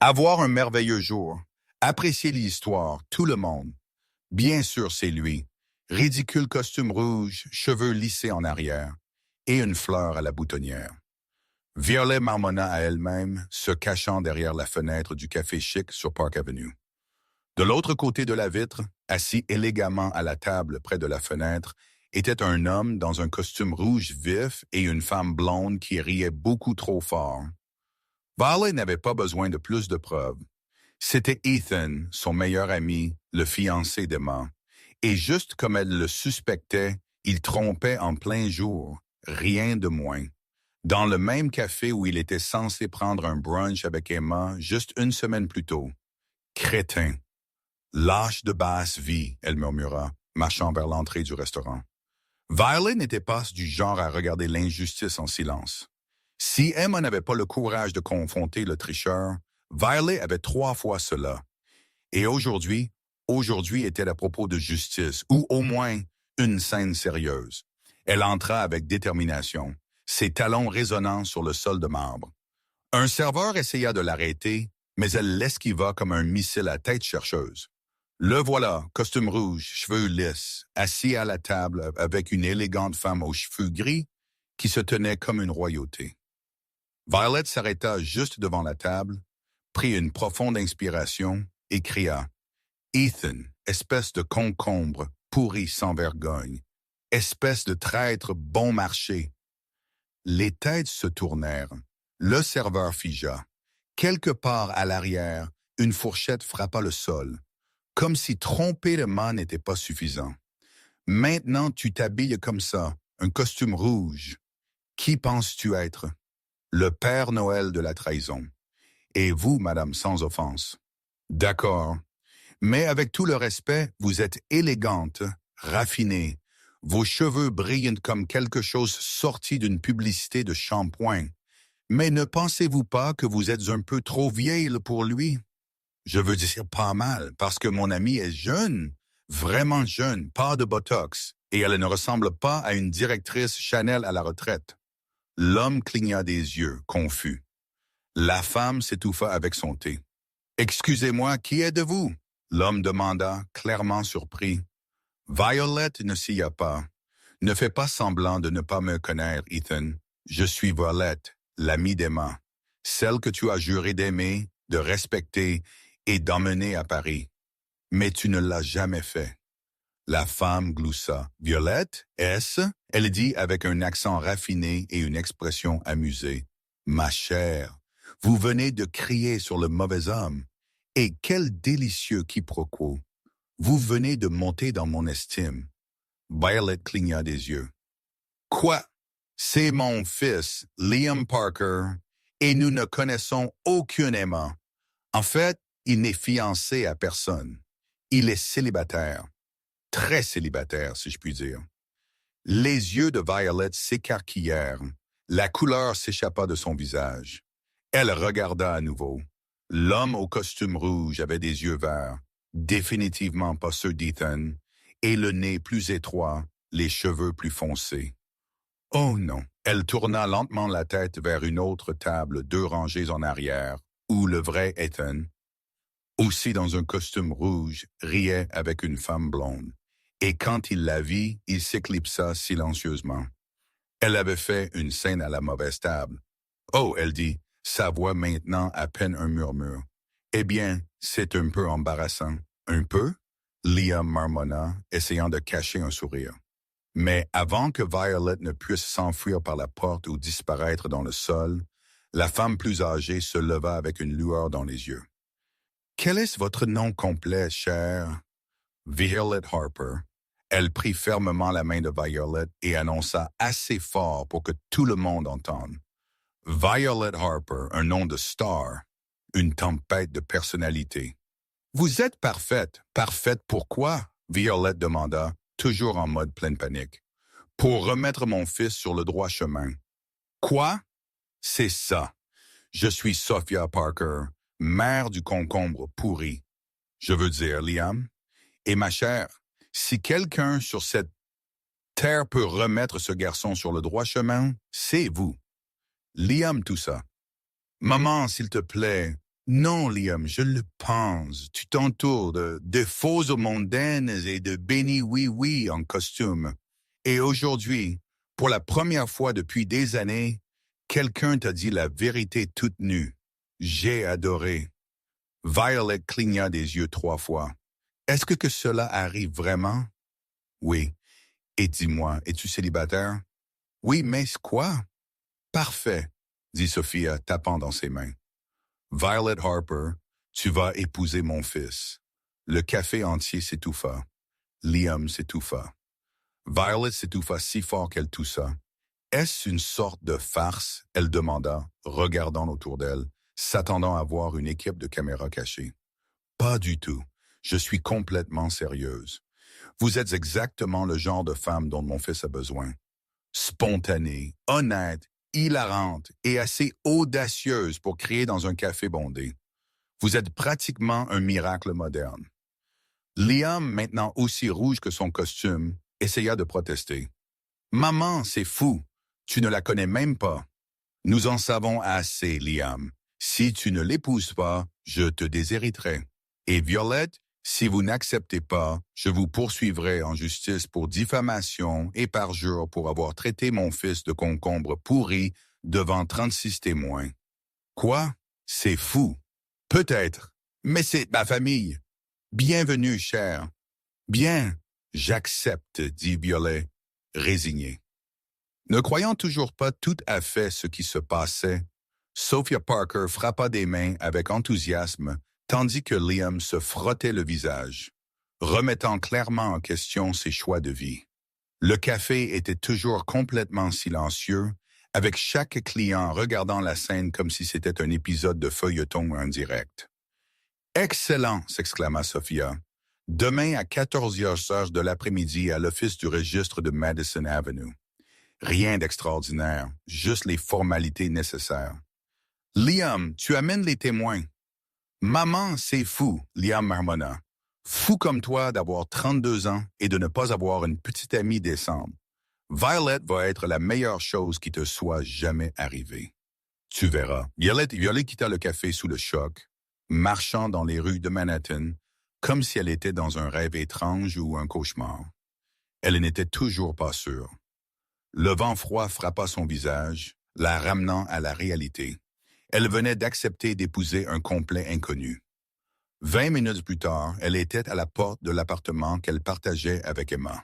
Avoir un merveilleux jour. Apprécier l'histoire, tout le monde. Bien sûr, c'est lui. Ridicule costume rouge, cheveux lissés en arrière, et une fleur à la boutonnière. Violet marmonna à elle-même, se cachant derrière la fenêtre du café chic sur Park Avenue. De l'autre côté de la vitre, assis élégamment à la table près de la fenêtre, était un homme dans un costume rouge vif et une femme blonde qui riait beaucoup trop fort. Violet n'avait pas besoin de plus de preuves. C'était Ethan, son meilleur ami, le fiancé d'Emma. Et juste comme elle le suspectait, il trompait en plein jour, rien de moins. Dans le même café où il était censé prendre un brunch avec Emma juste une semaine plus tôt. Crétin. Lâche de basse vie, elle murmura, marchant vers l'entrée du restaurant. Violet n'était pas du genre à regarder l'injustice en silence. Si Emma n'avait pas le courage de confronter le tricheur, Violet avait 3 fois cela. Et aujourd'hui était à propos de justice, ou au moins une scène sérieuse. Elle entra avec détermination, ses talons résonnant sur le sol de marbre. Un serveur essaya de l'arrêter, mais elle l'esquiva comme un missile à tête chercheuse. Le voilà, costume rouge, cheveux lisses, assis à la table avec une élégante femme aux cheveux gris qui se tenait comme une royauté. Violet s'arrêta juste devant la table, prit une profonde inspiration et cria « Ethan, espèce de concombre, pourri sans vergogne, espèce de traître bon marché. » Les têtes se tournèrent. Le serveur figea. Quelque part à l'arrière, une fourchette frappa le sol, comme si tromper le mât n'était pas suffisant. « Maintenant, tu t'habilles comme ça, un costume rouge. Qui penses-tu être? » Le Père Noël de la trahison. Et vous, madame, sans offense. D'accord. Mais avec tout le respect, vous êtes élégante, raffinée. Vos cheveux brillent comme quelque chose sorti d'une publicité de shampoing. Mais ne pensez-vous pas que vous êtes un peu trop vieille pour lui? Je veux dire pas mal, parce que mon amie est jeune, vraiment jeune, pas de botox, et elle ne ressemble pas à une directrice Chanel à la retraite. L'homme cligna des yeux, confus. La femme s'étouffa avec son thé. « Excusez-moi, qui êtes-vous? » L'homme demanda, clairement surpris. Violet ne s'y pas. « Ne fais pas semblant de ne pas me connaître, Ethan. Je suis Violette, l'amie d'Emma, celle que tu as juré d'aimer, de respecter et d'emmener à Paris. Mais tu ne l'as jamais fait. » La femme gloussa. « Violette, est-ce? » Elle dit avec un accent raffiné et une expression amusée. « Ma chère, vous venez de crier sur le mauvais homme. Et quel délicieux quiproquo. Vous venez de monter dans mon estime. » Violet cligna des yeux. « Quoi? C'est mon fils, Liam Parker, et nous ne connaissons aucun Emma. En fait, il n'est fiancé à personne. Il est célibataire. Très célibataire, si je puis dire. » Les yeux de Violet s'écarquillèrent. La couleur s'échappa de son visage. Elle regarda à nouveau. L'homme au costume rouge avait des yeux verts, définitivement pas ceux d'Ethan, et le nez plus étroit, les cheveux plus foncés. Oh non! Elle tourna lentement la tête vers une autre table 2 rangées en arrière, où le vrai Ethan, aussi dans un costume rouge, riait avec une femme blonde. Et quand il la vit, il s'éclipsa silencieusement. Elle avait fait une scène à la mauvaise table. « Oh, elle dit, sa voix maintenant à peine un murmure. Eh bien, c'est un peu embarrassant. » « Un peu? » Liam marmonna, essayant de cacher un sourire. Mais avant que Violet ne puisse s'enfuir par la porte ou disparaître dans le sol, la femme plus âgée se leva avec une lueur dans les yeux. « Quel est votre nom complet, chère? »« Violet Harper. » Elle prit fermement la main de Violet et annonça assez fort pour que tout le monde entende. « Violet Harper, un nom de star, une tempête de personnalité. »« Vous êtes parfaite. Parfaite pourquoi? » Violet demanda, toujours en mode pleine panique. « Pour remettre mon fils sur le droit chemin. »« Quoi? » ?»« C'est ça. Je suis Sophia Parker, mère du concombre pourri. Je veux dire, Liam. Et ma chère, si quelqu'un sur cette terre peut remettre ce garçon sur le droit chemin, c'est vous. » Liam toussa. « Maman, s'il te plaît, Non, Liam, je le pense. Tu t'entoures de fausses mondaines et de bénis oui-oui en costume. Et aujourd'hui, pour la première fois depuis des années, quelqu'un t'a dit la vérité toute nue. J'ai adoré. Violet cligna des yeux 3 fois. Est-ce que cela arrive vraiment? Oui. Et dis-moi, es-tu célibataire? Oui, mais quoi? Parfait, dit Sophia, tapant dans ses mains. Violet Harper, tu vas épouser mon fils. Le café entier s'étouffa. Liam s'étouffa. Violet s'étouffa si fort qu'elle toussa. Est-ce une sorte de farce? Elle demanda, regardant autour d'elle, s'attendant à voir une équipe de caméras cachées. Pas du tout. Je suis complètement sérieuse. Vous êtes exactement le genre de femme dont mon fils a besoin. Spontanée, honnête, hilarante et assez audacieuse pour crier dans un café bondé. Vous êtes pratiquement un miracle moderne. Liam, maintenant aussi rouge que son costume, essaya de protester. Maman, c'est fou. Tu ne la connais même pas. Nous en savons assez, Liam. Si tu ne l'épouses pas, je te déshériterai. Et Violette, si vous n'acceptez pas, je vous poursuivrai en justice pour diffamation et parjure pour avoir traité mon fils de concombre pourri devant 36 témoins. Quoi? C'est fou. Peut-être, mais c'est ma famille. Bienvenue, cher. Bien, j'accepte, dit Violet, résigné. Ne croyant toujours pas tout à fait ce qui se passait, Sophia Parker frappa des mains avec enthousiasme, tandis que Liam se frottait le visage, remettant clairement en question ses choix de vie. Le café était toujours complètement silencieux, avec chaque client regardant la scène comme si c'était un épisode de feuilleton en direct. « Excellent !» s'exclama Sophia. « Demain à 14h de l'après-midi à l'office du registre de Madison Avenue. Rien d'extraordinaire, juste les formalités nécessaires. Liam, tu amènes les témoins. Maman, c'est fou, Liam marmonna. Fou comme toi d'avoir 32 ans et de ne pas avoir une petite amie décente. Violet va être la meilleure chose qui te soit jamais arrivée. Tu verras. Violet quitta le café sous le choc, marchant dans les rues de Manhattan, comme si elle était dans un rêve étrange ou un cauchemar. Elle n'était toujours pas sûre. Le vent froid frappa son visage, la ramenant à la réalité. Elle venait d'accepter d'épouser un complet inconnu. 20 minutes plus tard, elle était à la porte de l'appartement qu'elle partageait avec Emma.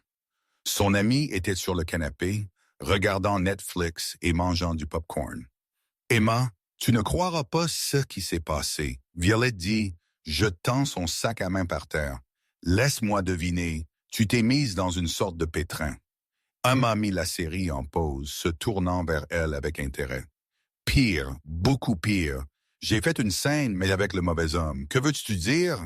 Son amie était sur le canapé, regardant Netflix et mangeant du popcorn. « Emma, tu ne croiras pas ce qui s'est passé. » Violette dit, jetant son sac à main par terre. « Laisse-moi deviner, tu t'es mise dans une sorte de pétrin. » Emma mit la série en pause, se tournant vers elle avec intérêt. « Pire, beaucoup pire. J'ai fait une scène, mais avec le mauvais homme. Que veux-tu dire? »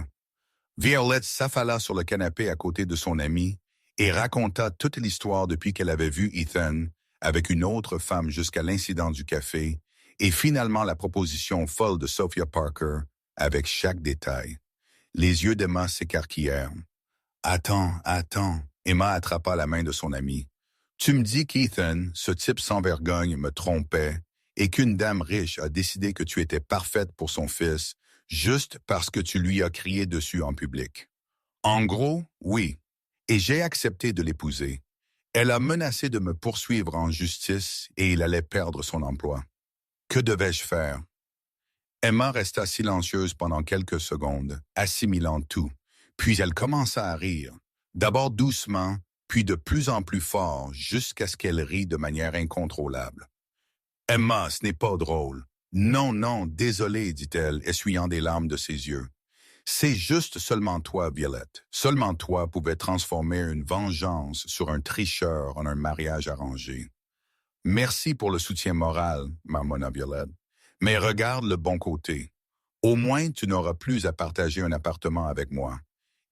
Violette s'affala sur le canapé à côté de son amie et raconta toute l'histoire depuis qu'elle avait vu Ethan avec une autre femme jusqu'à l'incident du café et finalement la proposition folle de Sophia Parker avec chaque détail. Les yeux d'Emma s'écarquillèrent. « Attends. » Emma attrapa la main de son amie. « Tu me dis qu'Ethan, ce type sans vergogne, me trompait et qu'une dame riche a décidé que tu étais parfaite pour son fils juste parce que tu lui as crié dessus en public. » En gros, oui. Et j'ai accepté de l'épouser. Elle a menacé de me poursuivre en justice et il allait perdre son emploi. Que devais-je faire? Emma resta silencieuse pendant quelques secondes, assimilant tout. Puis elle commença à rire, d'abord doucement, puis de plus en plus fort, jusqu'à ce qu'elle rit de manière incontrôlable. « Emma, ce n'est pas drôle. Non, désolé, dit-elle, essuyant des larmes de ses yeux. C'est juste seulement toi, Violette. Seulement toi pouvais transformer une vengeance sur un tricheur en un mariage arrangé. Merci pour le soutien moral, marmonna Violette. Mais regarde le bon côté. Au moins, tu n'auras plus à partager un appartement avec moi.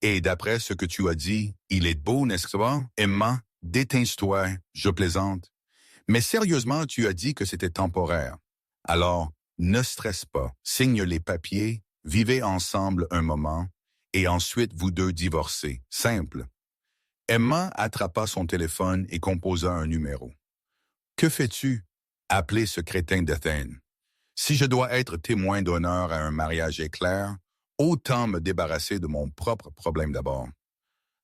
Et d'après ce que tu as dit, il est beau, n'est-ce pas, Emma? Déteigne-toi, je plaisante. Mais sérieusement, tu as dit que c'était temporaire. Alors, ne stresse pas, signe les papiers, vivez ensemble un moment, et ensuite vous deux divorcez. Simple. Emma attrapa son téléphone et composa un numéro. « Que fais-tu? » Appelez ce crétin d'Ethan. Si je dois être témoin d'honneur à un mariage éclair, autant me débarrasser de mon propre problème d'abord.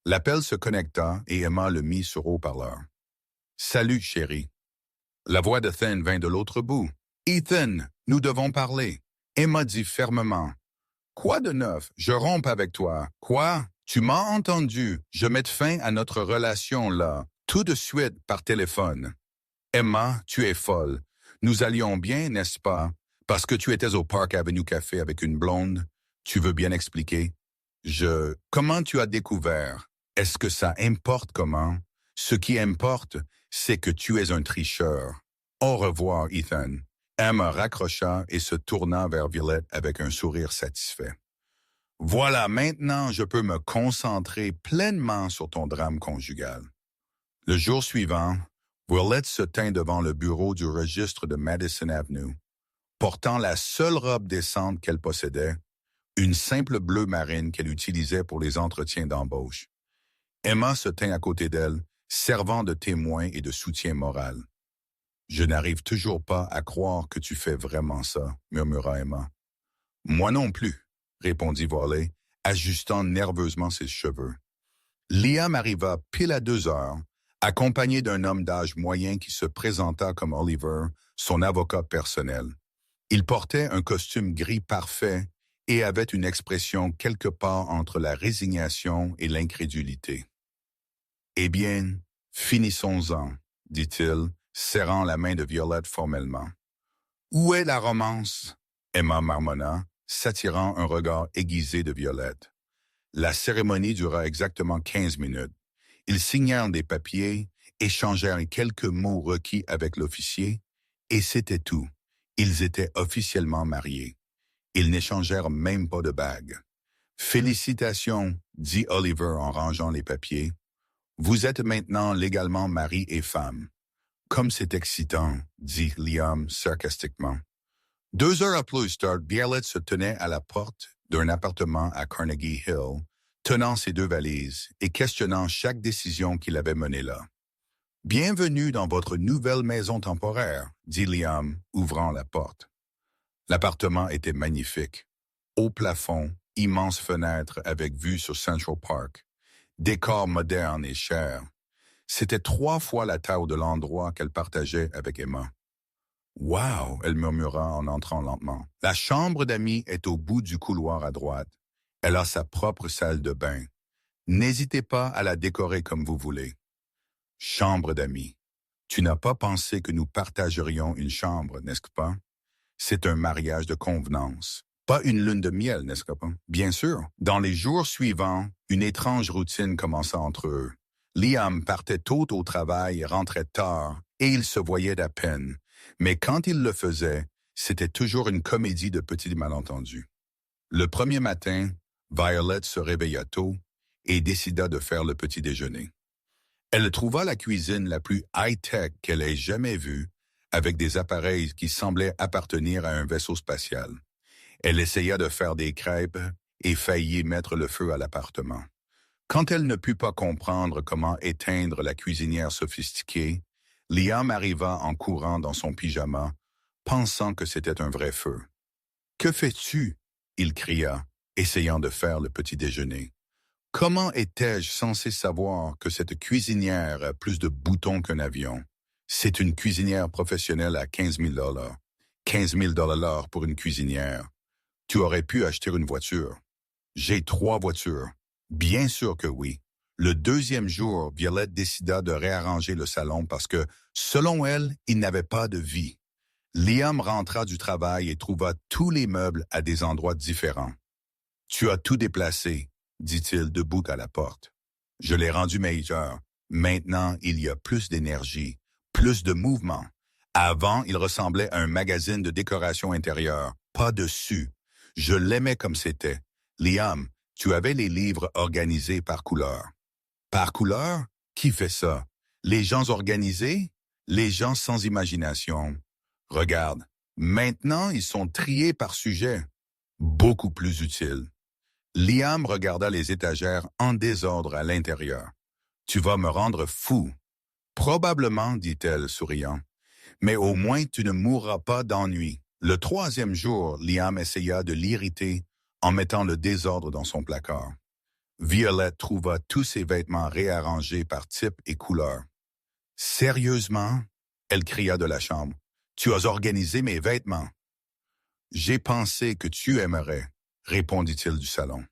L'appel se connecta et Emma le mit sur haut-parleur. « Salut, chérie. » La voix d'Ethan vint de l'autre bout. « Ethan, nous devons parler. » Emma dit fermement. « Quoi de neuf? Je romps avec toi. Quoi? Tu m'as entendu. Je mets fin à notre relation là, tout de suite par téléphone. » Emma, tu es folle. Nous allions bien, n'est-ce pas? Parce que tu étais au Park Avenue Café avec une blonde. Tu veux bien expliquer? Comment tu as découvert? Est-ce que ça importe comment? Ce qui importe, c'est que tu es un tricheur. Au revoir, Ethan. Emma raccrocha et se tourna vers Violette avec un sourire satisfait. Voilà, maintenant je peux me concentrer pleinement sur ton drame conjugal. Le jour suivant, Violette se tint devant le bureau du registre de Madison Avenue, portant la seule robe décente qu'elle possédait, une simple bleue marine qu'elle utilisait pour les entretiens d'embauche. Emma se tint à côté d'elle, servant de témoin et de soutien moral. « Je n'arrive toujours pas à croire que tu fais vraiment ça, » murmura Emma. « Moi non plus, » répondit Worley, ajustant nerveusement ses cheveux. Liam arriva pile à 2 heures, accompagné d'un homme d'âge moyen qui se présenta comme Oliver, son avocat personnel. Il portait un costume gris parfait et avait une expression quelque part entre la résignation et l'incrédulité. « Eh bien, finissons-en, » dit-il, serrant la main de Violette formellement. « Où est la romance? » Emma marmonna, s'attirant un regard aiguisé de Violette. La cérémonie dura exactement 15 minutes. Ils signèrent des papiers, échangèrent quelques mots requis avec l'officier, et c'était tout. Ils étaient officiellement mariés. Ils n'échangèrent même pas de bague. « Félicitations, » dit Oliver en rangeant les papiers. « Vous êtes maintenant légalement mari et femme. »« Comme c'est excitant, » dit Liam sarcastiquement. 2 heures plus tard, Violette se tenait à la porte d'un appartement à Carnegie Hill, tenant ses 2 valises et questionnant chaque décision qu'il avait menée là. « Bienvenue dans votre nouvelle maison temporaire, » dit Liam, ouvrant la porte. L'appartement était magnifique. Haut plafond, immenses fenêtres avec vue sur Central Park. Décor moderne et cher. C'était 3 fois la taille de l'endroit qu'elle partageait avec Emma. « Wow !» elle murmura en entrant lentement. « La chambre d'amis est au bout du couloir à droite. Elle a sa propre salle de bain. N'hésitez pas à la décorer comme vous voulez. » Chambre d'amis. Tu n'as pas pensé que nous partagerions une chambre, n'est-ce pas? C'est un mariage de convenance. Pas une lune de miel, n'est-ce pas? Bien sûr. Dans les jours suivants, une étrange routine commença entre eux. Liam partait tôt au travail et rentrait tard, et ils se voyaient à peine. Mais quand il le faisait, c'était toujours une comédie de petits malentendus. Le premier matin, Violet se réveilla tôt et décida de faire le petit déjeuner. Elle trouva la cuisine la plus high-tech qu'elle ait jamais vue, avec des appareils qui semblaient appartenir à un vaisseau spatial. Elle essaya de faire des crêpes et faillit mettre le feu à l'appartement. Quand elle ne put pas comprendre comment éteindre la cuisinière sophistiquée, Liam arriva en courant dans son pyjama, pensant que c'était un vrai feu. « Que fais-tu? » il cria, essayant de faire le petit déjeuner. Comment étais-je censé savoir que cette cuisinière a plus de boutons qu'un avion? C'est une cuisinière professionnelle à 15 000 $. 15 000 $ pour une cuisinière. Tu aurais pu acheter une voiture. J'ai 3 voitures. Bien sûr que oui. Le 2e jour, Violette décida de réarranger le salon parce que, selon elle, il n'avait pas de vie. Liam rentra du travail et trouva tous les meubles à des endroits différents. « Tu as tout déplacé, » dit-il debout à la porte. « Je l'ai rendu meilleur. Maintenant, il y a plus d'énergie, plus de mouvement. Avant, il ressemblait à un magazine de décoration intérieure, pas dessus. Je l'aimais comme c'était. Liam, tu avais les livres organisés par couleur. » Par couleur? Qui fait ça? Les gens organisés? Les gens sans imagination. Regarde, maintenant ils sont triés par sujet. Beaucoup plus utile. Liam regarda les étagères en désordre à l'intérieur. « Tu vas me rendre fou. »« Probablement, dit-elle, souriant. Mais au moins tu ne mourras pas d'ennui. » Le troisième jour, Liam essaya de l'irriter en mettant le désordre dans son placard. Violette trouva tous ses vêtements réarrangés par type et couleur. « Sérieusement? » Elle cria de la chambre. « Tu as organisé mes vêtements. »« J'ai pensé que tu aimerais, » répondit-il du salon,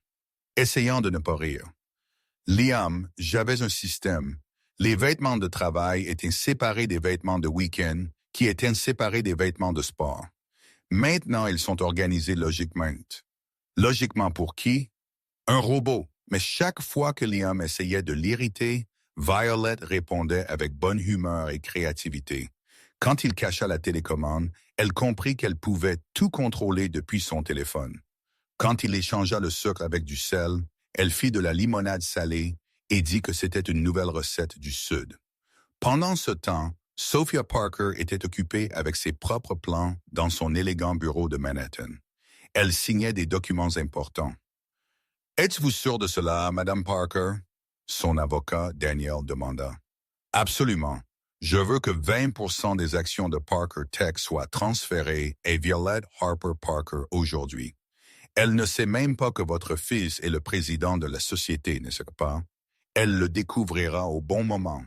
essayant de ne pas rire. « Liam, j'avais un système. Les vêtements de travail étaient séparés des vêtements de week-end, qui étaient séparés des vêtements de sport. Maintenant, ils sont organisés logiquement. Logiquement pour qui? Un robot. Mais chaque fois que Liam essayait de l'irriter, Violet répondait avec bonne humeur et créativité. Quand il cacha la télécommande, elle comprit qu'elle pouvait tout contrôler depuis son téléphone. Quand il échangea le sucre avec du sel, elle fit de la limonade salée et dit que c'était une nouvelle recette du Sud. Pendant ce temps, Sophia Parker était occupée avec ses propres plans dans son élégant bureau de Manhattan. Elle signait des documents importants. « Êtes-vous sûr de cela, Madame Parker? » Son avocat, Daniel, demanda. « Absolument. Je veux que 20% des actions de Parker Tech soient transférées à Violette Harper Parker aujourd'hui. Elle ne sait même pas que votre fils est le président de la société, n'est-ce pas? Elle le découvrira au bon moment.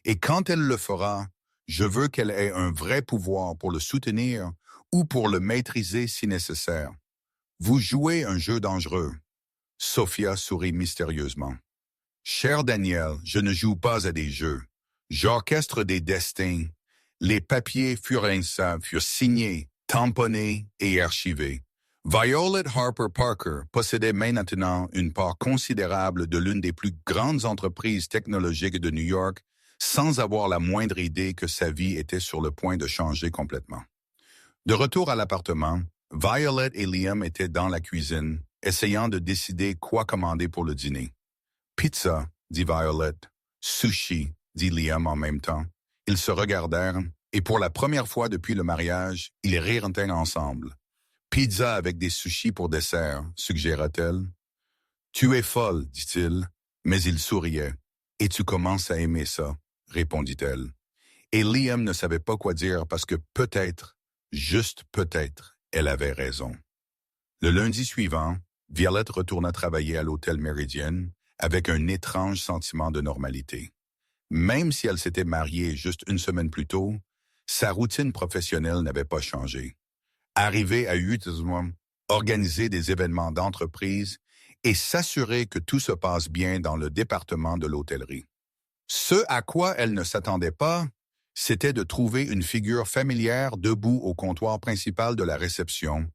Et quand elle le fera, je veux qu'elle ait un vrai pouvoir pour le soutenir ou pour le maîtriser si nécessaire. Vous jouez un jeu dangereux. » Sophia sourit mystérieusement. « Cher Daniel, je ne joue pas à des jeux. J'orchestre des destins. Les papiers furent signés, tamponnés et archivés. Violet Harper Parker possédait maintenant une part considérable de l'une des plus grandes entreprises technologiques de New York sans avoir la moindre idée que sa vie était sur le point de changer complètement. De retour à l'appartement, Violet et Liam étaient dans la cuisine, essayant de décider quoi commander pour le dîner. « Pizza », dit Violet. « Sushi », dit Liam en même temps. Ils se regardèrent, et pour la première fois depuis le mariage, ils rirent ensemble. « Pizza avec des sushis pour dessert », suggéra-t-elle. « Tu es folle, dit-il, mais il souriait. « Et tu commences à aimer ça », répondit-elle. Et Liam ne savait pas quoi dire parce que peut-être, juste peut-être, elle avait raison. Le lundi suivant, Violette retourna travailler à l'hôtel Meridian avec un étrange sentiment de normalité. Même si elle s'était mariée juste une semaine plus tôt, sa routine professionnelle n'avait pas changé. Arriver à 8 heures, organiser des événements d'entreprise et s'assurer que tout se passe bien dans le département de l'hôtellerie. Ce à quoi elle ne s'attendait pas, c'était de trouver une figure familière debout au comptoir principal de la réception,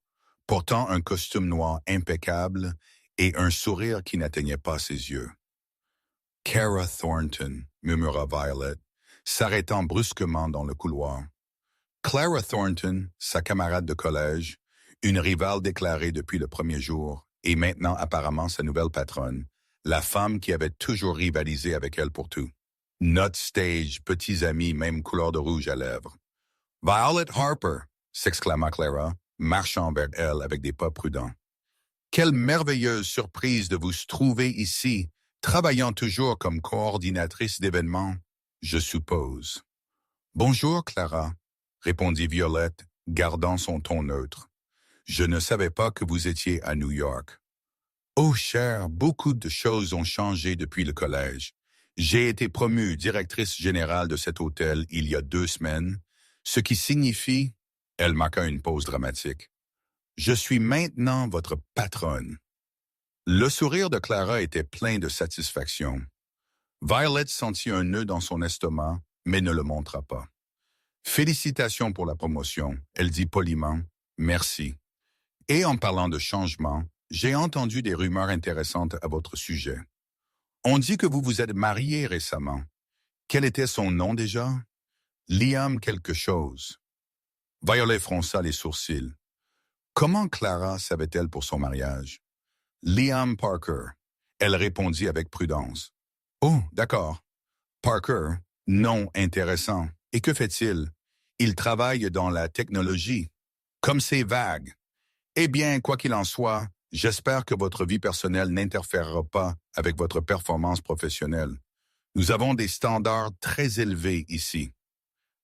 portant un costume noir impeccable et un sourire qui n'atteignait pas ses yeux. « Kara Thornton », murmura Violet, s'arrêtant brusquement dans le couloir. Clara Thornton, sa camarade de collège, une rivale déclarée depuis le premier jour, et maintenant apparemment sa nouvelle patronne, la femme qui avait toujours rivalisé avec elle pour tout. Not stage, petits amis, même couleur de rouge à lèvres. « Violet Harper !» s'exclama Clara, marchant vers elle avec des pas prudents. « Quelle merveilleuse surprise de vous trouver ici, travaillant toujours comme coordinatrice d'événements, je suppose. »« Bonjour, Clara », répondit Violette, gardant son ton neutre. « Je ne savais pas que vous étiez à New York. »« Oh, cher, beaucoup de choses ont changé depuis le collège. J'ai été promue directrice générale de cet hôtel il y a 2 semaines, ce qui signifie... » Elle marqua une pause dramatique. « Je suis maintenant votre patronne. » Le sourire de Clara était plein de satisfaction. Violet sentit un nœud dans son estomac, mais ne le montra pas. « Félicitations pour la promotion, » elle dit poliment. « Merci. Et en parlant de changement, j'ai entendu des rumeurs intéressantes à votre sujet. On dit que vous vous êtes marié récemment. Quel était son nom déjà? Liam quelque chose. » Violet fronça les sourcils. Comment Clara savait-elle pour son mariage? Liam Parker. Elle répondit avec prudence. Oh, d'accord. Parker, nom intéressant. Et que fait-il? Il travaille dans la technologie. Comme c'est vague. Eh bien, quoi qu'il en soit, j'espère que votre vie personnelle n'interférera pas avec votre performance professionnelle. Nous avons des standards très élevés ici.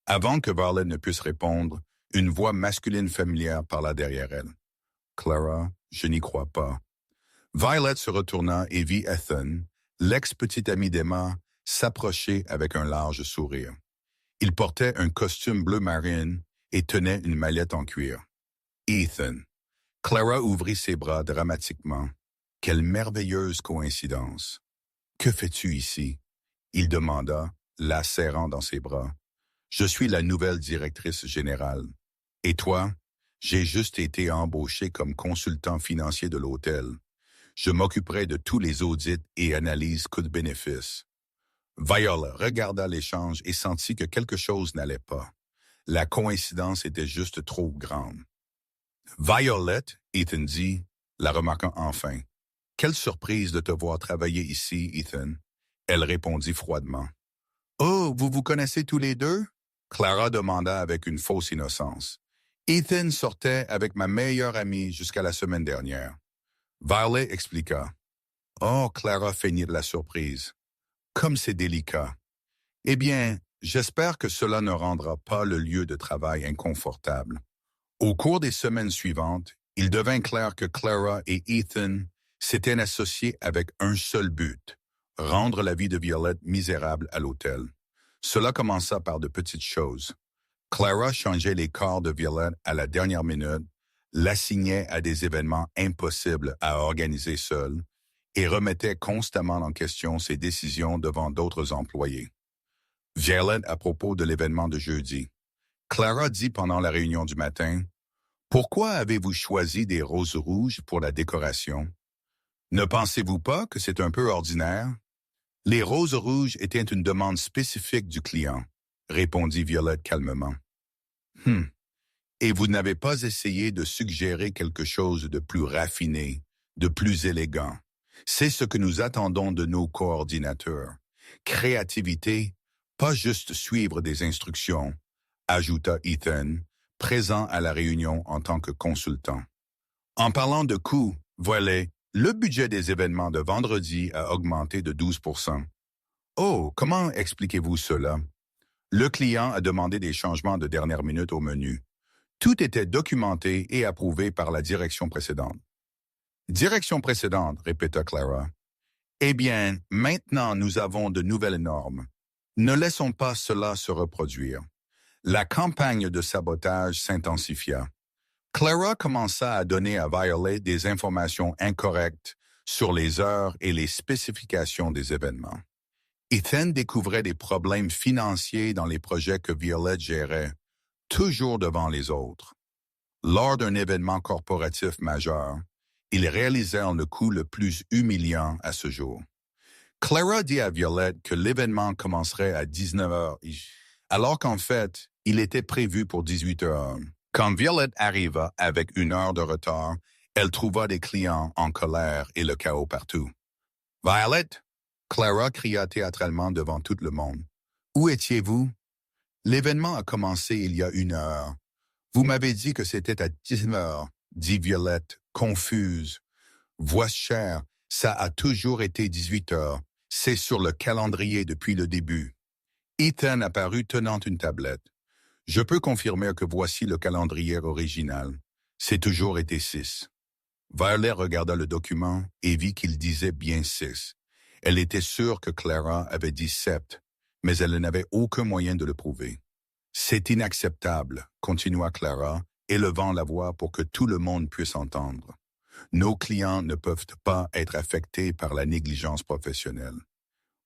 Avant que Violet ne puisse répondre, Une voix masculine familière parla derrière elle. Clara, je n'y crois pas. Violet se retourna et vit Ethan, l'ex-petite amie d'Emma, s'approcher avec un large sourire. Il portait un costume bleu marine et tenait une mallette en cuir. Ethan. Clara ouvrit ses bras dramatiquement. Quelle merveilleuse coïncidence. Que fais-tu ici? Il demanda, la serrant dans ses bras. Je suis la nouvelle directrice générale. Et toi? J'ai juste été embauché comme consultant financier de l'hôtel. Je m'occuperai de tous les audits et analyses coûts-bénéfices. Viola regarda l'échange et sentit que quelque chose n'allait pas. La coïncidence était juste trop grande. Violette, Ethan dit, la remarquant enfin. Quelle surprise de te voir travailler ici, Ethan. Elle répondit froidement. Oh, vous vous connaissez tous les deux? Clara demanda avec une fausse innocence. Ethan sortait avec ma meilleure amie jusqu'à la semaine dernière. Violet expliqua. Oh, Clara feignit de la surprise. Comme c'est délicat. Eh bien, j'espère que cela ne rendra pas le lieu de travail inconfortable. Au cours des semaines suivantes, il devint clair que Clara et Ethan s'étaient associés avec un seul but, rendre la vie de Violette misérable à l'hôtel. Cela commença par de petites choses. Clara changeait les corps de Violette à la dernière minute, l'assignait à des événements impossibles à organiser seule et remettait constamment en question ses décisions devant d'autres employés. Violette à propos de l'événement de jeudi. Clara dit pendant la réunion du matin, « Pourquoi avez-vous choisi des roses rouges pour la décoration? Ne pensez-vous pas que c'est un peu ordinaire? » Les roses rouges étaient une demande spécifique du client, répondit Violette calmement. Et vous n'avez pas essayé de suggérer quelque chose de plus raffiné, de plus élégant. C'est ce que nous attendons de nos coordinateurs. Créativité, pas juste suivre des instructions, ajouta Ethan, présent à la réunion en tant que consultant. En parlant de coûts, voilà, le budget des événements de vendredi a augmenté de 12%. Oh, comment expliquez-vous cela? Le client a demandé des changements de dernière minute au menu. Tout était documenté et approuvé par la direction précédente. Direction précédente, répéta Clara. Eh bien, maintenant nous avons de nouvelles normes. Ne laissons pas cela se reproduire. La campagne de sabotage s'intensifia. Clara commença à donner à Violet des informations incorrectes sur les heures et les spécifications des événements. Ethan découvrait des problèmes financiers dans les projets que Violet gérait, toujours devant les autres. Lors d'un événement corporatif majeur, ils réalisèrent le coup le plus humiliant à ce jour. Clara dit à Violet que l'événement commencerait à 19h, alors qu'en fait, il était prévu pour 18h. Quand Violet arriva avec 1 heure de retard, elle trouva des clients en colère et le chaos partout. « Violet !» Clara cria théâtralement devant tout le monde. « Où étiez-vous? » « L'événement a commencé il y a 1 heure. Vous m'avez dit que c'était à 19h, dit Violette, confuse. Voix chère, ça a toujours été 18h. C'est sur le calendrier depuis le début. Ethan apparut tenant une tablette. Je peux confirmer que voici le calendrier original. C'est toujours été 6. Violet regarda le document et vit qu'il disait bien 6. Elle était sûre que Clara avait dit 7, mais elle n'avait aucun moyen de le prouver. C'est inacceptable, continua Clara, élevant la voix pour que tout le monde puisse entendre. Nos clients ne peuvent pas être affectés par la négligence professionnelle.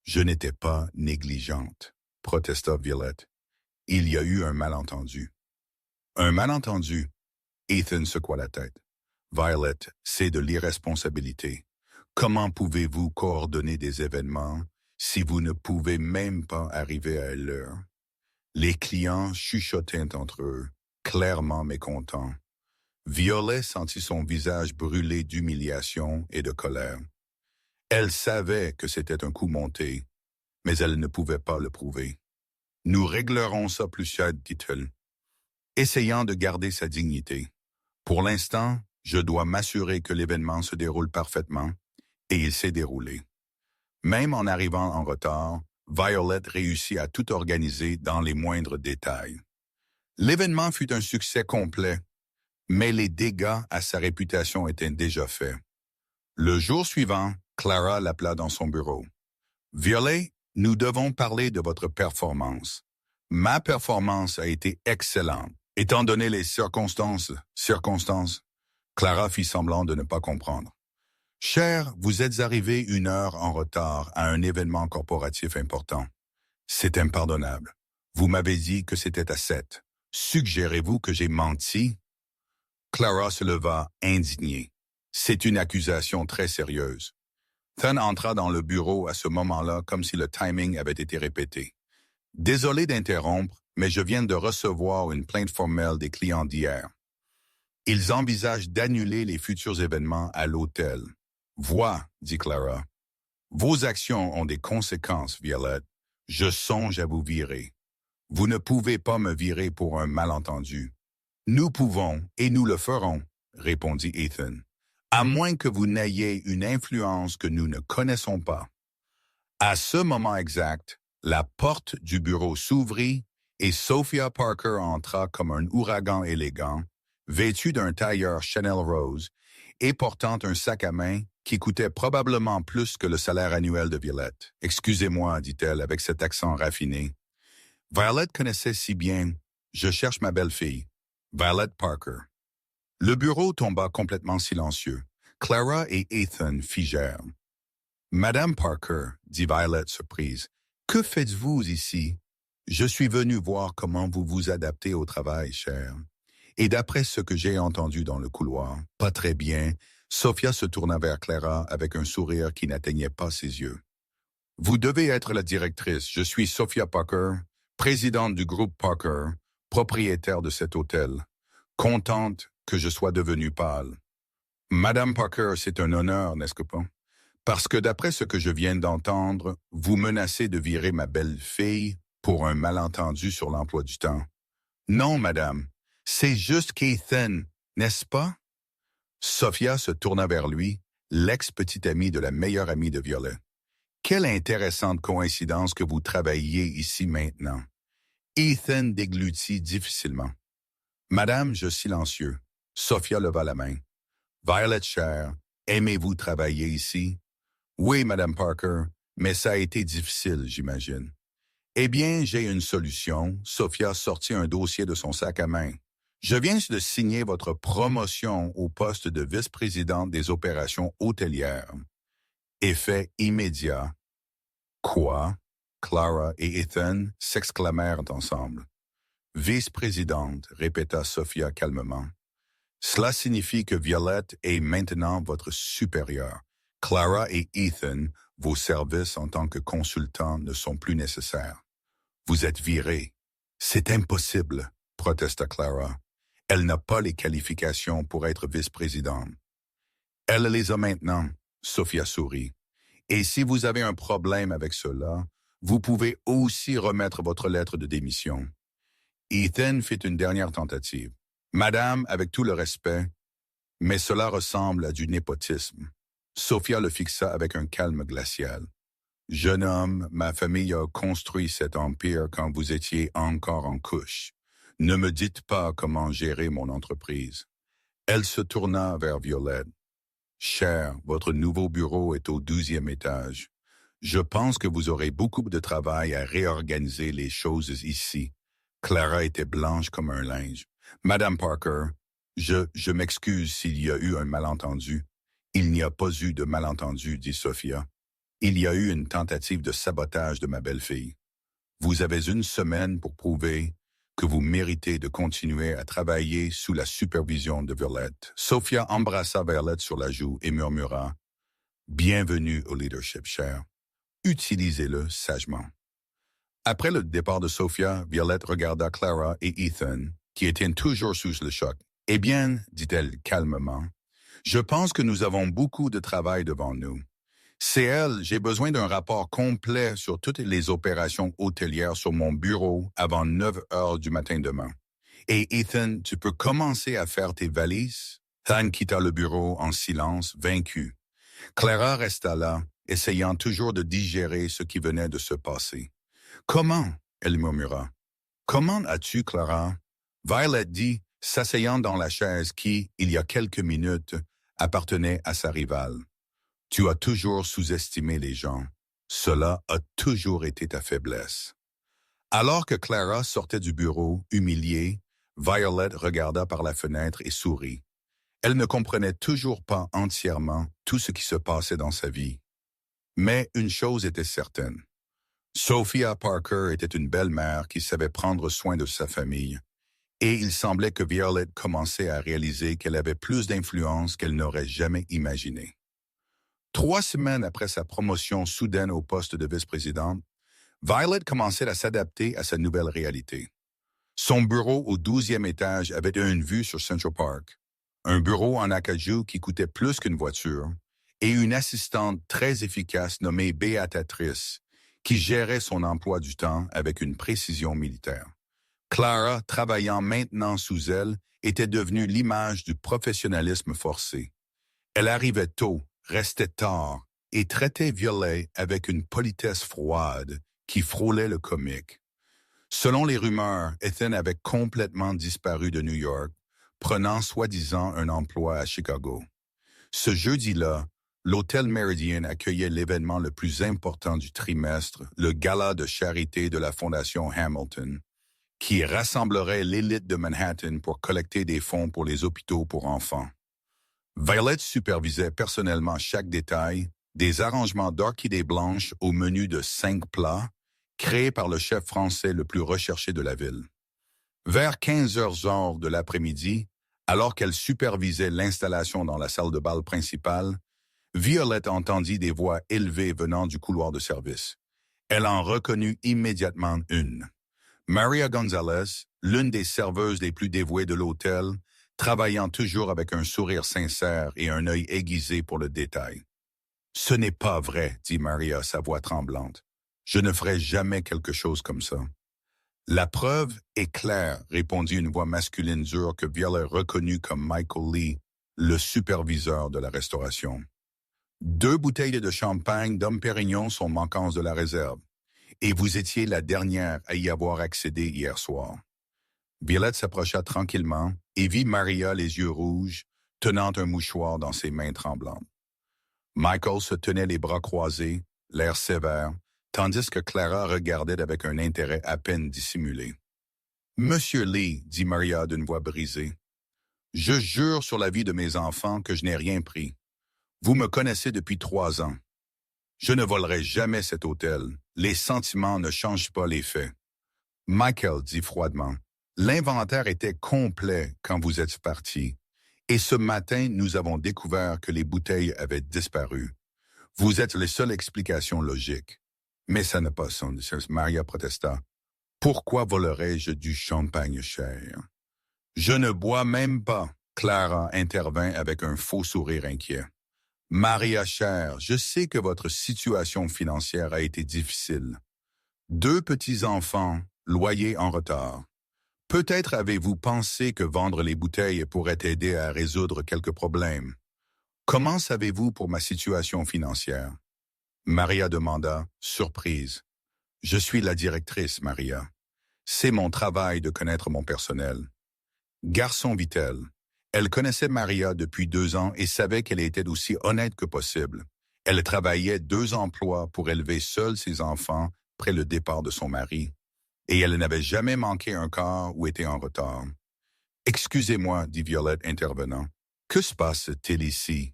Je n'étais pas négligente, protesta Violette. Il y a eu un malentendu. Un malentendu? Ethan secoua la tête. Violet, c'est de l'irresponsabilité. Comment pouvez-vous coordonner des événements si vous ne pouvez même pas arriver à l'heure? Les clients chuchotaient entre eux, clairement mécontents. Violet sentit son visage brûler d'humiliation et de colère. Elle savait que c'était un coup monté, mais elle ne pouvait pas le prouver. « Nous réglerons ça plus tard, dit-elle, essayant de garder sa dignité. Pour l'instant, je dois m'assurer que l'événement se déroule parfaitement, et il s'est déroulé. Même en arrivant en retard, Violet réussit à tout organiser dans les moindres détails. L'événement fut un succès complet, mais les dégâts à sa réputation étaient déjà faits. Le jour suivant, Clara l'appela dans son bureau. « Violet, nous devons parler de votre performance. Ma performance a été excellente. Étant donné les circonstances, Clara fit semblant de ne pas comprendre. Cher, vous êtes arrivé 1 heure en retard à un événement corporatif important. C'est impardonnable. Vous m'avez dit que c'était à 7. Suggérez-vous que j'ai menti? Clara se leva, indignée. C'est une accusation très sérieuse. Ethan entra dans le bureau à ce moment-là comme si le timing avait été répété. Désolé d'interrompre, mais je viens de recevoir une plainte formelle des clients d'hier. Ils envisagent d'annuler les futurs événements à l'hôtel. Vois, dit Clara. Vos actions ont des conséquences, Violette. Je songe à vous virer. Vous ne pouvez pas me virer pour un malentendu. Nous pouvons, et nous le ferons, répondit Ethan. À moins que vous n'ayez une influence que nous ne connaissons pas. À ce moment exact, la porte du bureau s'ouvrit et Sophia Parker entra comme un ouragan élégant, vêtue d'un tailleur Chanel rose et portant un sac à main qui coûtait probablement plus que le salaire annuel de Violette. « Excusez-moi, dit-elle avec cet accent raffiné. Violette connaissait si bien « Je cherche ma belle-fille, Violette Parker. » Le bureau tomba complètement silencieux. Clara et Ethan figèrent. « Madame Parker, dit Violette surprise, que faites-vous ici? Je suis venue voir comment vous vous adaptez au travail, chère. » Et d'après ce que j'ai entendu dans le couloir, pas très bien, Sophia se tourna vers Clara avec un sourire qui n'atteignait pas ses yeux. « Vous devez être la directrice. Je suis Sophia Parker, présidente du groupe Parker, propriétaire de cet hôtel. Contente que je sois devenue pâle. Madame Parker, c'est un honneur, n'est-ce pas? Parce que d'après ce que je viens d'entendre, vous menacez de virer ma belle-fille pour un malentendu sur l'emploi du temps. Non, madame, c'est juste qu'Ethan, n'est-ce pas? » Sophia se tourna vers lui, l'ex-petite amie de la meilleure amie de Violet. « Quelle intéressante coïncidence que vous travailliez ici maintenant. » Ethan déglutit difficilement. « Madame, je silencieux. » Sophia leva la main. « Violet, chère, aimez-vous travailler ici? »« Oui, Madame Parker, mais ça a été difficile, j'imagine. » « Eh bien, j'ai une solution. » Sophia sortit un dossier de son sac à main. « Je viens de signer votre promotion au poste de vice-présidente des opérations hôtelières. » Effet immédiat. « Quoi? » Clara et Ethan s'exclamèrent ensemble. « Vice-présidente, » répéta Sophia calmement. « Cela signifie que Violette est maintenant votre supérieure. Clara et Ethan, vos services en tant que consultants ne sont plus nécessaires. Vous êtes virés. »« C'est impossible, » protesta Clara. « Elle n'a pas les qualifications pour être vice-présidente. »« Elle les a maintenant, » Sophia sourit. « Et si vous avez un problème avec cela, vous pouvez aussi remettre votre lettre de démission. » Ethan fit une dernière tentative. « Madame, avec tout le respect, mais cela ressemble à du népotisme. » Sophia le fixa avec un calme glacial. « Jeune homme, ma famille a construit cet empire quand vous étiez encore en couche. Ne me dites pas comment gérer mon entreprise. » Elle se tourna vers Violette. « Cher, votre nouveau bureau est au 12e étage. Je pense que vous aurez beaucoup de travail à réorganiser les choses ici. » Clara était blanche comme un linge. « Madame Parker, je m'excuse s'il y a eu un malentendu. »« Il n'y a pas eu de malentendu, » dit Sophia. « Il y a eu une tentative de sabotage de ma belle-fille. Vous avez 1 semaine pour prouver que vous méritez de continuer à travailler sous la supervision de Violette. » Sophia embrassa Violette sur la joue et murmura « Bienvenue au leadership, cher. Utilisez-le sagement. » Après le départ de Sophia, Violette regarda Clara et Ethan, qui étaient toujours sous le choc. « Eh bien, dit-elle calmement, je pense que nous avons beaucoup de travail devant nous. C'est elle, j'ai besoin d'un rapport complet sur toutes les opérations hôtelières sur mon bureau avant 9 heures du matin demain. Et Ethan, tu peux commencer à faire tes valises? » Ethan quitta le bureau en silence, vaincu. Clara resta là, essayant toujours de digérer ce qui venait de se passer. « Comment? » elle murmura. « Comment as-tu, Clara? » Violet dit, s'asseyant dans la chaise qui, il y a quelques minutes, appartenait à sa rivale. Tu as toujours sous-estimé les gens. Cela a toujours été ta faiblesse. Alors que Clara sortait du bureau, humiliée, Violet regarda par la fenêtre et sourit. Elle ne comprenait toujours pas entièrement tout ce qui se passait dans sa vie. Mais une chose était certaine. Sophia Parker était une belle-mère qui savait prendre soin de sa famille, et il semblait que Violet commençait à réaliser qu'elle avait plus d'influence qu'elle n'aurait jamais imaginé. 3 semaines après sa promotion soudaine au poste de vice-présidente, Violet commençait à s'adapter à sa nouvelle réalité. Son bureau au 12e étage avait une vue sur Central Park, un bureau en acajou qui coûtait plus qu'une voiture, et une assistante très efficace nommée Béatrice, qui gérait son emploi du temps avec une précision militaire. Clara, travaillant maintenant sous elle, était devenue l'image du professionnalisme forcé. Elle arrivait tôt, restait tard, et traitait Violet avec une politesse froide qui frôlait le comique. Selon les rumeurs, Ethan avait complètement disparu de New York, prenant soi-disant un emploi à Chicago. Ce jeudi-là, l'Hôtel Méridien accueillait l'événement le plus important du trimestre, le gala de charité de la Fondation Hamilton, qui rassemblerait l'élite de Manhattan pour collecter des fonds pour les hôpitaux pour enfants. Violet supervisait personnellement chaque détail, des arrangements d'orchidées blanches au menu de 5 plats, créés par le chef français le plus recherché de la ville. Vers 15h de l'après-midi, alors qu'elle supervisait l'installation dans la salle de bal principale, Violette entendit des voix élevées venant du couloir de service. Elle en reconnut immédiatement une. Maria Gonzalez, l'une des serveuses les plus dévouées de l'hôtel, travaillant toujours avec un sourire sincère et un œil aiguisé pour le détail. « Ce n'est pas vrai, dit Maria, sa voix tremblante. Je ne ferai jamais quelque chose comme ça. » « La preuve est claire, répondit une voix masculine dure que Violet reconnut comme Michael Lee, le superviseur de la restauration. 2 bouteilles de champagne Dom Pérignon sont manquantes de la réserve, et vous étiez la dernière à y avoir accédé hier soir. Violet s'approcha tranquillement et vit Maria les yeux rouges, tenant un mouchoir dans ses mains tremblantes. Michael se tenait les bras croisés, l'air sévère, tandis que Clara regardait avec un intérêt à peine dissimulé. « Monsieur Lee, dit Maria d'une voix brisée, je jure sur la vie de mes enfants que je n'ai rien pris. Vous me connaissez depuis 3 ans. Je ne volerai jamais cet hôtel. Les sentiments ne changent pas les faits. » Michael dit froidement, « L'inventaire était complet quand vous êtes parti, et ce matin, nous avons découvert que les bouteilles avaient disparu. Vous êtes les seules explications logiques. » « Mais ça n'a pas son sens, » Maria protesta. « Pourquoi volerais-je du champagne cher? »« Je ne bois même pas. » Clara intervint avec un faux sourire inquiet. « Maria chère, je sais que votre situation financière a été difficile. 2 petits-enfants, loyer en retard. Peut-être avez-vous pensé que vendre les bouteilles pourrait aider à résoudre quelques problèmes. Comment savez-vous pour ma situation financière? » Maria demanda, surprise. « Je suis la directrice, Maria. C'est mon travail de connaître mon personnel. » Garçon, vit-elle. Elle connaissait Maria depuis 2 ans et savait qu'elle était aussi honnête que possible. Elle travaillait 2 emplois pour élever seule ses enfants après le départ de son mari. Et elle n'avait jamais manqué un quart ou été en retard. « Excusez-moi, dit Violette intervenant. Que se passe-t-il ici? »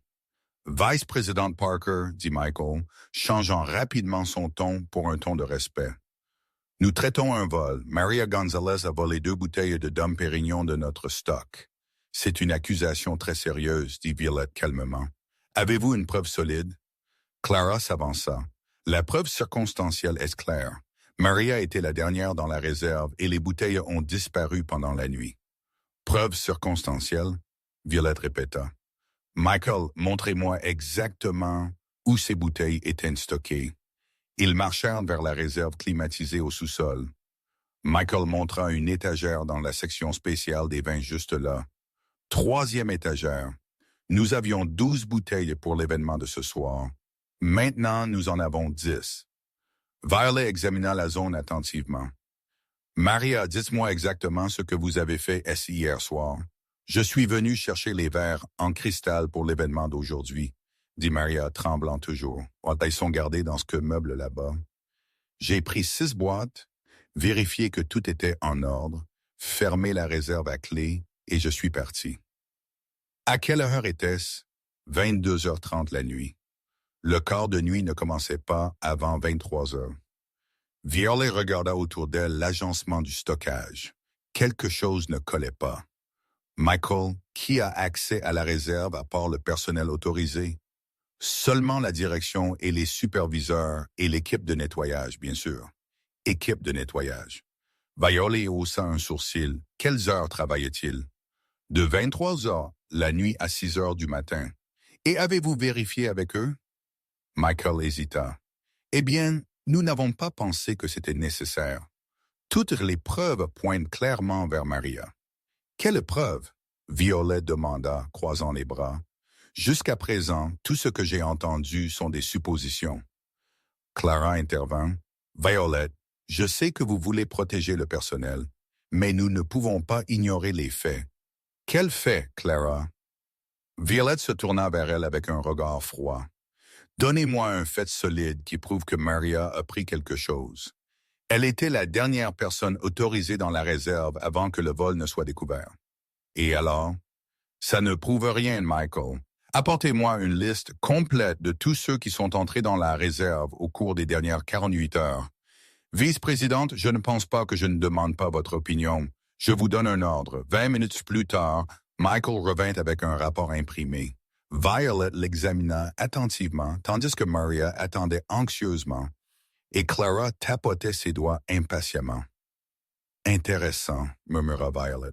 « Vice-présidente Parker, dit Michael, changeant rapidement son ton pour un ton de respect. Nous traitons un vol. Maria Gonzalez a volé 2 bouteilles de Dom Pérignon de notre stock. C'est une accusation très sérieuse, dit Violette calmement. Avez-vous une preuve solide? Clara s'avança. La preuve circonstancielle est claire. Maria était la dernière dans la réserve et les bouteilles ont disparu pendant la nuit. Preuve circonstancielle? Violette répéta. Michael, montrez-moi exactement où ces bouteilles étaient stockées. Ils marchèrent vers la réserve climatisée au sous-sol. Michael montra une étagère dans la section spéciale des vins juste là. 3e étagère. Nous avions 12 bouteilles pour l'événement de ce soir. Maintenant, nous en avons 10. Violet examina la zone attentivement. Maria, dites-moi exactement ce que vous avez fait hier soir. Je suis venu chercher les verres en cristal pour l'événement d'aujourd'hui, dit Maria, tremblant toujours. Ils sont gardés dans ce meuble là-bas. J'ai pris 6 boîtes, vérifié que tout était en ordre, fermé la réserve à clé et je suis parti. À quelle heure était-ce? 22h30 la nuit. Le quart de nuit ne commençait pas avant 23h. Violet regarda autour d'elle l'agencement du stockage. Quelque chose ne collait pas. Michael, qui a accès à la réserve à part le personnel autorisé? Seulement la direction et les superviseurs et l'équipe de nettoyage, bien sûr. Équipe de nettoyage. Violet haussa un sourcil. Quelles heures travaillait-il? De 23h la nuit à 6h du matin. Et avez-vous vérifié avec eux? Michael hésita. Eh bien, nous n'avons pas pensé que c'était nécessaire. Toutes les preuves pointent clairement vers Maria. Quelle preuve? Violet demanda, croisant les bras. Jusqu'à présent, tout ce que j'ai entendu sont des suppositions. Clara intervint. Violet, je sais que vous voulez protéger le personnel, mais nous ne pouvons pas ignorer les faits. Quels faits, Clara? Violet se tourna vers elle avec un regard froid. Donnez-moi un fait solide qui prouve que Maria a pris quelque chose. Elle était la dernière personne autorisée dans la réserve avant que le vol ne soit découvert. Et alors? Ça ne prouve rien, Michael. Apportez-moi une liste complète de tous ceux qui sont entrés dans la réserve au cours des dernières 48 heures. Vice-présidente, je ne pense pas que je ne demande pas votre opinion. Je vous donne un ordre. 20 minutes plus tard, Michael revint avec un rapport imprimé. Violet l'examina attentivement, tandis que Maria attendait anxieusement, et Clara tapotait ses doigts impatiemment. Intéressant, murmura Violet.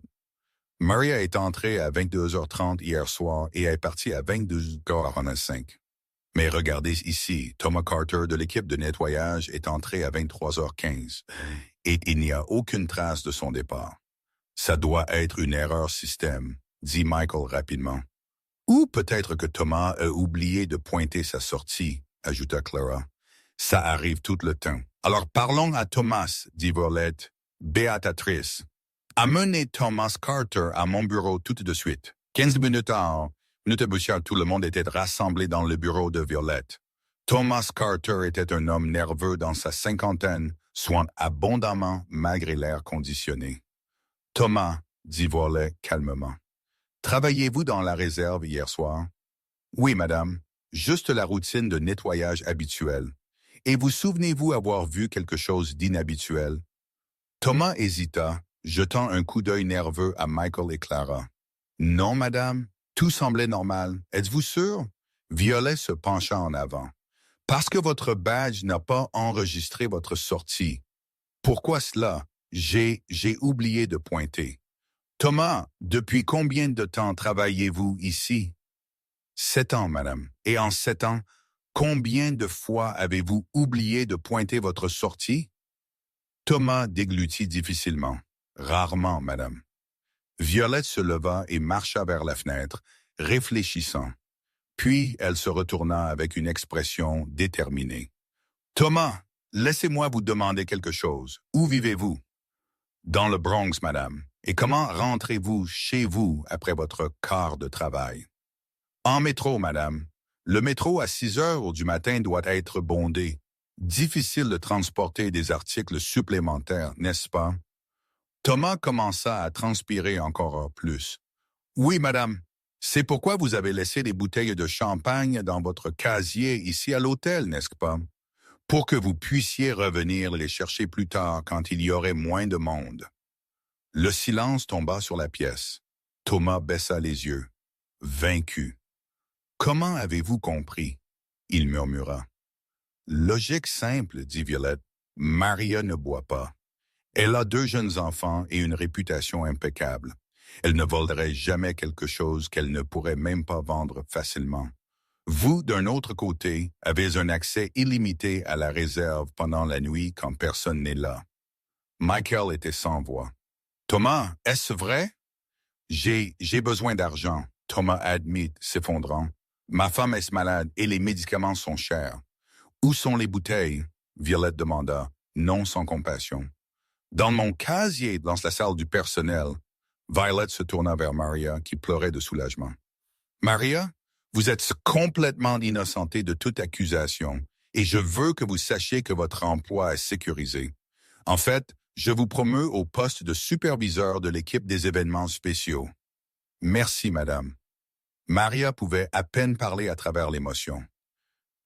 Maria est entrée à 22h30 hier soir et est partie à 22h45. Mais regardez ici, Thomas Carter de l'équipe de nettoyage est entré à 23h15 et il n'y a aucune trace de son départ. Ça doit être une erreur système, dit Michael rapidement. Ou peut-être que Thomas a oublié de pointer sa sortie, ajouta Clara. Ça arrive tout le temps. Alors parlons à Thomas, dit Violet, béatatrice. Amenez Thomas Carter à mon bureau tout de suite. 15 minutes avant, tout le monde était rassemblé dans le bureau de Violette. Thomas Carter était un homme nerveux dans sa cinquantaine, soit abondamment malgré l'air conditionné. Thomas, dit Violet calmement. Travaillez-vous dans la réserve hier soir? Oui, madame. Juste la routine de nettoyage habituelle. Et vous souvenez-vous avoir vu quelque chose d'inhabituel? Thomas hésita, jetant un coup d'œil nerveux à Michael et Clara. Non, madame. Tout semblait normal. Êtes-vous sûr? Violet se pencha en avant. Parce que votre badge n'a pas enregistré votre sortie. Pourquoi cela? J'ai oublié de pointer. Thomas, depuis combien de temps travaillez-vous ici? 7 ans, madame. Et en 7 ans, combien de fois avez-vous oublié de pointer votre sortie? Thomas déglutit difficilement. Rarement, madame. Violette se leva et marcha vers la fenêtre, réfléchissant. Puis elle se retourna avec une expression déterminée. Thomas, laissez-moi vous demander quelque chose. Où vivez-vous? Dans le Bronx, madame. Et comment rentrez-vous chez vous après votre quart de travail? En métro, madame. Le métro à 6 heures du matin doit être bondé. Difficile de transporter des articles supplémentaires, n'est-ce pas? Thomas commença à transpirer encore plus. Oui, madame. C'est pourquoi vous avez laissé des bouteilles de champagne dans votre casier ici à l'hôtel, n'est-ce pas? Pour que vous puissiez revenir les chercher plus tard quand il y aurait moins de monde. Le silence tomba sur la pièce. Thomas baissa les yeux, vaincu. Comment avez-vous compris? Il murmura. Logique simple, dit Violette. Maria ne boit pas. Elle a 2 jeunes enfants et une réputation impeccable. Elle ne volerait jamais quelque chose qu'elle ne pourrait même pas vendre facilement. Vous, d'un autre côté, avez un accès illimité à la réserve pendant la nuit quand personne n'est là. Michael était sans voix. Thomas, est-ce vrai? J'ai besoin d'argent, Thomas admit, s'effondrant. Ma femme est malade et les médicaments sont chers. Où sont les bouteilles? Violette demanda, non sans compassion. Dans mon casier, dans la salle du personnel, Violet se tourna vers Maria, qui pleurait de soulagement. Maria, vous êtes complètement innocentée de toute accusation, et je veux que vous sachiez que votre emploi est sécurisé. En fait, je vous promeus au poste de superviseur de l'équipe des événements spéciaux. Merci, madame. Maria pouvait à peine parler à travers l'émotion.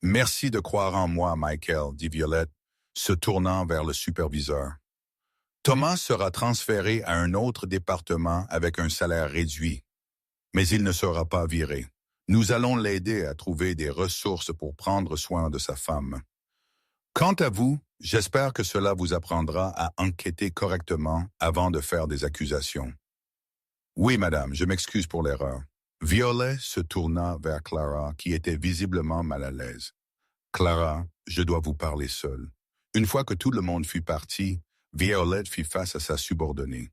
Merci de croire en moi, Michael, dit Violette, se tournant vers le superviseur. Thomas sera transféré à un autre département avec un salaire réduit, mais il ne sera pas viré. Nous allons l'aider à trouver des ressources pour prendre soin de sa femme. Quant à vous, j'espère que cela vous apprendra à enquêter correctement avant de faire des accusations. Oui, madame, je m'excuse pour l'erreur. Violet se tourna vers Clara, qui était visiblement mal à l'aise. Clara, je dois vous parler seule. Une fois que tout le monde fut parti, Violet fit face à sa subordonnée.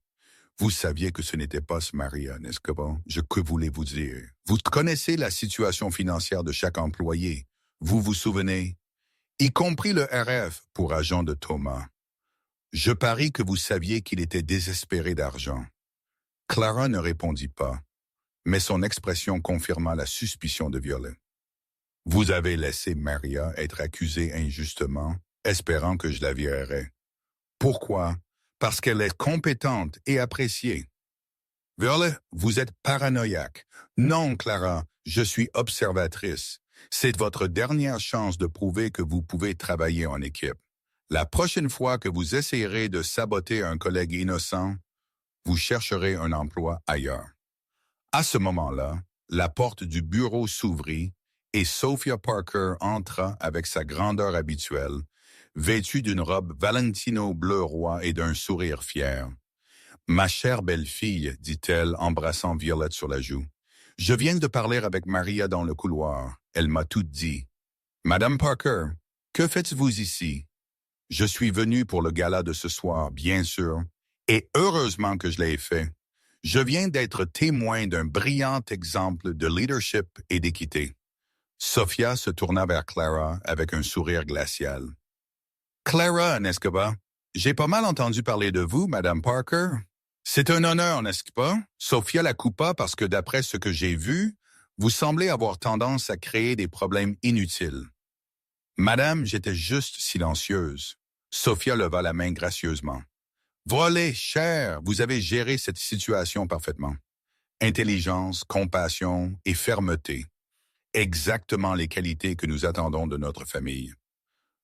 Vous saviez que ce n'était pas Maria, n'est-ce que bon? Que voulez-vous dire? Vous connaissez la situation financière de chaque employé. Vous vous souvenez? Y compris le RF pour agent de Thomas. Je parie que vous saviez qu'il était désespéré d'argent. Clara ne répondit pas, mais son expression confirma la suspicion de Violet. Vous avez laissé Maria être accusée injustement, espérant que je la virerais. Pourquoi? Parce qu'elle est compétente et appréciée. Violet, vous êtes paranoïaque. Non, Clara, je suis observatrice. C'est votre dernière chance de prouver que vous pouvez travailler en équipe. La prochaine fois que vous essayerez de saboter un collègue innocent, vous chercherez un emploi ailleurs. À ce moment-là, la porte du bureau s'ouvrit et Sophia Parker entra avec sa grandeur habituelle, vêtue d'une robe Valentino bleu roi et d'un sourire fier. « Ma chère belle-fille, dit-elle, embrassant Violette sur la joue. « Je viens de parler avec Maria dans le couloir. Elle m'a tout dit. Madame Parker, que faites-vous ici? Je suis venue pour le gala de ce soir, bien sûr, et heureusement que je l'ai fait. Je viens d'être témoin d'un brillant exemple de leadership et d'équité. » Sophia se tourna vers Clara avec un sourire glacial. « Clara, n'est-ce pas? J'ai pas mal entendu parler de vous, Madame Parker. C'est un honneur, n'est-ce pas? » Sophia la coupa parce que d'après ce que j'ai vu, vous semblez avoir tendance à créer des problèmes inutiles. « Madame, j'étais juste silencieuse. » Sophia leva la main gracieusement. « Voilà, chère, vous avez géré cette situation parfaitement. Intelligence, compassion et fermeté. Exactement les qualités que nous attendons de notre famille. »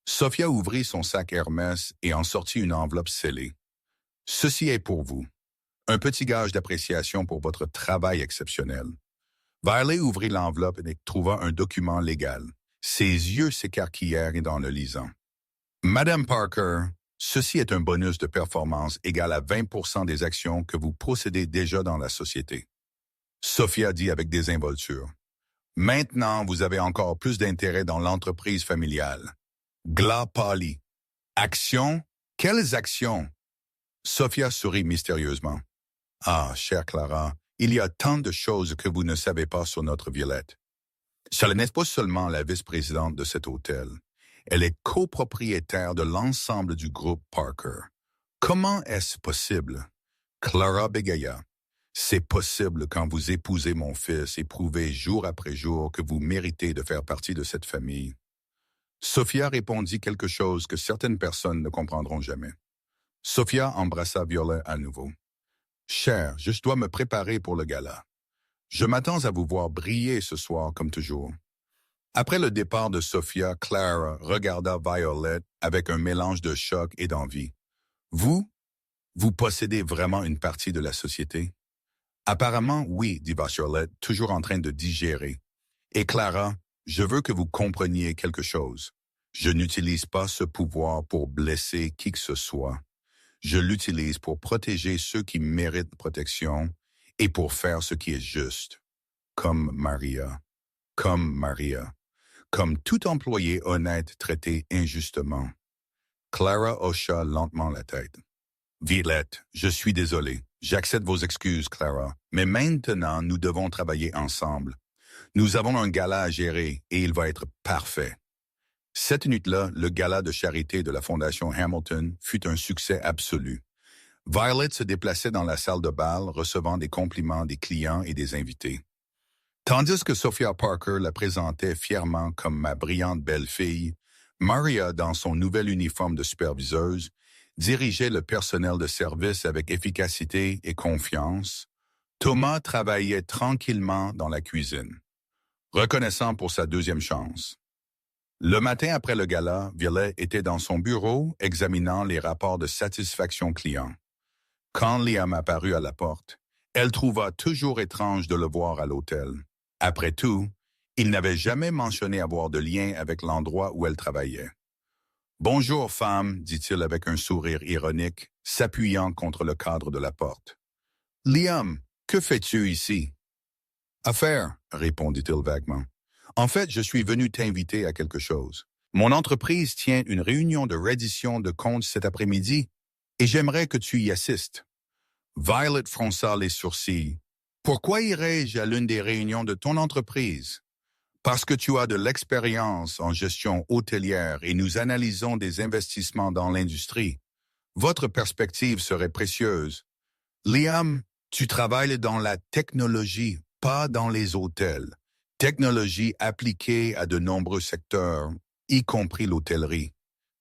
Sophia ouvrit son sac Hermès et en sortit une enveloppe scellée. « Ceci est pour vous. Un petit gage d'appréciation pour votre travail exceptionnel. » Violet ouvrit l'enveloppe et trouva un document légal. Ses yeux s'écarquillèrent en le lisant. « Madame Parker, ceci est un bonus de performance égal à 20% des actions que vous possédez déjà dans la société. » Sophia dit avec désinvolture. « Maintenant, vous avez encore plus d'intérêt dans l'entreprise familiale. » Glas pâlit. « Actions? Quelles actions? » Sophia sourit mystérieusement. « Ah, chère Clara, il y a tant de choses que vous ne savez pas sur notre Violette. Elle n'est pas seulement la vice-présidente de cet hôtel. Elle est copropriétaire de l'ensemble du groupe Parker. Comment est-ce possible? » Clara bégaya. « C'est possible quand vous épousez mon fils et prouvez jour après jour que vous méritez de faire partie de cette famille. » Sophia répondit quelque chose que certaines personnes ne comprendront jamais. Sophia embrassa Violet à nouveau. « Chère, je dois me préparer pour le gala. Je m'attends à vous voir briller ce soir comme toujours. » Après le départ de Sophia, Clara regarda Violet avec un mélange de choc et d'envie. « Vous possédez vraiment une partie de la société? » « Apparemment, oui, dit Violet, toujours en train de digérer. « Et Clara, je veux que vous compreniez quelque chose. Je n'utilise pas ce pouvoir pour blesser qui que ce soit. Je l'utilise pour protéger ceux qui méritent protection et pour faire ce qui est juste. Comme Maria. Comme tout employé honnête traité injustement. » Clara hocha lentement la tête. « Violette, je suis désolé. J'accepte vos excuses, Clara. Mais maintenant, nous devons travailler ensemble. Nous avons un gala à gérer et il va être parfait. » Cette nuit-là, le gala de charité de la Fondation Hamilton fut un succès absolu. Violet se déplaçait dans la salle de bal, recevant des compliments des clients et des invités. Tandis que Sophia Parker la présentait fièrement comme ma brillante belle-fille, Maria, dans son nouvel uniforme de superviseuse, dirigeait le personnel de service avec efficacité et confiance. Thomas travaillait tranquillement dans la cuisine, reconnaissant pour sa deuxième chance. Le matin après le gala, Violet était dans son bureau examinant les rapports de satisfaction client. Quand Liam apparut à la porte, elle trouva toujours étrange de le voir à l'hôtel. Après tout, il n'avait jamais mentionné avoir de lien avec l'endroit où elle travaillait. « Bonjour, femme, dit-il avec un sourire ironique, s'appuyant contre le cadre de la porte. « Liam, que fais-tu ici? »« Affaire, répondit-il vaguement. « En fait, je suis venu t'inviter à quelque chose. Mon entreprise tient une réunion de reddition de comptes cet après-midi et j'aimerais que tu y assistes. » Violet fronça les sourcils. « Pourquoi irais-je à l'une des réunions de ton entreprise? » « Parce que tu as de l'expérience en gestion hôtelière et nous analysons des investissements dans l'industrie. Votre perspective serait précieuse. Liam, tu travailles dans la technologie, pas dans les hôtels. Technologie appliquée à de nombreux secteurs, y compris l'hôtellerie,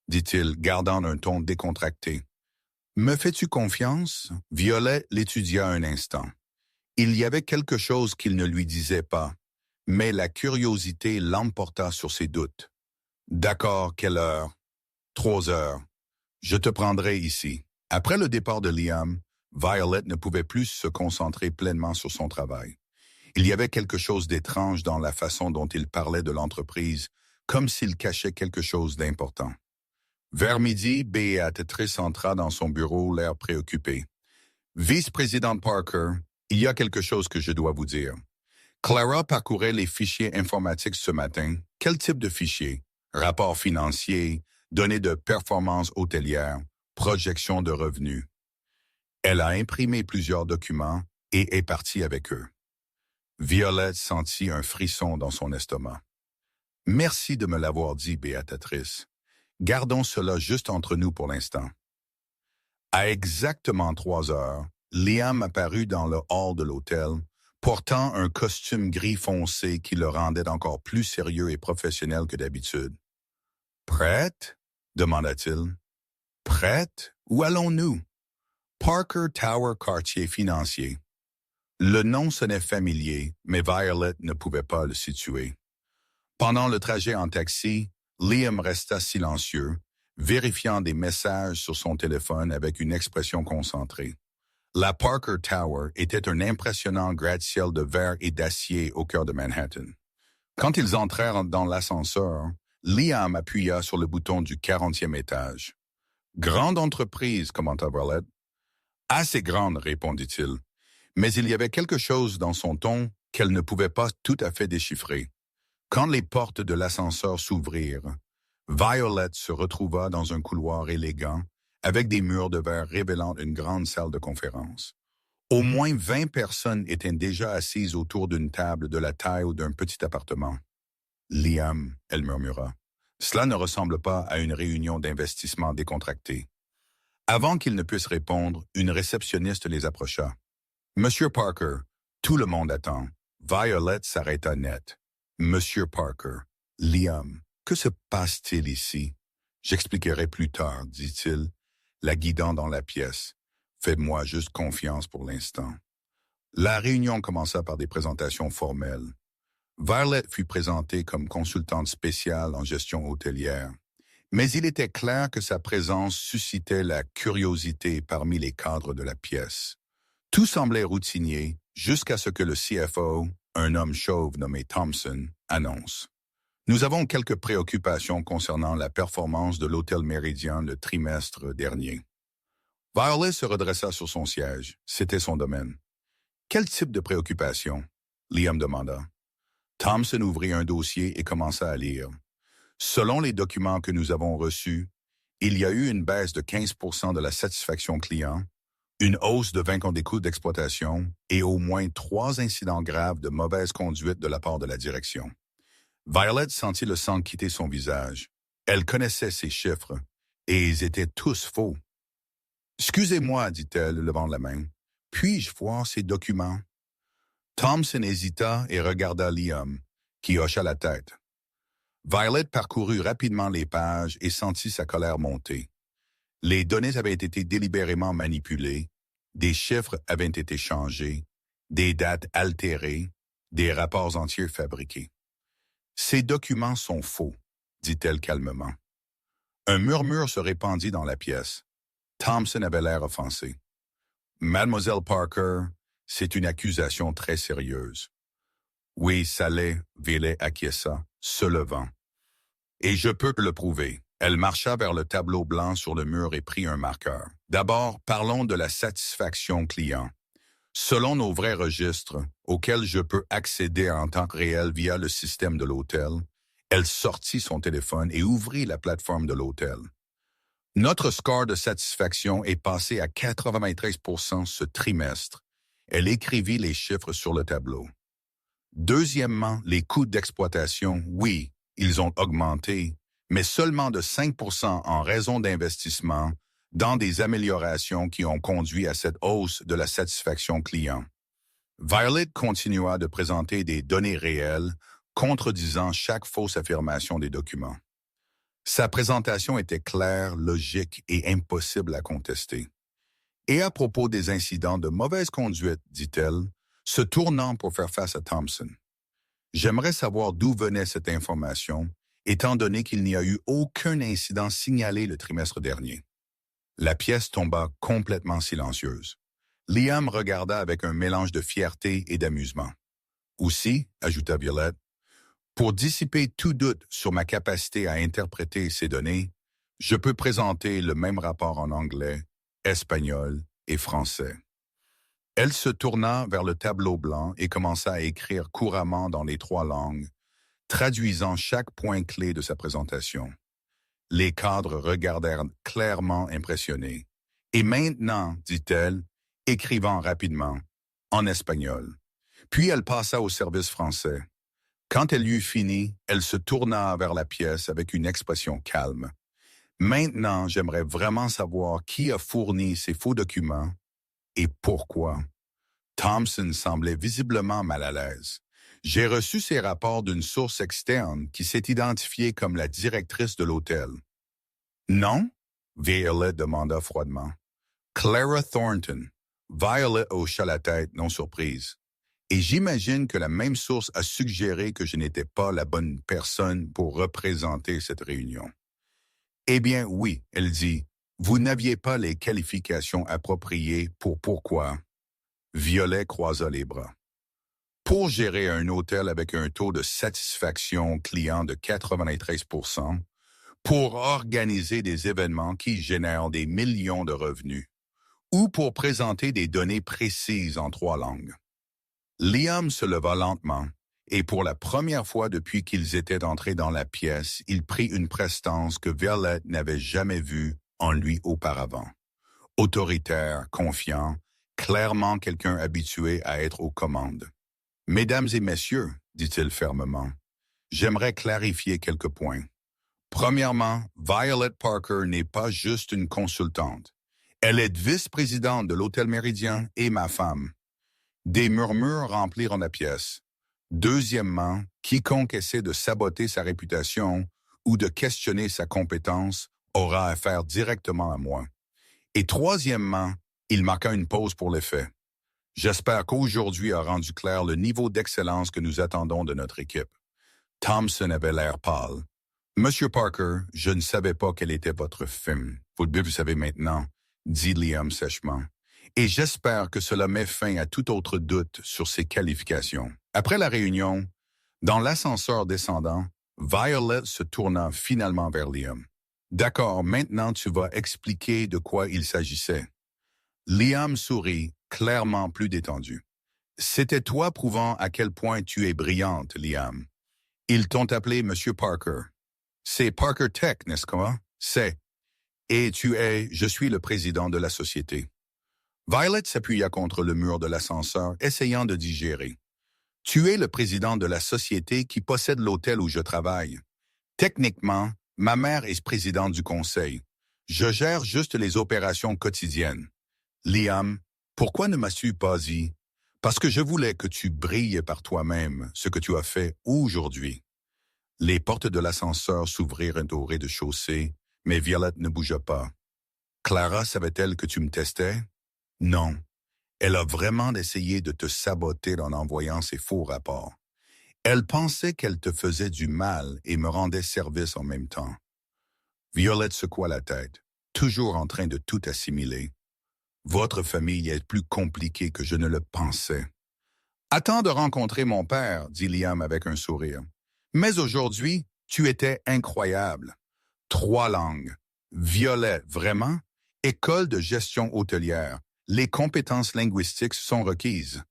dit-il, gardant un ton décontracté. Me fais-tu confiance? Violet l'étudia un instant. Il y avait quelque chose qu'il ne lui disait pas. Mais la curiosité l'emporta sur ses doutes. « D'accord, quelle heure? »« 3 heures. Je te prendrai ici. » Après le départ de Liam, Violet ne pouvait plus se concentrer pleinement sur son travail. Il y avait quelque chose d'étrange dans la façon dont il parlait de l'entreprise, comme s'il cachait quelque chose d'important. Vers midi, Béatrice entra dans son bureau, l'air préoccupé. « Vice-présidente Parker, il y a quelque chose que je dois vous dire. » Clara parcourait les fichiers informatiques ce matin. Quel type de fichiers? Rapports financiers, données de performance hôtelière, projections de revenus. Elle a imprimé plusieurs documents et est partie avec eux. Violette sentit un frisson dans son estomac. « Merci de me l'avoir dit, Béatrice. Gardons cela juste entre nous pour l'instant. » À exactement 3 heures, Liam apparut dans le hall de l'hôtel, portant un costume gris foncé qui le rendait encore plus sérieux et professionnel que d'habitude. « Prête? » demanda-t-il. « Prête? Où allons-nous? »« Parker Tower Quartier Financier. » Le nom sonnait familier, mais Violet ne pouvait pas le situer. Pendant le trajet en taxi, Liam resta silencieux, vérifiant des messages sur son téléphone avec une expression concentrée. La Parker Tower était un impressionnant gratte-ciel de verre et d'acier au cœur de Manhattan. Quand ils entrèrent dans l'ascenseur, Liam appuya sur le bouton du 40e étage. « Grande entreprise, commenta Violet. »« Assez grande, répondit-il. » Mais il y avait quelque chose dans son ton qu'elle ne pouvait pas tout à fait déchiffrer. Quand les portes de l'ascenseur s'ouvrirent, Violet se retrouva dans un couloir élégant, avec des murs de verre révélant une grande salle de conférence. Au moins 20 personnes étaient déjà assises autour d'une table de la taille d'un petit appartement. « Liam, » elle murmura, « cela ne ressemble pas à une réunion d'investissement décontractée. » Avant qu'ils ne puissent répondre, une réceptionniste les approcha. « Monsieur Parker, tout le monde attend. » Violet s'arrêta net. « Monsieur Parker, Liam, que se passe-t-il ici? »« J'expliquerai plus tard, dit-il, la guidant dans la pièce. « Fais-moi juste confiance pour l'instant. » La réunion commença par des présentations formelles. Violet fut présentée comme consultante spéciale en gestion hôtelière, mais il était clair que sa présence suscitait la curiosité parmi les cadres de la pièce. Tout semblait routinier jusqu'à ce que le CFO, un homme chauve nommé Thompson, annonce. « Nous avons quelques préoccupations concernant la performance de l'Hôtel Méridien le trimestre dernier. » Violet se redressa sur son siège. C'était son domaine. « Quel type de préoccupation? » Liam demanda. Thompson ouvrit un dossier et commença à lire. « Selon les documents que nous avons reçus, il y a eu une baisse de 15% de la satisfaction client, une hausse de 20 des coûts d'exploitation et au moins 3 incidents graves de mauvaise conduite de la part de la direction. » Violet sentit le sang quitter son visage. Elle connaissait ces chiffres, et ils étaient tous faux. Excusez-moi, dit-elle, levant la main. Puis-je voir ces documents? Thompson hésita et regarda Liam, qui hocha la tête. Violet parcourut rapidement les pages et sentit sa colère monter. Les données avaient été délibérément manipulées, des chiffres avaient été changés, des dates altérées, des rapports entiers fabriqués. Ces documents sont faux, dit-elle calmement. Un murmure se répandit dans la pièce. Thompson avait l'air offensé. Mademoiselle Parker, c'est une accusation très sérieuse. Oui, ça l'est, Violet acquiesça, se levant. Et je peux le prouver. Elle marcha vers le tableau blanc sur le mur et prit un marqueur. D'abord, parlons de la satisfaction client. Selon nos vrais registres, auxquels je peux accéder en temps réel via le système de l'hôtel, elle sortit son téléphone et ouvrit la plateforme de l'hôtel. Notre score de satisfaction est passé à 93% ce trimestre. Elle écrivit les chiffres sur le tableau. Deuxièmement, les coûts d'exploitation, oui, ils ont augmenté, mais seulement de 5% en raison d'investissements dans des améliorations qui ont conduit à cette hausse de la satisfaction client. Violet continua de présenter des données réelles, contredisant chaque fausse affirmation des documents. Sa présentation était claire, logique et impossible à contester. Et à propos des incidents de mauvaise conduite, dit-elle, se tournant pour faire face à Thompson. J'aimerais savoir d'où venait cette information, étant donné qu'il n'y a eu aucun incident signalé le trimestre dernier. La pièce tomba complètement silencieuse. Liam regarda avec un mélange de fierté et d'amusement. Aussi, ajouta Violet, pour dissiper tout doute sur ma capacité à interpréter ces données, je peux présenter le même rapport en anglais, espagnol et français. Elle se tourna vers le tableau blanc et commença à écrire couramment dans les 3 langues, traduisant chaque point clé de sa présentation. Les cadres regardèrent clairement impressionnés. « Et maintenant, dit-elle, écrivant rapidement, en espagnol. » Puis elle passa au service français. Quand elle eut fini, elle se tourna vers la pièce avec une expression calme. « Maintenant, j'aimerais vraiment savoir qui a fourni ces faux documents et pourquoi. » Thompson semblait visiblement mal à l'aise. « J'ai reçu ces rapports d'une source externe qui s'est identifiée comme la directrice de l'hôtel. » « Non? » Violet demanda froidement. « Clara Thornton. » Violet hocha la tête, non surprise. « Et j'imagine que la même source a suggéré que je n'étais pas la bonne personne pour représenter cette réunion. » « Eh bien, oui, » elle dit. « Vous n'aviez pas les qualifications appropriées pour pourquoi. » Violet croisa les bras. « Pour gérer un hôtel avec un taux de satisfaction client de 93%, pour organiser des événements qui génèrent des millions de revenus, ou pour présenter des données précises en 3 langues. » Liam se leva lentement, et pour la première fois depuis qu'ils étaient entrés dans la pièce, il prit une prestance que Violet n'avait jamais vue en lui auparavant. Autoritaire, confiant, clairement quelqu'un habitué à être aux commandes. « Mesdames et messieurs, dit-il fermement, j'aimerais clarifier quelques points. Premièrement, Violet Parker n'est pas juste une consultante. Elle est vice-présidente de l'Hôtel Méridien et ma femme. » Des murmures remplirent la pièce. Deuxièmement, quiconque essaie de saboter sa réputation ou de questionner sa compétence aura affaire directement à moi. Et troisièmement, il marqua une pause pour l'effet. J'espère qu'aujourd'hui a rendu clair le niveau d'excellence que nous attendons de notre équipe. Thompson avait l'air pâle. Monsieur Parker, je ne savais pas quel était votre film. Vous le savez maintenant, dit Liam sèchement. Et j'espère que cela met fin à tout autre doute sur ses qualifications. Après la réunion, dans l'ascenseur descendant, Violet se tourna finalement vers Liam. D'accord, maintenant tu vas expliquer de quoi il s'agissait. Liam sourit, clairement plus détendu. C'était toi prouvant à quel point tu es brillante, Liam. Ils t'ont appelé Monsieur Parker. C'est Parker Tech, n'est-ce pas? C'est. Et je suis le président de la société. Violet s'appuya contre le mur de l'ascenseur, essayant de digérer. Tu es le président de la société qui possède l'hôtel où je travaille. Techniquement, ma mère est présidente du conseil. Je gère juste les opérations quotidiennes. Liam, pourquoi ne m'as-tu pas dit? Parce que je voulais que tu brilles par toi-même, ce que tu as fait aujourd'hui. Les portes de l'ascenseur s'ouvrirent au rez-de-chaussée, mais Violette ne bougea pas. Clara savait-elle que tu me testais? Non. Elle a vraiment essayé de te saboter en envoyant ses faux rapports. Elle pensait qu'elle te faisait du mal et me rendait service en même temps. Violette secoua la tête, toujours en train de tout assimiler. Votre famille est plus compliquée que je ne le pensais. Attends de rencontrer mon père, dit Liam avec un sourire. Mais aujourd'hui, tu étais incroyable. 3 langues. Violet, vraiment? École de gestion hôtelière. Les compétences linguistiques sont requises.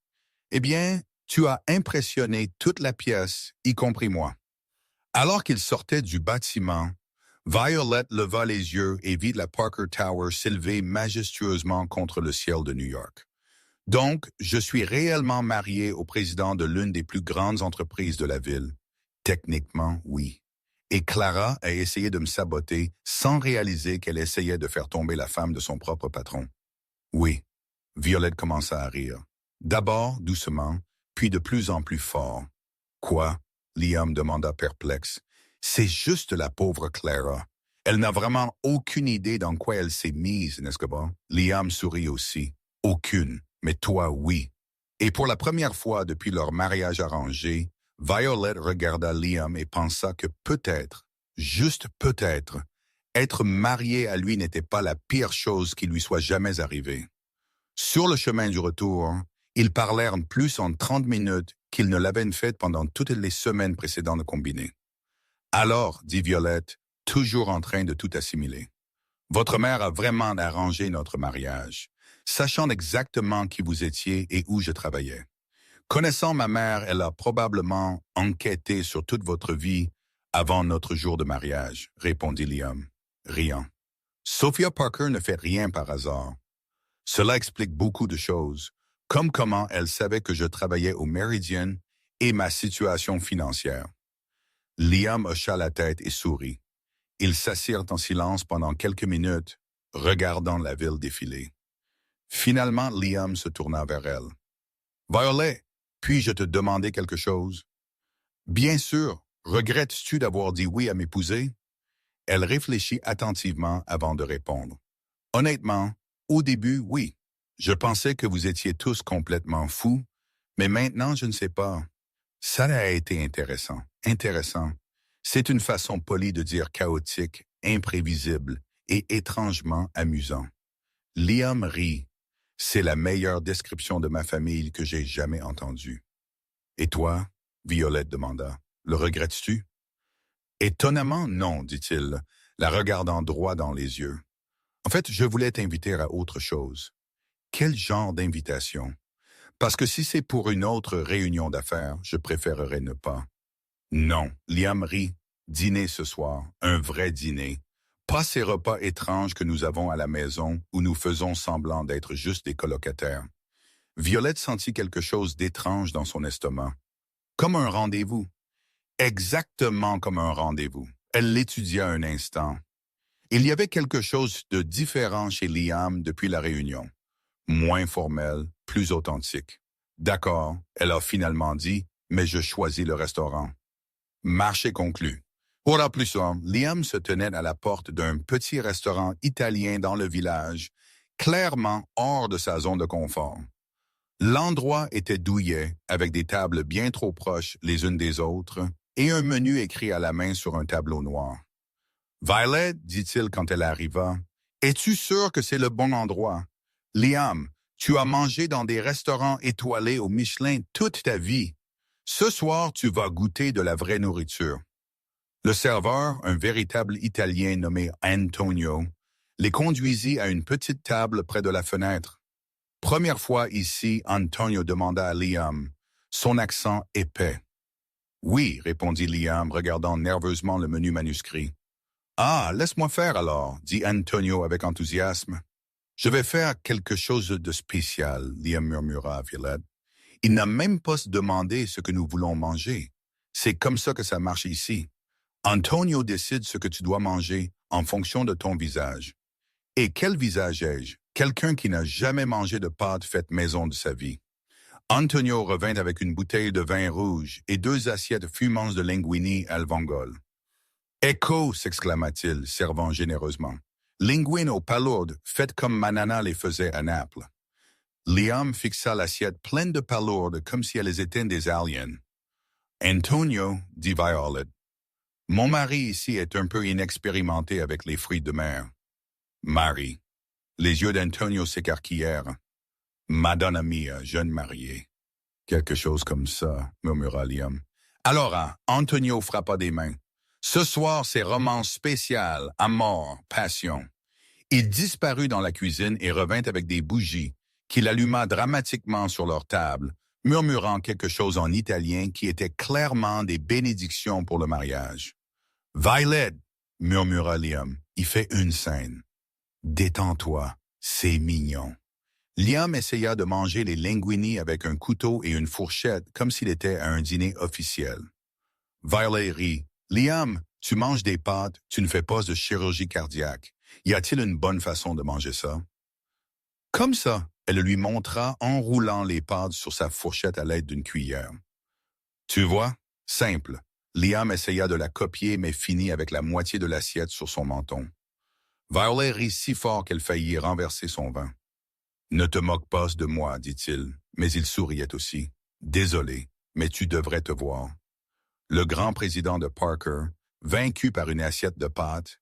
Eh bien, tu as impressionné toute la pièce, y compris moi. Alors qu'il sortait du bâtiment, Violet leva les yeux et vit la Parker Tower s'élever majestueusement contre le ciel de New York. Donc, je suis réellement marié au président de l'une des plus grandes entreprises de la ville. Techniquement, oui. Et Clara a essayé de me saboter sans réaliser qu'elle essayait de faire tomber la femme de son propre patron. Oui. Violette commença à rire. D'abord doucement, puis de plus en plus fort. Quoi? Liam demanda perplexe. C'est juste la pauvre Clara. Elle n'a vraiment aucune idée dans quoi elle s'est mise, n'est-ce pas? Liam sourit aussi. Aucune. Mais toi, oui. Et pour la première fois depuis leur mariage arrangé, Violet regarda Liam et pensa que peut-être, juste peut-être, être mariée à lui n'était pas la pire chose qui lui soit jamais arrivée. Sur le chemin du retour, ils parlèrent plus en 30 minutes qu'ils ne l'avaient fait pendant toutes les semaines précédentes combinées. Alors, dit Violette, toujours en train de tout assimiler, votre mère a vraiment arrangé notre mariage, sachant exactement qui vous étiez et où je travaillais. Connaissant ma mère, elle a probablement enquêté sur toute votre vie avant notre jour de mariage, répondit Liam, riant. Sophia Parker ne fait rien par hasard. Cela explique beaucoup de choses, comme comment elle savait que je travaillais au Meridian et ma situation financière. Liam hocha la tête et sourit. Ils s'assirent en silence pendant quelques minutes, regardant la ville défiler. Finalement, Liam se tourna vers elle. « Violet, puis-je te demander quelque chose? »« Bien sûr. Regrettes-tu d'avoir dit oui à m'épouser? » Elle réfléchit attentivement avant de répondre. « Honnêtement, au début, oui. Je pensais que vous étiez tous complètement fous, mais maintenant, je ne sais pas. Ça a été intéressant. Intéressant. C'est une façon polie de dire chaotique, imprévisible et étrangement amusant. » Liam rit. C'est la meilleure description de ma famille que j'ai jamais entendue. « Et toi? » Violette demanda. « Le regrettes-tu? » « Étonnamment, non, dit-il, la regardant droit dans les yeux. En fait, je voulais t'inviter à autre chose. Quel genre d'invitation? Parce que si c'est pour une autre réunion d'affaires, je préférerais ne pas. Non, Liam rit. Dîner ce soir, un vrai dîner. Pas ces repas étranges que nous avons à la maison où nous faisons semblant d'être juste des colocataires. Violette sentit quelque chose d'étrange dans son estomac. Comme un rendez-vous. Exactement comme un rendez-vous. Elle l'étudia un instant. Il y avait quelque chose de différent chez Liam depuis la réunion. Moins formel, plus authentique. D'accord, elle a finalement dit, mais je choisis le restaurant. Marché conclu. Pour plus tard, Liam se tenait à la porte d'un petit restaurant italien dans le village, clairement hors de sa zone de confort. L'endroit était douillet, avec des tables bien trop proches les unes des autres, et un menu écrit à la main sur un tableau noir. « Violet, dit-il quand elle arriva, es-tu sûr que c'est le bon endroit? Liam, tu as mangé dans des restaurants étoilés au Michelin toute ta vie. Ce soir, tu vas goûter de la vraie nourriture. » Le serveur, un véritable Italien nommé Antonio, les conduisit à une petite table près de la fenêtre. « Première fois ici, Antonio demanda à Liam, son accent épais. « Oui, répondit Liam, regardant nerveusement le menu manuscrit. « Ah, laisse-moi faire alors, dit Antonio avec enthousiasme. « Je vais faire quelque chose de spécial, Liam murmura à Violette. Il n'a même pas demandé ce que nous voulons manger. C'est comme ça que ça marche ici. Antonio décide ce que tu dois manger en fonction de ton visage. Et quel visage ai-je? Quelqu'un qui n'a jamais mangé de pâte faite maison de sa vie. Antonio revint avec une bouteille de vin rouge et 2 assiettes fumantes de linguini al vongole. « Ecco » s'exclama-t-il, servant généreusement. « Linguine aux palourdes, faites comme ma nana les faisait à Naples. » Liam fixa l'assiette pleine de palourdes comme si elles étaient des aliens. « Antonio, » dit Violet, « mon mari ici est un peu inexpérimenté avec les fruits de mer. » Marie. Les yeux d'Antonio s'écarquillèrent. « Madonna mia, jeune mariée. »« Quelque chose comme ça, » murmura Liam. Alors, Antonio frappa des mains. « Ce soir, c'est romance spéciale, amour, passion. » Il disparut dans la cuisine et revint avec des bougies, qu'il alluma dramatiquement sur leur table, murmurant quelque chose en italien qui était clairement des bénédictions pour le mariage. « Violet » murmura Liam, « il fait une scène. »« Détends-toi, c'est mignon. » Liam essaya de manger les linguini avec un couteau et une fourchette comme s'il était à un dîner officiel. Violet rit. « Liam, tu manges des pâtes, tu ne fais pas de chirurgie cardiaque. Y a-t-il une bonne façon de manger ça? » Comme ça, elle lui montra en roulant les pâtes sur sa fourchette à l'aide d'une cuillère. Tu vois, simple. Liam essaya de la copier mais finit avec la moitié de l'assiette sur son menton. Violet rit si fort qu'elle faillit renverser son vin. « Ne te moque pas de moi, dit-il, mais il souriait aussi. « Désolé, mais tu devrais te voir. » Le grand président de Parker, vaincu par une assiette de pâtes,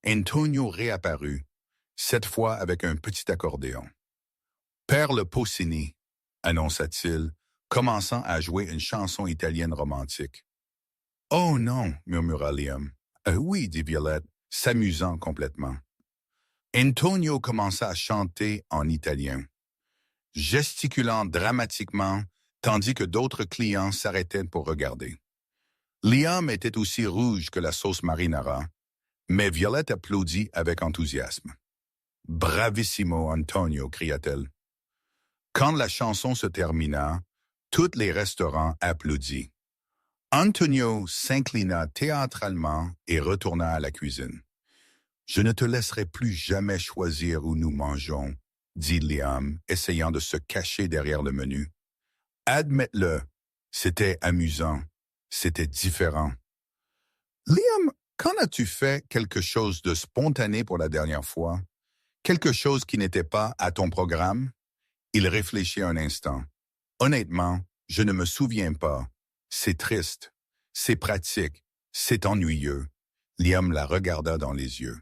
Antonio réapparut, cette fois avec un petit accordéon. « Perle Pocini » annonça-t-il, commençant à jouer une chanson italienne romantique. « Oh non » murmura Liam. « Oui » dit Violette, s'amusant complètement. Antonio commença à chanter en italien, gesticulant dramatiquement, tandis que d'autres clients s'arrêtaient pour regarder. Liam était aussi rouge que la sauce marinara, mais Violette applaudit avec enthousiasme. « Bravissimo, Antonio » cria-t-elle. Quand la chanson se termina, tous les restaurants applaudissent. Antonio s'inclina théâtralement et retourna à la cuisine. « Je ne te laisserai plus jamais choisir où nous mangeons, » dit Liam, essayant de se cacher derrière le menu. « Admets-le, c'était amusant, c'était différent. »« Liam, quand as-tu fait quelque chose de spontané pour la dernière fois? Quelque chose qui n'était pas à ton programme? » Il réfléchit un instant. « Honnêtement, je ne me souviens pas. C'est triste, c'est pratique, c'est ennuyeux. » Liam la regarda dans les yeux.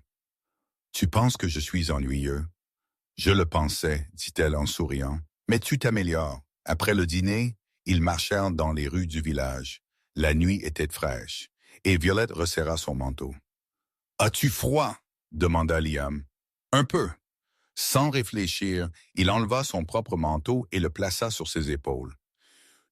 « Tu penses que je suis ennuyeux? » « Je le pensais, dit-elle en souriant. Mais tu t'améliores. » Après le dîner, ils marchèrent dans les rues du village. La nuit était fraîche, et Violette resserra son manteau. « As-tu froid? » demanda Liam. « Un peu. » Sans réfléchir, il enleva son propre manteau et le plaça sur ses épaules.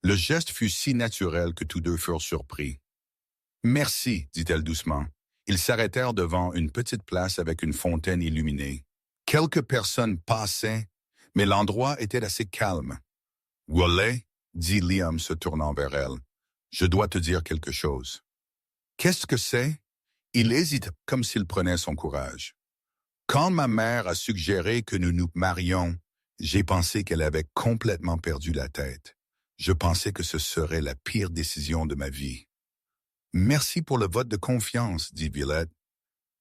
Le geste fut si naturel que tous deux furent surpris. « Merci, dit-elle doucement. » Ils s'arrêtèrent devant une petite place avec une fontaine illuminée. Quelques personnes passaient, mais l'endroit était assez calme. « Wallet, » dit Liam se tournant vers elle, « je dois te dire quelque chose. »« Qu'est-ce que c'est? » Il hésite comme s'il prenait son courage. « Quand ma mère a suggéré que nous nous marions, j'ai pensé qu'elle avait complètement perdu la tête. Je pensais que ce serait la pire décision de ma vie. »« Merci pour le vote de confiance, » dit Violette.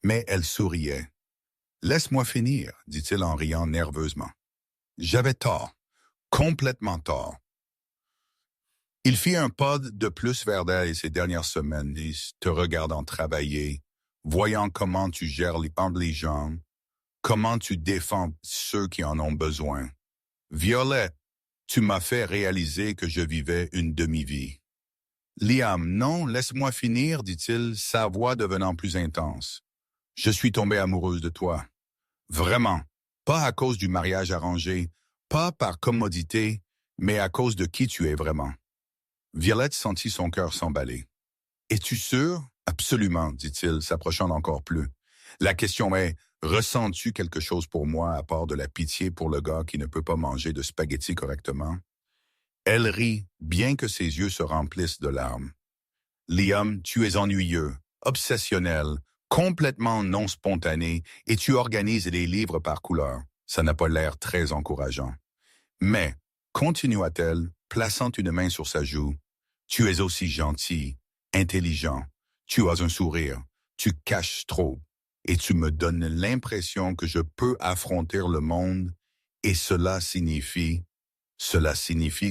Mais elle souriait. « Laisse-moi finir, » dit-il en riant nerveusement. « J'avais tort, complètement tort. » Il fit un pas de plus vers elle ces dernières semaines, te regardant travailler, voyant comment tu gères les gens, comment tu défends ceux qui en ont besoin. « Violette, tu m'as fait réaliser que je vivais une demi-vie. »« Liam, non, laisse-moi finir, » dit-il, sa voix devenant plus intense. « Je suis tombée amoureuse de toi. Vraiment, pas à cause du mariage arrangé, pas par commodité, mais à cause de qui tu es vraiment. » Violette sentit son cœur s'emballer. « Es-tu sûr? »« Absolument, » dit-il, s'approchant encore plus. « La question est, ressens-tu quelque chose pour moi à part de la pitié pour le gars qui ne peut pas manger de spaghettis correctement? » Elle rit, bien que ses yeux se remplissent de larmes. « Liam, tu es ennuyeux, obsessionnel, Complètement non spontané, et tu organises les livres par couleur. Ça n'a pas l'air très encourageant. Mais, continua-t-elle, plaçant une main sur sa joue, tu es aussi gentil, intelligent, tu as un sourire, tu caches trop, et tu me donnes l'impression que je peux affronter le monde, et cela signifie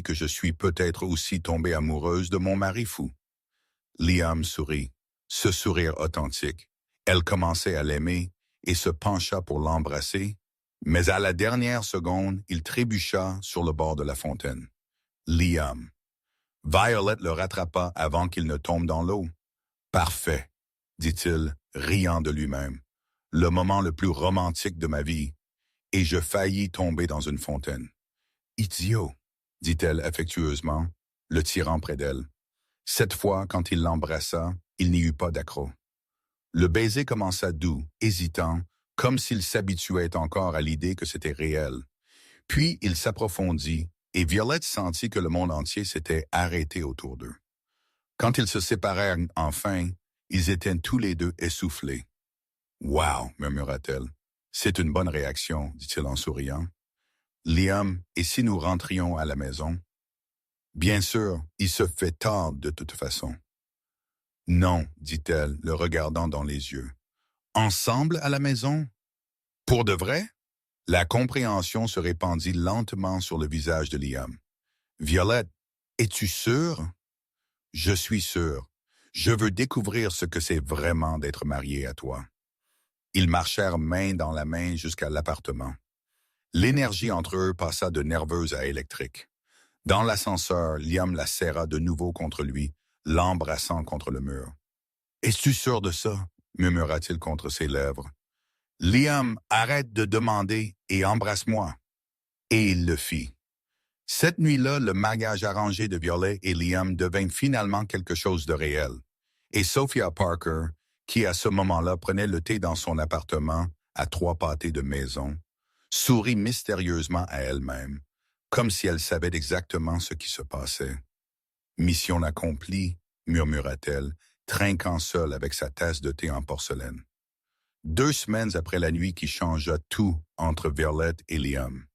que je suis peut-être aussi tombée amoureuse de mon mari fou. Liam sourit, ce sourire authentique. Elle commençait à l'aimer et se pencha pour l'embrasser, mais à la dernière seconde, il trébucha sur le bord de la fontaine. Liam. Violet le rattrapa avant qu'il ne tombe dans l'eau. Parfait, dit-il, riant de lui-même. Le moment le plus romantique de ma vie. Et je faillis tomber dans une fontaine. Idiot, dit-elle affectueusement, le tirant près d'elle. Cette fois, quand il l'embrassa, il n'y eut pas d'accroc. Le baiser commença doux, hésitant, comme s'il s'habituait encore à l'idée que c'était réel. Puis il s'approfondit, et Violette sentit que le monde entier s'était arrêté autour d'eux. Quand ils se séparèrent enfin, ils étaient tous les deux essoufflés. « Wow !» murmura-t-elle. « C'est une bonne réaction, » dit-il en souriant. « Liam, et si nous rentrions à la maison? » « Bien sûr, il se fait tard de toute façon. »« Non, » dit-elle, le regardant dans les yeux. « Ensemble à la maison? Pour de vrai? » La compréhension se répandit lentement sur le visage de Liam. « Violette, es-tu sûre? »« Je suis sûre. Je veux découvrir ce que c'est vraiment d'être marié à toi. » Ils marchèrent main dans la main jusqu'à l'appartement. L'énergie entre eux passa de nerveuse à électrique. Dans l'ascenseur, Liam la serra de nouveau contre lui, l'embrassant contre le mur. « Es-tu sûr de ça? » murmura-t-il contre ses lèvres. « Liam, arrête de demander et embrasse-moi. » Et il le fit. Cette nuit-là, le mariage arrangé de Violet et Liam devint finalement quelque chose de réel. Et Sophia Parker, qui à ce moment-là prenait le thé dans son appartement, à 3 pâtés de maison, sourit mystérieusement à elle-même, comme si elle savait exactement ce qui se passait. « Mission accomplie », murmura-t-elle, trinquant seule avec sa tasse de thé en porcelaine. 2 semaines après la nuit qui changea tout entre Violette et Liam.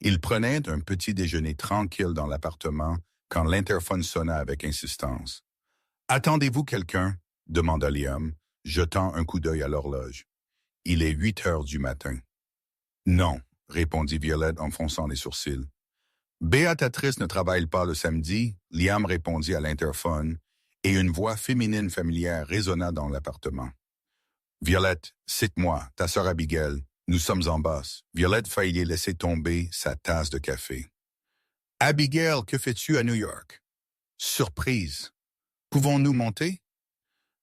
Ils prenaient un petit déjeuner tranquille dans l'appartement quand l'interphone sonna avec insistance. « Attendez-vous quelqu'un? » demanda Liam, jetant un coup d'œil à l'horloge. « Il est 8 heures du matin. »« Non, » répondit Violette en fronçant les sourcils. « Béatrice ne travaille pas le samedi, » Liam répondit à l'interphone, et une voix féminine familière résonna dans l'appartement. « Violette, cite-moi, ta sœur Abigail, nous sommes en basse. » Violette faillit laisser tomber sa tasse de café. « Abigail, que fais-tu à New York? »« Surprise. Pouvons-nous monter? »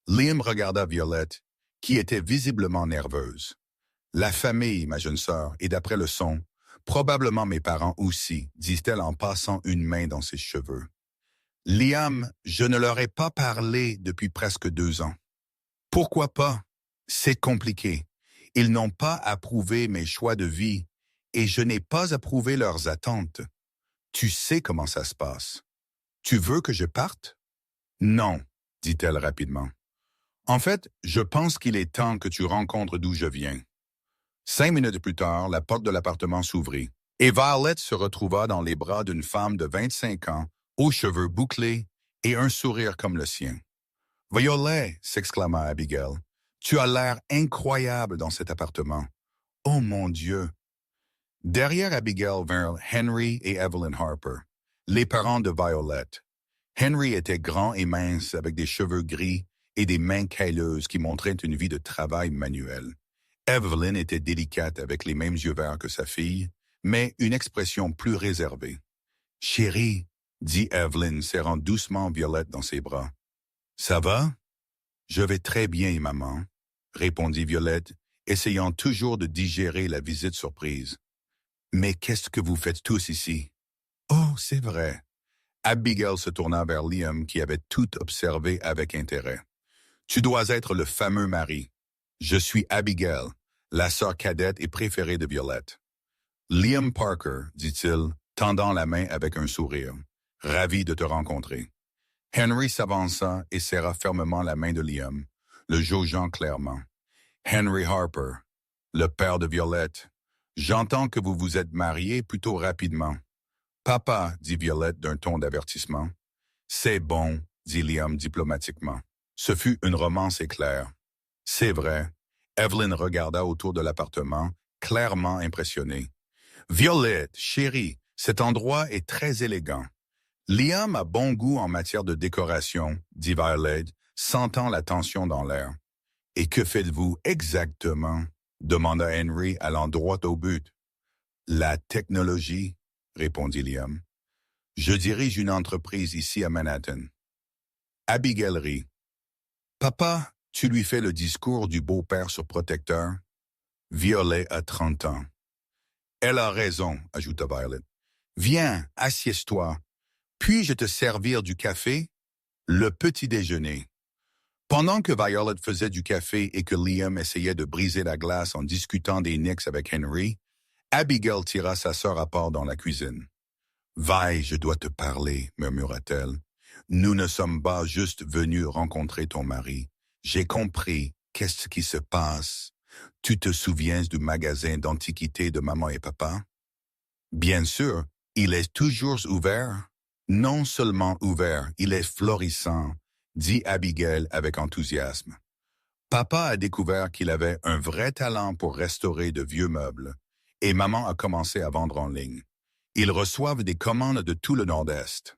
Liam regarda Violette, qui était visiblement nerveuse. « La famille, ma jeune sœur, et d'après le son, probablement mes parents aussi, dit-elle en passant une main dans ses cheveux. « Liam, je ne leur ai pas parlé depuis presque 2 ans. »« Pourquoi pas? C'est compliqué. Ils n'ont pas approuvé mes choix de vie, et je n'ai pas approuvé leurs attentes. Tu sais comment ça se passe. Tu veux que je parte? »« Non, » dit-elle rapidement. « En fait, je pense qu'il est temps que tu rencontres d'où je viens. » 5 minutes plus tard, la porte de l'appartement s'ouvrit, et Violet se retrouva dans les bras d'une femme de 25 ans, aux cheveux bouclés et un sourire comme le sien. « Violet !» s'exclama Abigail. « Tu as l'air incroyable dans cet appartement. Oh mon Dieu !» Derrière Abigail vinrent Henry et Evelyn Harper, les parents de Violet. Henry était grand et mince avec des cheveux gris et des mains cailleuses qui montraient une vie de travail manuel. Evelyn était délicate avec les mêmes yeux verts que sa fille, mais une expression plus réservée. « Chérie !» dit Evelyn, serrant doucement Violette dans ses bras. « Ça va? »« Je vais très bien, maman, » répondit Violette, essayant toujours de digérer la visite surprise. « Mais qu'est-ce que vous faites tous ici? »« Oh, c'est vrai. » Abigail se tourna vers Liam qui avait tout observé avec intérêt. « Tu dois être le fameux mari. Je suis Abigail, la sœur cadette et préférée de Violette. »« Liam Parker, » dit-il, tendant la main avec un sourire. « Ravi de te rencontrer. » Henry s'avança et serra fermement la main de Liam, le jaugeant clairement. Henry Harper, le père de Violette, j'entends que vous vous êtes marié plutôt rapidement. Papa, dit Violette d'un ton d'avertissement. C'est bon, dit Liam diplomatiquement. Ce fut une romance éclair. C'est vrai. Evelyn regarda autour de l'appartement, clairement impressionnée. Violette, chérie, cet endroit est très élégant. Liam a bon goût en matière de décoration, dit Violet, sentant la tension dans l'air. Et que faites-vous exactement? Demanda Henry allant droit au but. La technologie, répondit Liam. Je dirige une entreprise ici à Manhattan. Abigail rit. Papa, tu lui fais le discours du beau-père surprotecteur? Violet a 30 ans. Elle a raison, ajouta Violet. Viens, assieds-toi. Puis-je te servir du café? Le petit déjeuner. Pendant que Violet faisait du café et que Liam essayait de briser la glace en discutant des Knicks avec Henry, Abigail tira sa sœur à part dans la cuisine. « Vi, je dois te parler, murmura-t-elle. Nous ne sommes pas juste venus rencontrer ton mari. J'ai compris. Qu'est-ce qui se passe? Tu te souviens du magasin d'antiquités de maman et papa? Bien sûr, il est toujours ouvert. Non seulement ouvert, il est florissant, dit Abigail avec enthousiasme. Papa a découvert qu'il avait un vrai talent pour restaurer de vieux meubles, et maman a commencé à vendre en ligne. Ils reçoivent des commandes de tout le Nord-Est.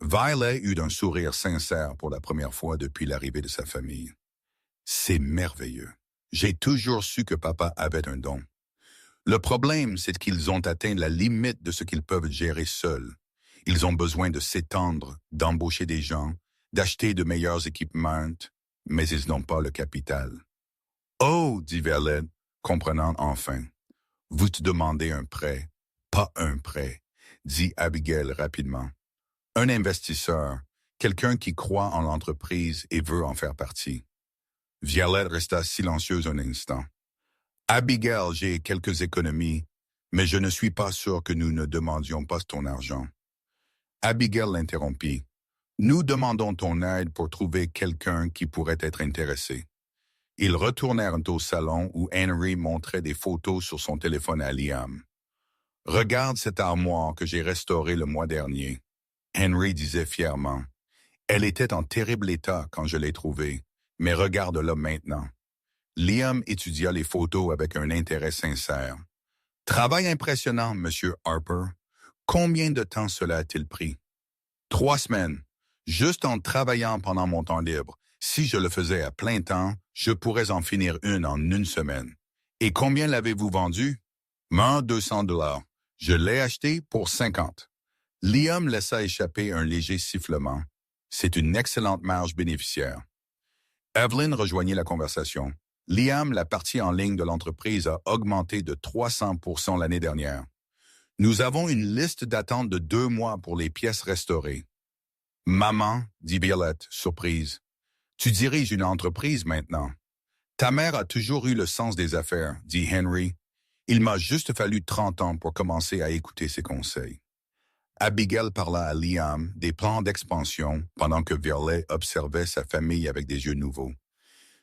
Violet eut un sourire sincère pour la première fois depuis l'arrivée de sa famille. C'est merveilleux. J'ai toujours su que papa avait un don. Le problème, c'est qu'ils ont atteint la limite de ce qu'ils peuvent gérer seuls. Ils ont besoin de s'étendre, d'embaucher des gens, d'acheter de meilleurs équipements, mais ils n'ont pas le capital. « Oh, dit Violet, comprenant enfin. Vous te demandez un prêt. Pas un prêt, dit Abigail rapidement. Un investisseur, quelqu'un qui croit en l'entreprise et veut en faire partie. » Violet resta silencieuse un instant. « Abigail, j'ai quelques économies, mais je ne suis pas sûr que nous ne demandions pas ton argent. » Abigail l'interrompit. « Nous demandons ton aide pour trouver quelqu'un qui pourrait être intéressé. » Ils retournèrent au salon où Henry montrait des photos sur son téléphone à Liam. « Regarde cette armoire que j'ai restaurée le mois dernier. » Henry disait fièrement. « Elle était en terrible état quand je l'ai trouvée, mais regarde-la maintenant. » Liam étudia les photos avec un intérêt sincère. « Travail impressionnant, Monsieur Harper. Combien de temps cela a-t-il pris? » 3 semaines. Juste en travaillant pendant mon temps libre. Si je le faisais à plein temps, je pourrais en finir une en 1 semaine. Et combien l'avez-vous vendu? 200 $. Je l'ai acheté pour 50. Liam laissa échapper un léger sifflement. C'est une excellente marge bénéficiaire. Evelyn rejoignit la conversation. Liam, la partie en ligne de l'entreprise, a augmenté de 300% l'année dernière. Nous avons une liste d'attente de 2 mois pour les pièces restaurées. Maman, dit Violette, surprise, tu diriges une entreprise maintenant. Ta mère a toujours eu le sens des affaires, dit Henry. Il m'a juste fallu 30 ans pour commencer à écouter ses conseils. Abigail parla à Liam des plans d'expansion pendant que Violet observait sa famille avec des yeux nouveaux.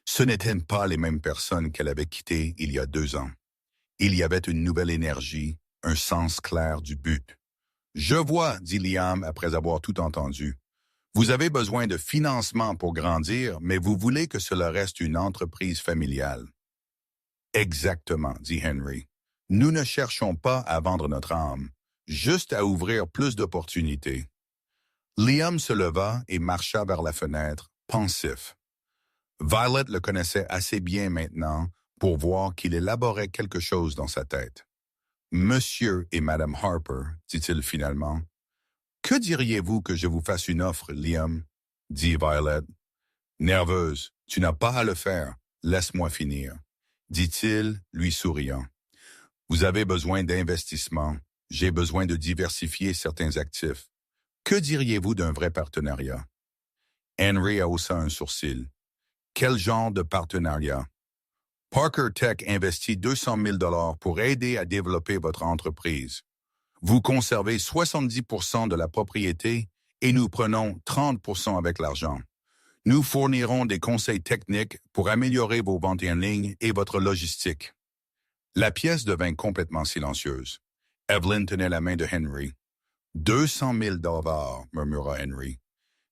Ce n'étaient pas les mêmes personnes qu'elle avait quittées il y a 2 ans. Il y avait une nouvelle énergie, un sens clair du but. « Je vois, » dit Liam après avoir tout entendu. « Vous avez besoin de financement pour grandir, mais vous voulez que cela reste une entreprise familiale. » Exactement, dit Henry. « Nous ne cherchons pas à vendre notre âme, juste à ouvrir plus d'opportunités. » Liam se leva et marcha vers la fenêtre, pensif. Violet le connaissait assez bien maintenant pour voir qu'il élaborait quelque chose dans sa tête. « Monsieur et Madame Harper, dit-il finalement. « Que diriez-vous que je vous fasse une offre, Liam? » dit Violet. Nerveuse, « Tu n'as pas à le faire, laisse-moi finir, » dit-il, lui souriant. « Vous avez besoin d'investissement, j'ai besoin de diversifier certains actifs. Que diriez-vous d'un vrai partenariat? » Henry haussa un sourcil. « Quel genre de partenariat? » Parker Tech investit 200 000 $ pour aider à développer votre entreprise. Vous conservez 70% de la propriété et nous prenons 30% avec l'argent. Nous fournirons des conseils techniques pour améliorer vos ventes en ligne et votre logistique. La pièce devint complètement silencieuse. Evelyn tenait la main de Henry. 200 000 $, murmura Henry.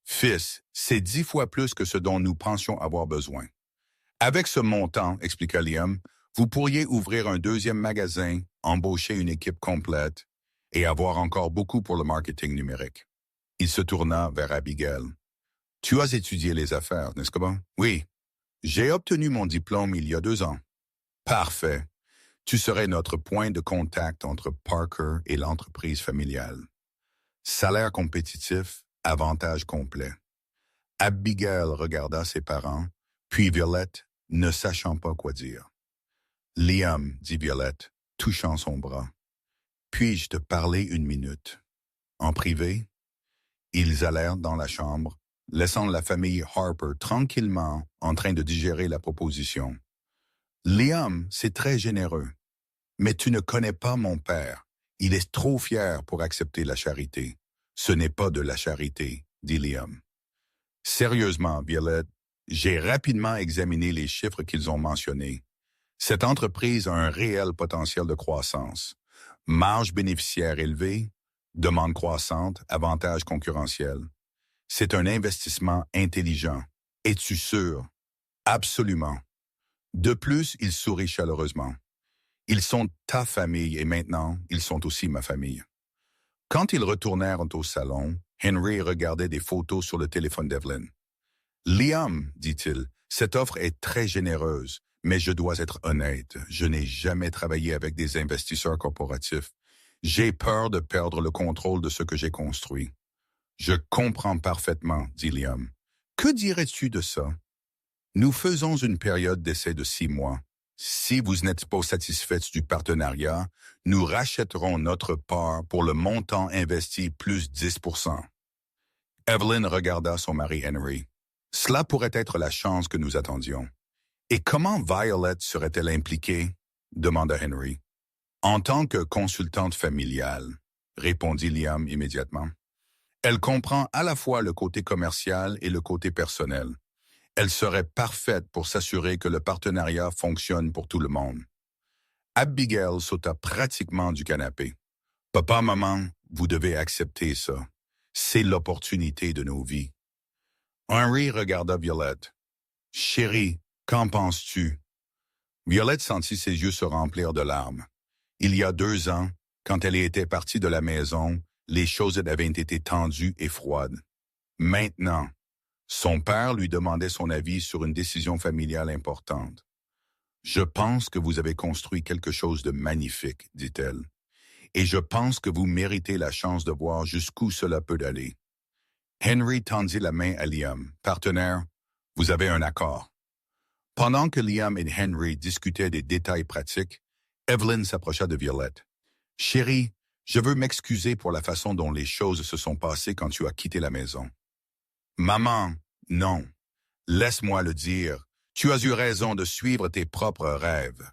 Fils, c'est 10 fois plus que ce dont nous pensions avoir besoin. Avec ce montant, expliqua Liam, vous pourriez ouvrir un deuxième magasin, embaucher une équipe complète et avoir encore beaucoup pour le marketing numérique. Il se tourna vers Abigail. Tu as étudié les affaires, n'est-ce pas? Oui. J'ai obtenu mon diplôme il y a 2 ans. Parfait. Tu serais notre point de contact entre Parker et l'entreprise familiale. Salaire compétitif, avantage complet. Abigail regarda ses parents, puis Violette, ne sachant pas quoi dire. Liam, dit Violette, touchant son bras. Puis-je te parler 1 minute? En privé? Ils allèrent dans la chambre, laissant la famille Harper tranquillement en train de digérer la proposition. Liam, c'est très généreux. Mais tu ne connais pas mon père. Il est trop fier pour accepter la charité. Ce n'est pas de la charité, dit Liam. Sérieusement, Violette, j'ai rapidement examiné les chiffres qu'ils ont mentionnés. Cette entreprise a un réel potentiel de croissance. Marge bénéficiaire élevée, demande croissante, avantage concurrentiel. C'est un investissement intelligent. Es-tu sûr? Absolument. De plus, il sourit chaleureusement. Ils sont ta famille et maintenant, ils sont aussi ma famille. Quand ils retournèrent au salon, Henry regardait des photos sur le téléphone d'Evelyn. Liam, dit-il, cette offre est très généreuse, mais je dois être honnête, je n'ai jamais travaillé avec des investisseurs corporatifs. J'ai peur de perdre le contrôle de ce que j'ai construit. Je comprends parfaitement, dit Liam. Que dirais-tu de ça? Nous faisons une période d'essai de 6 mois. Si vous n'êtes pas satisfaite du partenariat, nous rachèterons notre part pour le montant investi plus 10%. Evelyn regarda son mari Henry. Cela pourrait être la chance que nous attendions. Et comment Violet serait-elle impliquée? Demanda Henry. En tant que consultante familiale, répondit Liam immédiatement. Elle comprend à la fois le côté commercial et le côté personnel. Elle serait parfaite pour s'assurer que le partenariat fonctionne pour tout le monde. Abigail sauta pratiquement du canapé. « Papa, maman, vous devez accepter ça. C'est l'opportunité de nos vies. » Henry regarda Violette. « Chérie, qu'en penses-tu? » Violette sentit ses yeux se remplir de larmes. Il y a 2 ans, quand elle était partie de la maison, les choses avaient été tendues et froides. Maintenant, son père lui demandait son avis sur une décision familiale importante. « Je pense que vous avez construit quelque chose de magnifique, dit-elle. Et je pense que vous méritez la chance de voir jusqu'où cela peut aller. » Henry tendit la main à Liam. « Partenaire, vous avez un accord. » Pendant que Liam et Henry discutaient des détails pratiques, Evelyn s'approcha de Violette. « Chérie, je veux m'excuser pour la façon dont les choses se sont passées quand tu as quitté la maison. » « Maman, non. Laisse-moi le dire. Tu as eu raison de suivre tes propres rêves.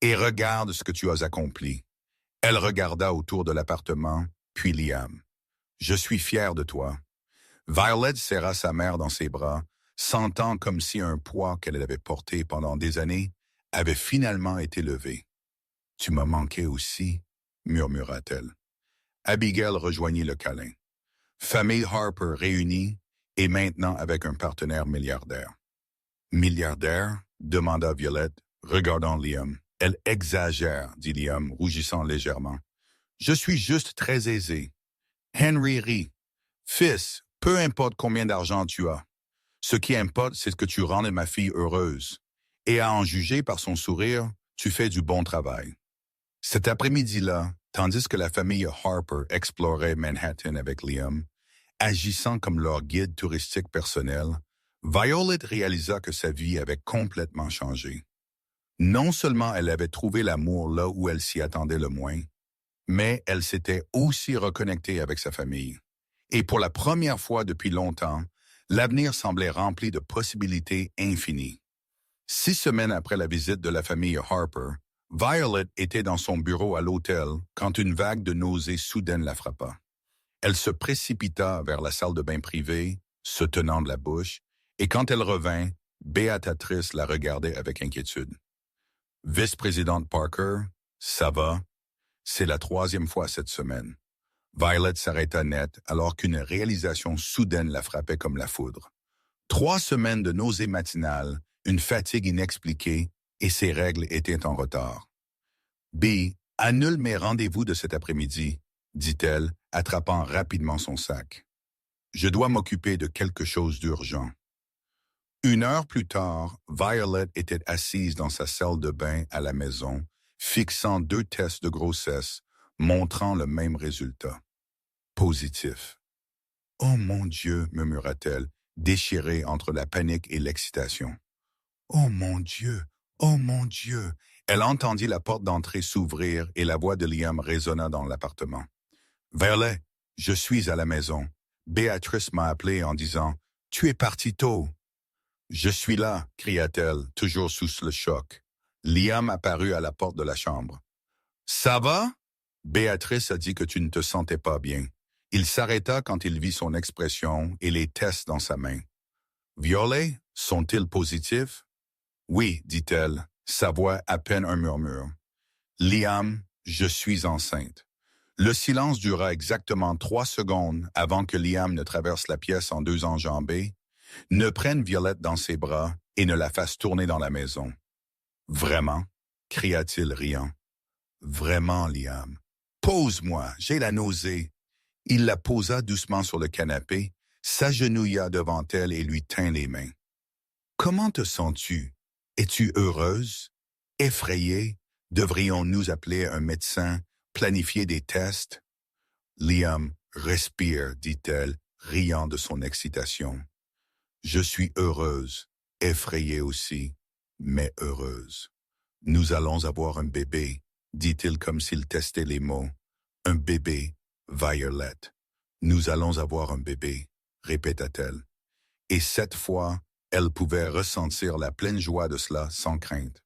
Et regarde ce que tu as accompli. » Elle regarda autour de l'appartement, puis Liam. « Je suis fier de toi. » Violet serra sa mère dans ses bras, sentant comme si un poids qu'elle avait porté pendant des années avait finalement été levé. « Tu m'as manqué aussi, » murmura-t-elle. Abigail rejoignit le câlin. Famille Harper réunie, et maintenant avec un partenaire milliardaire. « Milliardaire? » demanda Violette, regardant Liam. « Elle exagère, dit Liam, rougissant légèrement. « Je suis juste très aisé. » Henry rit. « Fils, peu importe combien d'argent tu as. Ce qui importe, c'est que tu rendes ma fille heureuse. Et à en juger par son sourire, tu fais du bon travail. » Cet après-midi-là, tandis que la famille Harper explorait Manhattan avec Liam, agissant comme leur guide touristique personnel, Violet réalisa que sa vie avait complètement changé. Non seulement elle avait trouvé l'amour là où elle s'y attendait le moins, mais elle s'était aussi reconnectée avec sa famille. Et pour la première fois depuis longtemps, l'avenir semblait rempli de possibilités infinies. 6 semaines après la visite de la famille Harper, Violet était dans son bureau à l'hôtel quand une vague de nausées soudaine la frappa. Elle se précipita vers la salle de bain privée, se tenant de la bouche, Et quand elle revint, Béatrice la regardait avec inquiétude. Vice-présidente Parker, ça va? C'est la 3e fois cette semaine. Violet s'arrêta net alors qu'une réalisation soudaine la frappait comme la foudre. 3 semaines de nausées matinales, une fatigue inexpliquée, et ses règles étaient en retard. B, annule mes rendez-vous de cet après-midi, dit-elle, attrapant rapidement son sac. Je dois m'occuper de quelque chose d'urgent. 1 heure plus tard, Violet était assise dans sa salle de bain à la maison, fixant 2 tests de grossesse, montrant le même résultat. Positif. « Oh mon Dieu !» murmura-t-elle, déchirée entre la panique et l'excitation. « Oh mon Dieu! Oh mon Dieu !» Elle entendit la porte d'entrée s'ouvrir et la voix de Liam résonna dans l'appartement. « Violet, je suis à la maison. Béatrice m'a appelé en disant « Tu es parti tôt !»« Je suis là !» cria-t-elle, toujours sous le choc. Liam apparut à la porte de la chambre. « Ça va ?» Béatrice a dit que tu ne te sentais pas bien. Il s'arrêta quand il vit son expression et les tests dans sa main. « Violet, sont-ils positifs? »« Oui, dit-elle, sa voix à peine un murmure. »« Liam, je suis enceinte. » Le silence dura exactement 3 secondes avant que Liam ne traverse la pièce en 2 enjambées, ne prenne Violette dans ses bras et ne la fasse tourner dans la maison. « Vraiment? » cria-t-il riant. « Vraiment, Liam. Pose-moi, j'ai la nausée. » Il la posa doucement sur le canapé, s'agenouilla devant elle et lui tint les mains. « Comment te sens-tu? Es-tu heureuse? Effrayée? Devrions-nous appeler un médecin, planifier des tests? » Liam, respire, dit-elle, riant de son excitation. « Je suis heureuse, effrayée aussi, mais heureuse. Nous allons avoir un bébé, dit-il comme s'il testait les mots. Un bébé. Violet. Nous allons avoir un bébé, répéta-t-elle. Et cette fois, elle pouvait ressentir la pleine joie de cela sans crainte.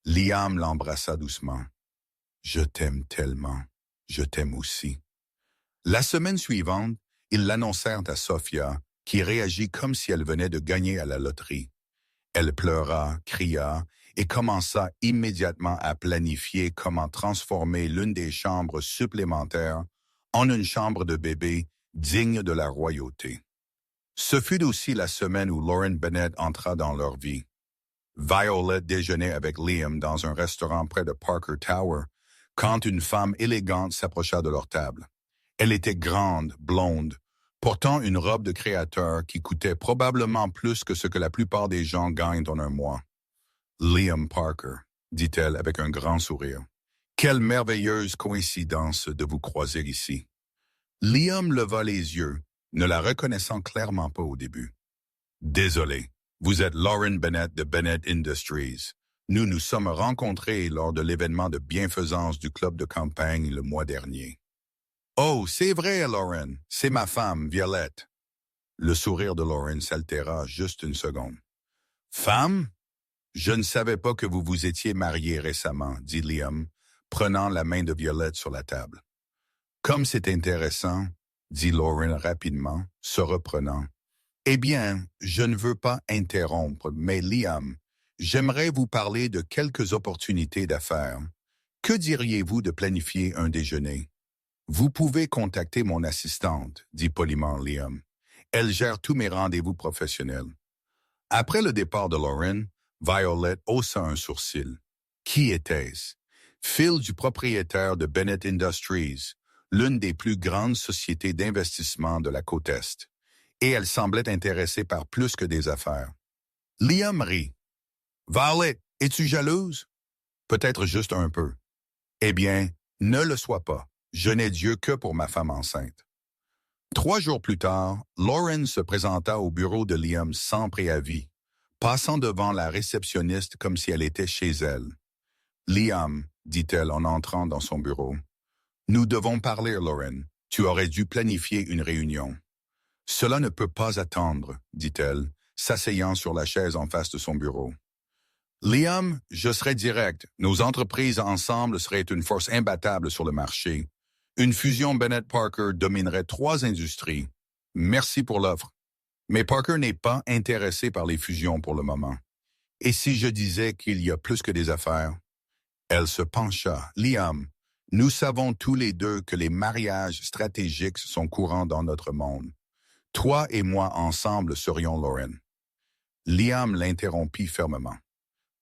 Liam l'embrassa doucement. « Je t'aime tellement. Je t'aime aussi. » La semaine suivante, ils l'annoncèrent à Sophia, qui réagit comme si elle venait de gagner à la loterie. Elle pleura, cria et commença immédiatement à planifier comment transformer l'une des chambres supplémentaires en une chambre de bébé digne de la royauté. Ce fut aussi la semaine où Lauren Bennett entra dans leur vie. Violet déjeunait avec Liam dans un restaurant près de Parker Tower quand une femme élégante s'approcha de leur table. Elle était grande, blonde, portant une robe de créateur qui coûtait probablement plus que ce que la plupart des gens gagnent en un mois. « Liam Parker », dit-elle avec un grand sourire. « Quelle merveilleuse coïncidence de vous croiser ici. » Liam leva les yeux, ne la reconnaissant clairement pas au début. « Désolé, vous êtes Lauren Bennett de Bennett Industries. Nous nous sommes rencontrés lors de l'événement de bienfaisance du club de campagne le mois dernier. »« Oh, c'est vrai, Lauren, c'est ma femme, Violette. » Le sourire de Lauren s'altéra juste une seconde. « Femme? Je ne savais pas que vous vous étiez mariée récemment, » dit Liam, prenant la main de Violette sur la table. « Comme c'est intéressant, » dit Lauren rapidement, se reprenant. « Eh bien, je ne veux pas interrompre, mais Liam, j'aimerais vous parler de quelques opportunités d'affaires. Que diriez-vous de planifier un déjeuner? » « Vous pouvez contacter mon assistante, » dit poliment Liam. « Elle gère tous mes rendez-vous professionnels. » Après le départ de Lauren, Violet haussa un sourcil. Qui était-ce? Fille du propriétaire de Bennett Industries, l'une des plus grandes sociétés d'investissement de la côte Est, et elle semblait intéressée par plus que des affaires. Liam rit. « Violet, es-tu jalouse? »« Peut-être juste un peu. »« Eh bien, ne le sois pas. Je n'ai Dieu que pour ma femme enceinte. » 3 jours plus tard, Lauren se présenta au bureau de Liam sans préavis, passant devant la réceptionniste comme si elle était chez elle. « Liam, » dit-elle en entrant dans son bureau. « Nous devons parler, Lauren. Tu aurais dû planifier une réunion. »« Cela ne peut pas attendre, » dit-elle, s'asseyant sur la chaise en face de son bureau. « Liam, je serai direct. Nos entreprises ensemble seraient une force imbattable sur le marché. Une fusion Bennett Parker dominerait 3 industries. Merci pour l'offre. » Mais Parker n'est pas intéressé par les fusions pour le moment. Et si je disais qu'il y a plus que des affaires? Elle se pencha. Liam, nous savons tous les deux que les mariages stratégiques sont courants dans notre monde. Toi et moi ensemble serions Lauren. Liam l'interrompit fermement.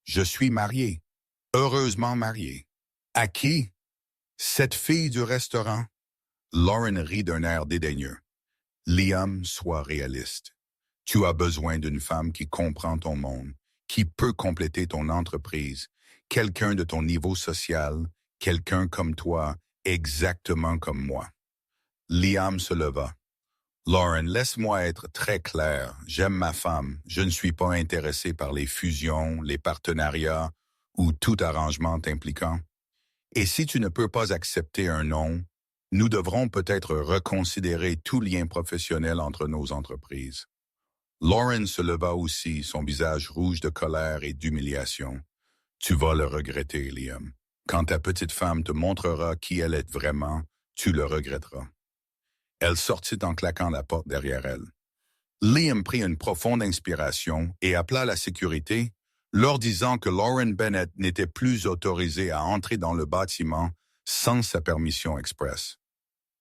Je suis marié, heureusement marié. À qui? Cette fille du restaurant? Lauren rit d'un air dédaigneux. Liam, sois réaliste. Tu as besoin d'une femme qui comprend ton monde, qui peut compléter ton entreprise, quelqu'un de ton niveau social, quelqu'un comme toi, exactement comme moi. Liam se leva. Lauren, laisse-moi être très clair. J'aime ma femme. Je ne suis pas intéressé par les fusions, les partenariats ou tout arrangement impliquant. Et si tu ne peux pas accepter un non, nous devrons peut-être reconsidérer tout lien professionnel entre nos entreprises. Lauren se leva aussi, son visage rouge de colère et d'humiliation. Tu vas le regretter, Liam. Quand ta petite femme te montrera qui elle est vraiment, tu le regretteras. Elle sortit en claquant la porte derrière elle. Liam prit une profonde inspiration et appela la sécurité, leur disant que Lauren Bennett n'était plus autorisée à entrer dans le bâtiment sans sa permission expresse.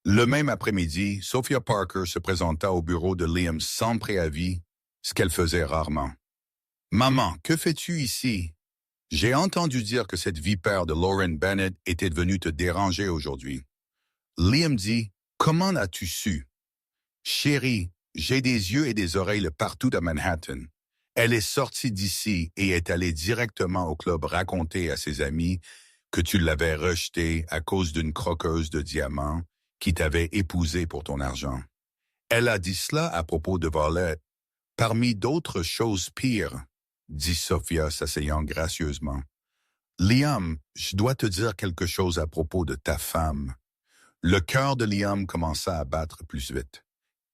Le même après-midi, Sophia Parker se présenta au bureau de Liam sans préavis, ce qu'elle faisait rarement. « Maman, que fais-tu ici? J'ai entendu dire que cette vipère de Lauren Bennett était venue te déranger aujourd'hui. » Liam dit, « Comment as-tu su? » « Chérie, j'ai des yeux et des oreilles partout à Manhattan. Elle est sortie d'ici et est allée directement au club raconter à ses amis que tu l'avais rejetée à cause d'une croqueuse de diamants qui t'avait épousé pour ton argent. Elle a dit cela à propos de Violette, parmi d'autres choses pires, dit Sophia s'asseyant gracieusement. Liam, je dois te dire quelque chose à propos de ta femme. Le cœur de Liam commença à battre plus vite.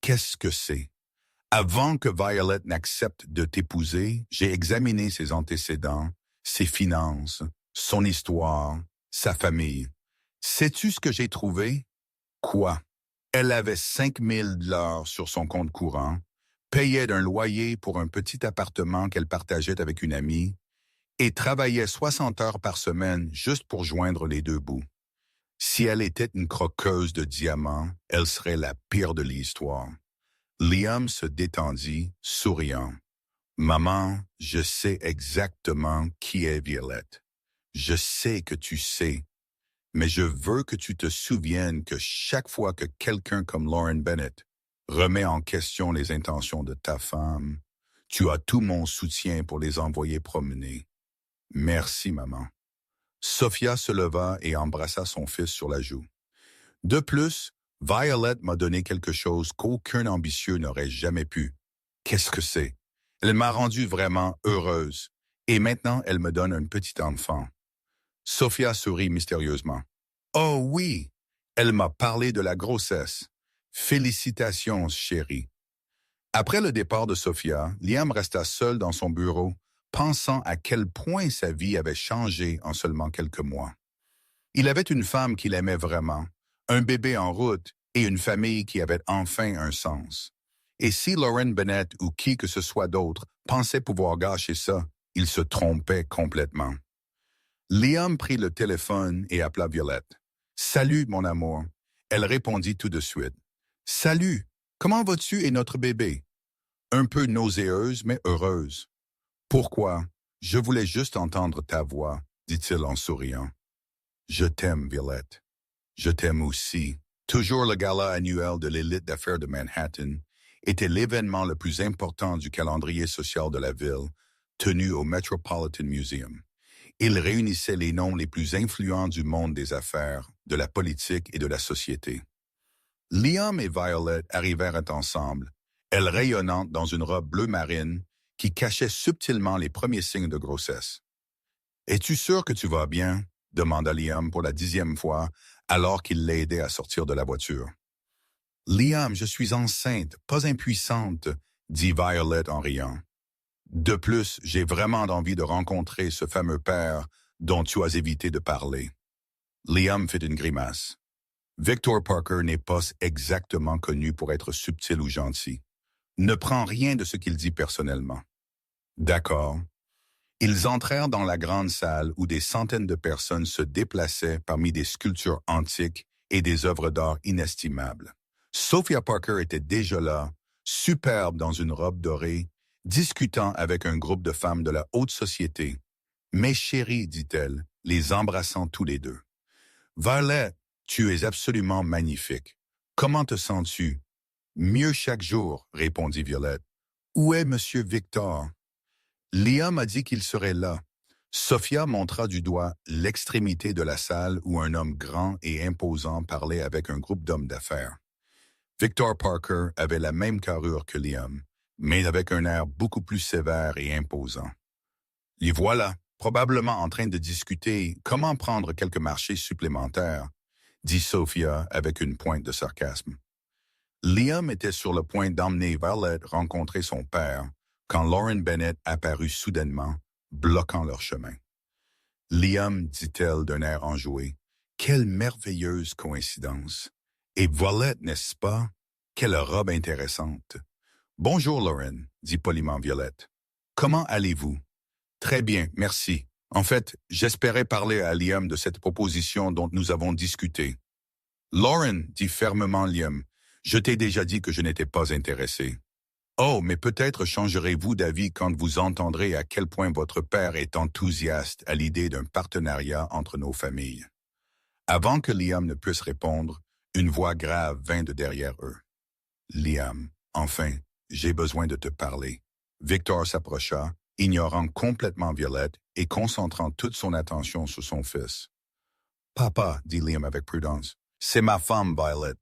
Qu'est-ce que c'est? Avant que Violet n'accepte de t'épouser, j'ai examiné ses antécédents, ses finances, son histoire, sa famille. Sais-tu ce que j'ai trouvé? Quoi? Elle avait 5 000 $ sur son compte courant, payait d'un loyer pour un petit appartement qu'elle partageait avec une amie et travaillait 60 heures par semaine juste pour joindre les deux bouts. Si elle était une croqueuse de diamants, elle serait la pire de l'histoire. Liam se détendit, souriant. « Maman, je sais exactement qui est Violette. Je sais que tu sais, mais je veux que tu te souviennes que chaque fois que quelqu'un comme Lauren Bennett remet en question les intentions de ta femme, tu as tout mon soutien pour les envoyer promener. Merci, maman. » Sophia se leva et embrassa son fils sur la joue. De plus, Violet m'a donné quelque chose qu'aucun ambitieux n'aurait jamais pu. Qu'est-ce que c'est? Elle m'a rendue vraiment heureuse. Et maintenant, elle me donne un petit enfant. Sophia sourit mystérieusement. Oh oui, elle m'a parlé de la grossesse. Félicitations, chérie. Après le départ de Sophia, Liam resta seul dans son bureau, pensant à quel point sa vie avait changé en seulement quelques mois. Il avait une femme qu'il aimait vraiment, un bébé en route et une famille qui avait enfin un sens. Et si Lauren Bennett ou qui que ce soit d'autre pensait pouvoir gâcher ça, il se trompait complètement. Liam prit le téléphone et appela Violette. « Salut, mon amour. » Elle répondit tout de suite. « Salut, comment vas-tu et notre bébé? » Un peu nauséeuse, mais heureuse. « Pourquoi? Je voulais juste entendre ta voix, » dit-il en souriant. « Je t'aime, Violette. Je t'aime aussi. » Toujours le gala annuel de l'élite d'affaires de Manhattan était l'événement le plus important du calendrier social de la ville, tenu au Metropolitan Museum. Il réunissait les noms les plus influents du monde des affaires, de la politique et de la société. Liam et Violet arrivèrent ensemble, elle rayonnante dans une robe bleu marine qui cachait subtilement les premiers signes de grossesse. « Es-tu sûr que tu vas bien? » demanda Liam pour la 10e fois, alors qu'il l'aidait à sortir de la voiture. « Liam, je suis enceinte, pas impuissante, » dit Violet en riant. « De plus, j'ai vraiment envie de rencontrer ce fameux père dont tu as évité de parler. » Liam fit une grimace. Victor Parker n'est pas exactement connu pour être subtil ou gentil. Ne prends rien de ce qu'il dit personnellement. D'accord. Ils entrèrent dans la grande salle où des centaines de personnes se déplaçaient parmi des sculptures antiques et des œuvres d'art inestimables. Sophia Parker était déjà là, superbe dans une robe dorée, discutant avec un groupe de femmes de la haute société. « Mes chéries, dit-elle, les embrassant tous les deux. « Violet, tu es absolument magnifique. Comment te sens-tu? »« Mieux chaque jour, répondit Violette. Où est Monsieur Victor? » Liam a dit qu'il serait là. Sophia montra du doigt l'extrémité de la salle où un homme grand et imposant parlait avec un groupe d'hommes d'affaires. Victor Parker avait la même carrure que Liam, mais avec un air beaucoup plus sévère et imposant. Les voilà, probablement en train de discuter comment prendre quelques marchés supplémentaires, dit Sophia avec une pointe de sarcasme. Liam était sur le point d'emmener Violet rencontrer son père quand Lauren Bennett apparut soudainement, bloquant leur chemin. « Liam, dit-elle d'un air enjoué, quelle merveilleuse coïncidence. Et Violet, n'est-ce pas? Quelle robe intéressante. »« Bonjour, Lauren, dit poliment Violette. Comment allez-vous? »« Très bien, merci. En fait, j'espérais parler à Liam de cette proposition dont nous avons discuté. »« Lauren, dit fermement Liam, je t'ai déjà dit que je n'étais pas intéressé. »« Oh, mais peut-être changerez-vous d'avis quand vous entendrez à quel point votre père est enthousiaste à l'idée d'un partenariat entre nos familles. » Avant que Liam ne puisse répondre, une voix grave vint de derrière eux. « Liam, enfin, j'ai besoin de te parler. » Victor s'approcha, ignorant complètement Violette et concentrant toute son attention sur son fils. « Papa, dit Liam avec prudence, c'est ma femme, Violet. »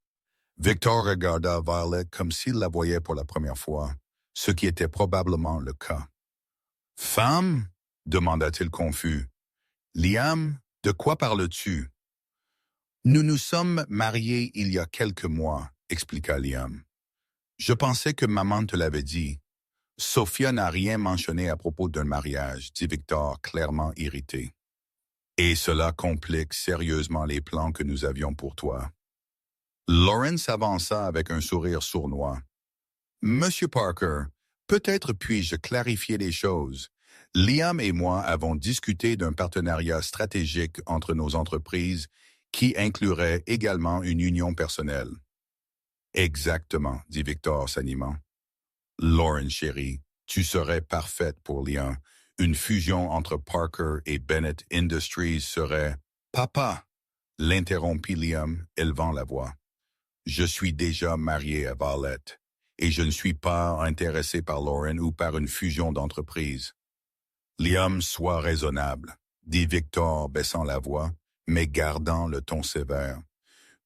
Victor regarda Violet comme s'il la voyait pour la première fois, ce qui était probablement le cas. « Femme? » demanda-t-il confus. « Liam, de quoi parles-tu? »« Nous nous sommes mariés il y a quelques mois, » expliqua Liam. « Je pensais que maman te l'avait dit. » Sophia n'a rien mentionné à propos d'un mariage, dit Victor, clairement irrité. « Et cela complique sérieusement les plans que nous avions pour toi. » Lauren s'avança avec un sourire sournois. « Monsieur Parker, peut-être puis-je clarifier les choses. Liam et moi avons discuté d'un partenariat stratégique entre nos entreprises qui inclurait également une union personnelle. »« Exactement, dit Victor s'animant. « Lauren, chérie, tu serais parfaite pour Liam. Une fusion entre Parker et Bennett Industries serait... »« Papa, l'interrompit Liam, élevant la voix. Je suis déjà marié à Violet, et je ne suis pas intéressé par Lauren ou par une fusion d'entreprises. »« Liam, sois raisonnable, dit Victor, baissant la voix, mais gardant le ton sévère.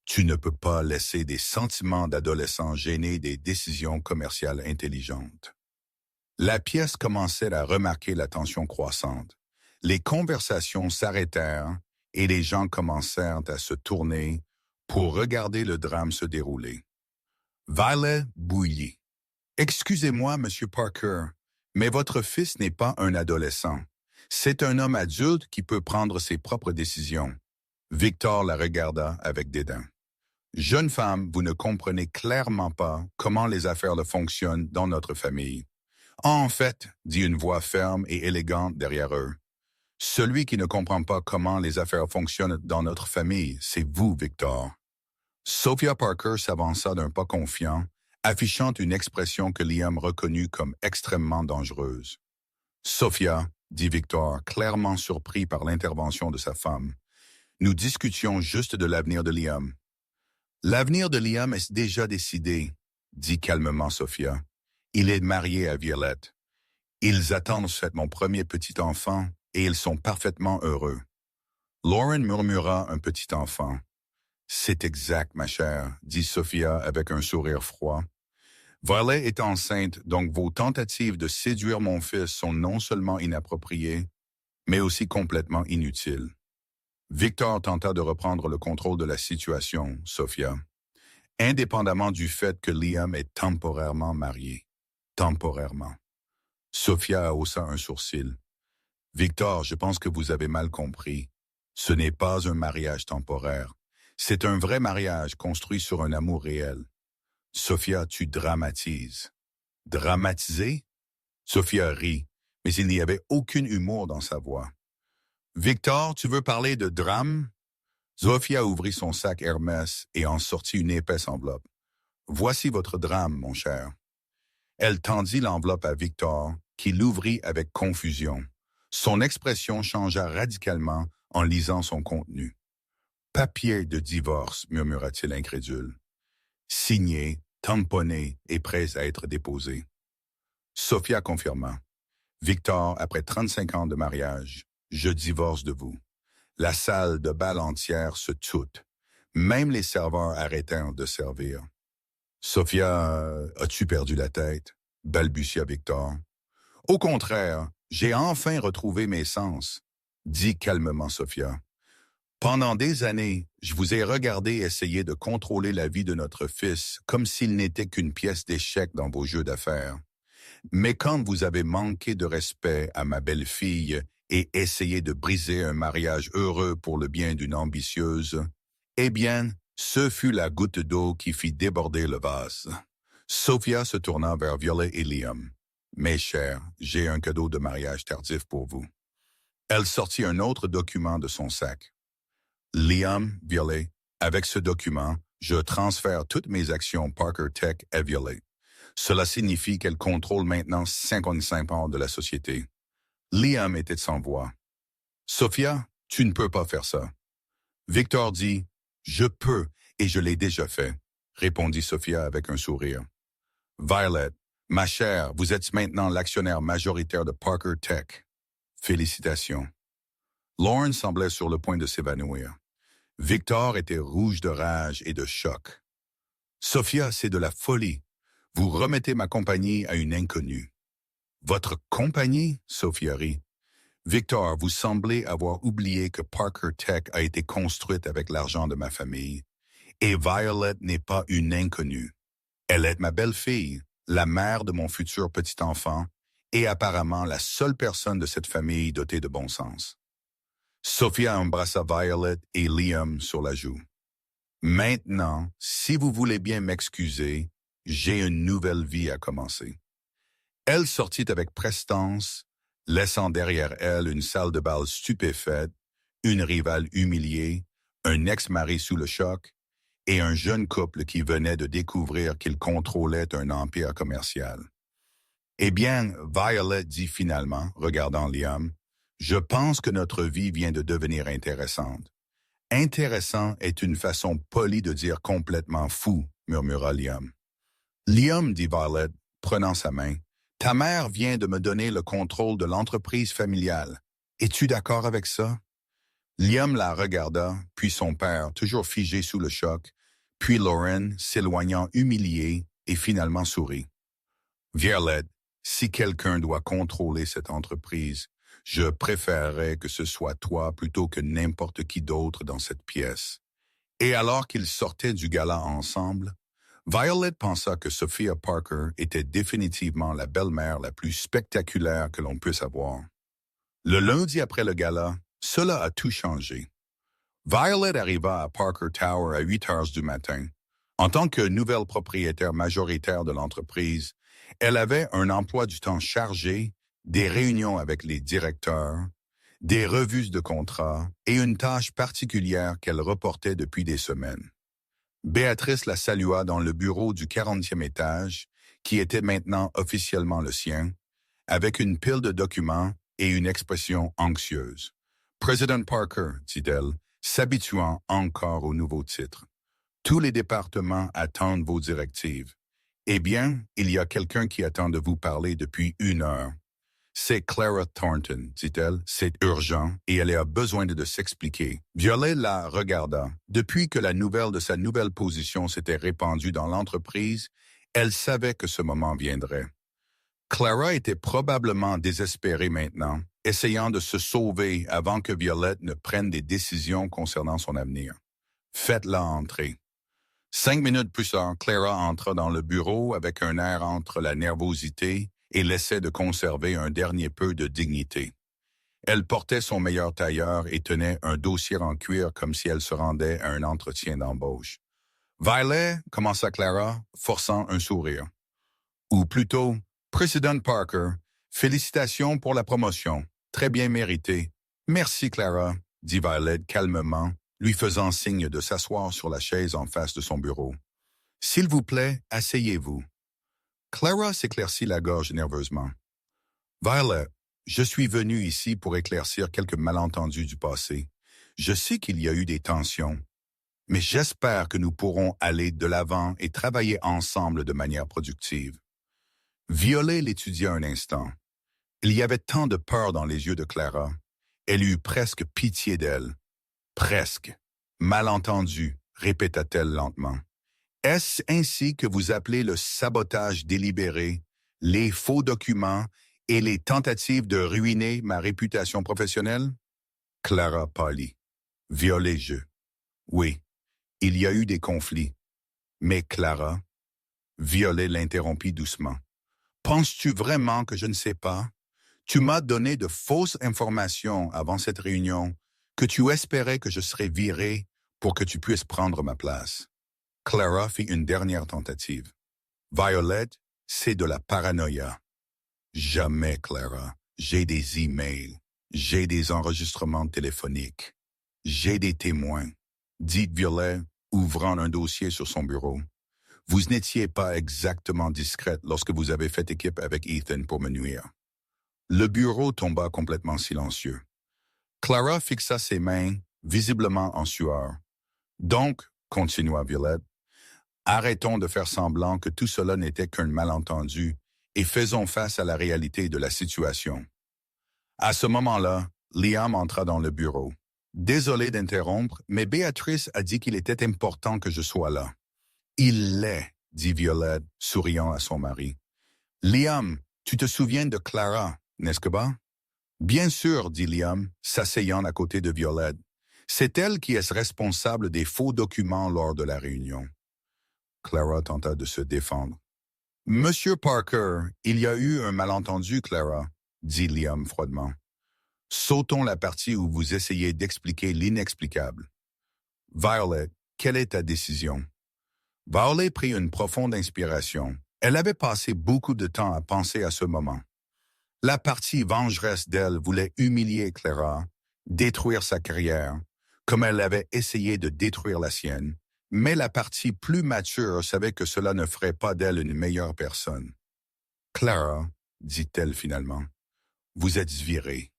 Tu ne peux pas laisser des sentiments d'adolescent gêner des décisions commerciales intelligentes. » La pièce commençait à remarquer la tension croissante. Les conversations s'arrêtèrent et les gens commencèrent à se tourner pour regarder le drame se dérouler. Violet bouillit. « Excusez-moi, Monsieur Parker, mais votre fils n'est pas un adolescent. C'est un homme adulte qui peut prendre ses propres décisions. » Victor la regarda avec dédain. « Jeune femme, vous ne comprenez clairement pas comment les affaires fonctionnent dans notre famille. » « En fait, dit une voix ferme et élégante derrière eux, celui qui ne comprend pas comment les affaires fonctionnent dans notre famille, c'est vous, Victor. » Sophia Parker s'avança d'un pas confiant, affichant une expression que Liam reconnut comme extrêmement dangereuse. « Sophia, dit Victor, clairement surpris par l'intervention de sa femme, nous discutions juste de l'avenir de Liam. »« L'avenir de Liam est déjà décidé, dit calmement Sophia. Il est marié à Violette. Ils attendent mon premier petit enfant et ils sont parfaitement heureux. » Lauren murmura un petit enfant. « C'est exact, ma chère, dit Sophia avec un sourire froid. Violet est enceinte, donc vos tentatives de séduire mon fils sont non seulement inappropriées, mais aussi complètement inutiles. » Victor tenta de reprendre le contrôle de la situation, Sophia, indépendamment du fait que Liam est temporairement marié. Temporairement. Sophia haussa un sourcil. « Victor, je pense que vous avez mal compris. Ce n'est pas un mariage temporaire. C'est un vrai mariage construit sur un amour réel. » « Sophia, tu dramatises. » Dramatisé? Sophia rit, mais il n'y avait aucun humour dans sa voix. Victor, tu veux parler de drame? Sophia ouvrit son sac Hermès et en sortit une épaisse enveloppe. Voici votre drame, mon cher. Elle tendit l'enveloppe à Victor, qui l'ouvrit avec confusion. Son expression changea radicalement en lisant son contenu. Papier de divorce, murmura-t-il incrédule. Signé, tamponné et prêt à être déposé. Sophia confirma. Victor, après 35 ans de mariage, je divorce de vous. La salle de bal entière se toute. Même les serveurs arrêtèrent de servir. Sophia, as-tu perdu la tête? Balbutia Victor. Au contraire, j'ai enfin retrouvé mes sens, dit calmement Sophia. Pendant des années, je vous ai regardé essayer de contrôler la vie de notre fils comme s'il n'était qu'une pièce d'échec dans vos jeux d'affaires. Mais quand vous avez manqué de respect à ma belle-fille et essayé de briser un mariage heureux pour le bien d'une ambitieuse, eh bien, ce fut la goutte d'eau qui fit déborder le vase. Sophia se tourna vers Violet et Liam. Mes chers, j'ai un cadeau de mariage tardif pour vous. Elle sortit un autre document de son sac. Liam, Violet, avec ce document, je transfère toutes mes actions Parker Tech à Violet. Cela signifie qu'elle contrôle maintenant 55% de la société. Liam était sans voix. Sophia, tu ne peux pas faire ça. Victor dit, je peux et je l'ai déjà fait, répondit Sophia avec un sourire. Violet, ma chère, vous êtes maintenant l'actionnaire majoritaire de Parker Tech. Félicitations. Lauren semblait sur le point de s'évanouir. Victor était rouge de rage et de choc. Sophia, c'est de la folie. Vous remettez ma compagnie à une inconnue. Votre compagnie? Sophia rit. Victor, vous semblez avoir oublié que Parker Tech a été construite avec l'argent de ma famille. Et Violet n'est pas une inconnue. Elle est ma belle-fille, la mère de mon futur petit-enfant, et apparemment la seule personne de cette famille dotée de bon sens. Sophia embrassa Violet et Liam sur la joue. Maintenant, si vous voulez bien m'excuser, j'ai une nouvelle vie à commencer. Elle sortit avec prestance, laissant derrière elle une salle de bal stupéfaite, une rivale humiliée, un ex-mari sous le choc et un jeune couple qui venait de découvrir qu'il contrôlait un empire commercial. Eh bien, Violet dit finalement, regardant Liam, « Je pense que notre vie vient de devenir intéressante. » « Intéressant est une façon polie de dire complètement fou, murmura Liam. Liam, dit Violet, prenant sa main, « Ta mère vient de me donner le contrôle de l'entreprise familiale. Es-tu d'accord avec ça? » Liam la regarda, puis son père, toujours figé sous le choc, puis Lauren, s'éloignant humilié, et finalement sourit. « Violet, si quelqu'un doit contrôler cette entreprise, je préférerais que ce soit toi plutôt que n'importe qui d'autre dans cette pièce. » Et alors qu'ils sortaient du gala ensemble, Violet pensa que Sophia Parker était définitivement la belle-mère la plus spectaculaire que l'on puisse avoir. Le lundi après le gala, cela a tout changé. Violet arriva à Parker Tower à 8 heures du matin. En tant que nouvelle propriétaire majoritaire de l'entreprise, elle avait un emploi du temps chargé, des réunions avec les directeurs, des revues de contrats et une tâche particulière qu'elle reportait depuis des semaines. Béatrice la salua dans le bureau du 40e étage, qui était maintenant officiellement le sien, avec une pile de documents et une expression anxieuse. « Président Parker, dit-elle, s'habituant encore au nouveau titre. Tous les départements attendent vos directives. Eh bien, il y a quelqu'un qui attend de vous parler depuis 1 heure. C'est Clara Thornton, dit-elle, c'est urgent et elle a besoin de s'expliquer. Violet la regarda. Depuis que la nouvelle de sa nouvelle position s'était répandue dans l'entreprise, elle savait que ce moment viendrait. Clara était probablement désespérée maintenant, essayant de se sauver avant que Violet ne prenne des décisions concernant son avenir. Faites-la entrer. 5 minutes plus tard, Clara entra dans le bureau avec un air entre la nervosité et l'essai de conserver un dernier peu de dignité. Elle portait son meilleur tailleur et tenait un dossier en cuir comme si elle se rendait à un entretien d'embauche. « Violet, commença Clara, forçant un sourire. Ou plutôt, Président Parker, félicitations pour la promotion. Très bien mérité. Merci, Clara, dit Violet calmement, lui faisant signe de s'asseoir sur la chaise en face de son bureau. S'il vous plaît, asseyez-vous. Clara s'éclaircit la gorge nerveusement. Violet, je suis venu ici pour éclaircir quelques malentendus du passé. Je sais qu'il y a eu des tensions, mais j'espère que nous pourrons aller de l'avant et travailler ensemble de manière productive. Violet l'étudia un instant. Il y avait tant de peur dans les yeux de Clara. Elle eut presque pitié d'elle. Presque. Malentendu, répéta-t-elle lentement. Est-ce ainsi que vous appelez le sabotage délibéré, les faux documents et les tentatives de ruiner ma réputation professionnelle? Clara pâlit. Violet je. Oui, il y a eu des conflits. Mais Clara, Violet l'interrompit doucement. Penses-tu vraiment que je ne sais pas? Tu m'as donné de fausses informations avant cette réunion que tu espérais que je serais viré pour que tu puisses prendre ma place. Clara fit une dernière tentative. Violet, c'est de la paranoïa. Jamais, Clara. J'ai des emails. J'ai des enregistrements téléphoniques. J'ai des témoins. Dit Violet, ouvrant un dossier sur son bureau. Vous n'étiez pas exactement discrète lorsque vous avez fait équipe avec Ethan pour me nuire. Le bureau tomba complètement silencieux. Clara fixa ses mains, visiblement en sueur. Donc, continua Violet, arrêtons de faire semblant que tout cela n'était qu'un malentendu et faisons face à la réalité de la situation. À ce moment-là, Liam entra dans le bureau. Désolé d'interrompre, mais Béatrice a dit qu'il était important que je sois là. Il l'est, dit Violet, souriant à son mari. Liam, tu te souviens de Clara, n'est-ce pas? Bien sûr, dit Liam, s'asseyant à côté de Violet. C'est elle qui est responsable des faux documents lors de la réunion. Clara tenta de se défendre. Monsieur Parker, il y a eu un malentendu, Clara, dit Liam froidement. Sautons la partie où vous essayez d'expliquer l'inexplicable. Violet, quelle est ta décision? Violet prit une profonde inspiration. Elle avait passé beaucoup de temps à penser à ce moment. La partie vengeresse d'elle voulait humilier Clara, détruire sa carrière, comme elle avait essayé de détruire la sienne, mais la partie plus mature savait que cela ne ferait pas d'elle une meilleure personne. Clara, dit-elle finalement, vous êtes virée.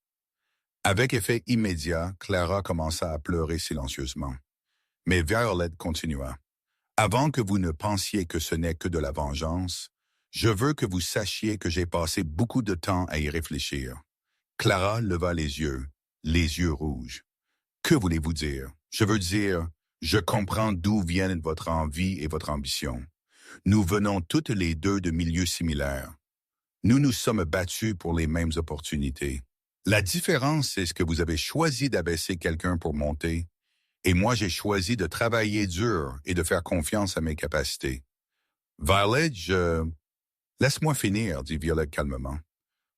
Avec effet immédiat, Clara commença à pleurer silencieusement. Mais Violet continua. Avant que vous ne pensiez que ce n'est que de la vengeance, je veux que vous sachiez que j'ai passé beaucoup de temps à y réfléchir. Clara leva les yeux rouges. Que voulez-vous dire? Je veux dire, je comprends d'où viennent votre envie et votre ambition. Nous venons toutes les deux de milieux similaires. Nous nous sommes battus pour les mêmes opportunités. La différence, c'est ce que vous avez choisi d'abaisser quelqu'un pour monter, et moi j'ai choisi de travailler dur et de faire confiance à mes capacités. Violet, Laisse-moi finir, dit Violet calmement.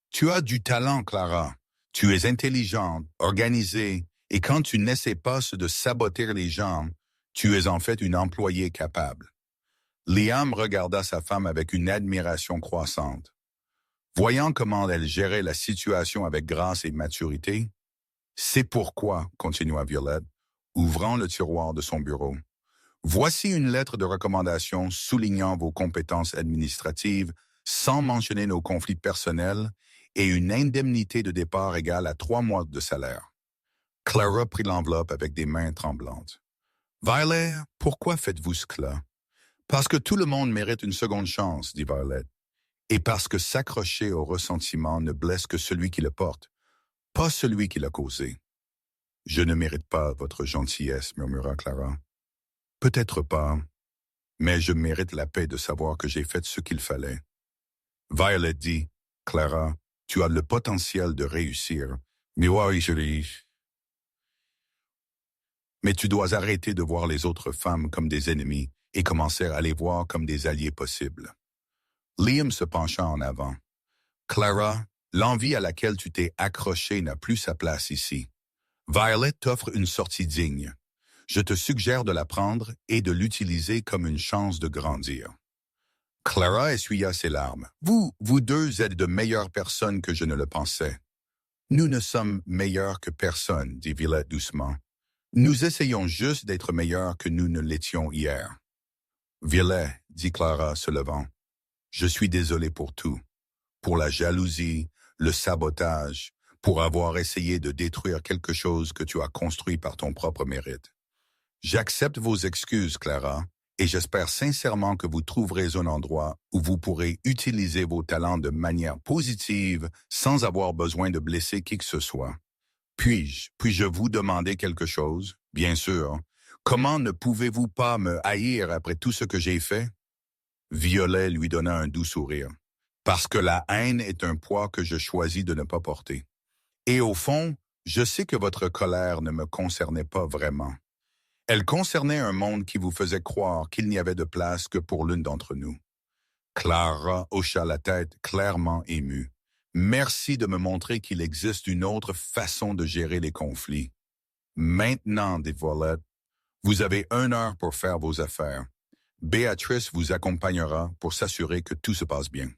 Tu as du talent, Clara. Tu es intelligente, organisée, et quand tu n'essaies pas de saboter les gens, tu es en fait une employée capable. Liam regarda sa femme avec une admiration croissante. Voyant comment elle gérait la situation avec grâce et maturité, c'est pourquoi, continua Violet, ouvrant le tiroir de son bureau. Voici une lettre de recommandation soulignant vos compétences administratives sans mentionner nos conflits personnels et une indemnité de départ égale à 3 mois de salaire. Clara prit l'enveloppe avec des mains tremblantes. Violet, pourquoi faites-vous cela? Parce que tout le monde mérite une seconde chance, dit Violet. Et parce que s'accrocher au ressentiment ne blesse que celui qui le porte, pas celui qui l'a causé. Je ne mérite pas votre gentillesse, murmura Clara. Peut-être pas, mais je mérite la paix de savoir que j'ai fait ce qu'il fallait. Violet dit, Clara, tu as le potentiel de réussir. Mais oui, mais tu dois arrêter de voir les autres femmes comme des ennemis et commencer à les voir comme des alliés possibles. Liam se pencha en avant. Clara, l'envie à laquelle tu t'es accrochée n'a plus sa place ici. Violet t'offre une sortie digne. Je te suggère de la prendre et de l'utiliser comme une chance de grandir. Clara essuya ses larmes. Vous deux êtes de meilleures personnes que je ne le pensais. Nous ne sommes meilleurs que personne, dit Violet doucement. Nous essayons juste d'être meilleurs que nous ne l'étions hier. Violet, dit Clara se levant, je suis désolé pour tout. Pour la jalousie, le sabotage, pour avoir essayé de détruire quelque chose que tu as construit par ton propre mérite. J'accepte vos excuses, Clara, et j'espère sincèrement que vous trouverez un endroit où vous pourrez utiliser vos talents de manière positive sans avoir besoin de blesser qui que ce soit. Puis-je vous demander quelque chose? Bien sûr. Comment ne pouvez-vous pas me haïr après tout ce que j'ai fait? Violet lui donna un doux sourire. Parce que la haine est un poids que je choisis de ne pas porter. Et au fond, je sais que votre colère ne me concernait pas vraiment. Elle concernait un monde qui vous faisait croire qu'il n'y avait de place que pour l'une d'entre nous. Clara hocha la tête, clairement émue. Merci de me montrer qu'il existe une autre façon de gérer les conflits. Maintenant, dit Violet, vous avez 1 heure pour faire vos affaires. Béatrice vous accompagnera pour s'assurer que tout se passe bien.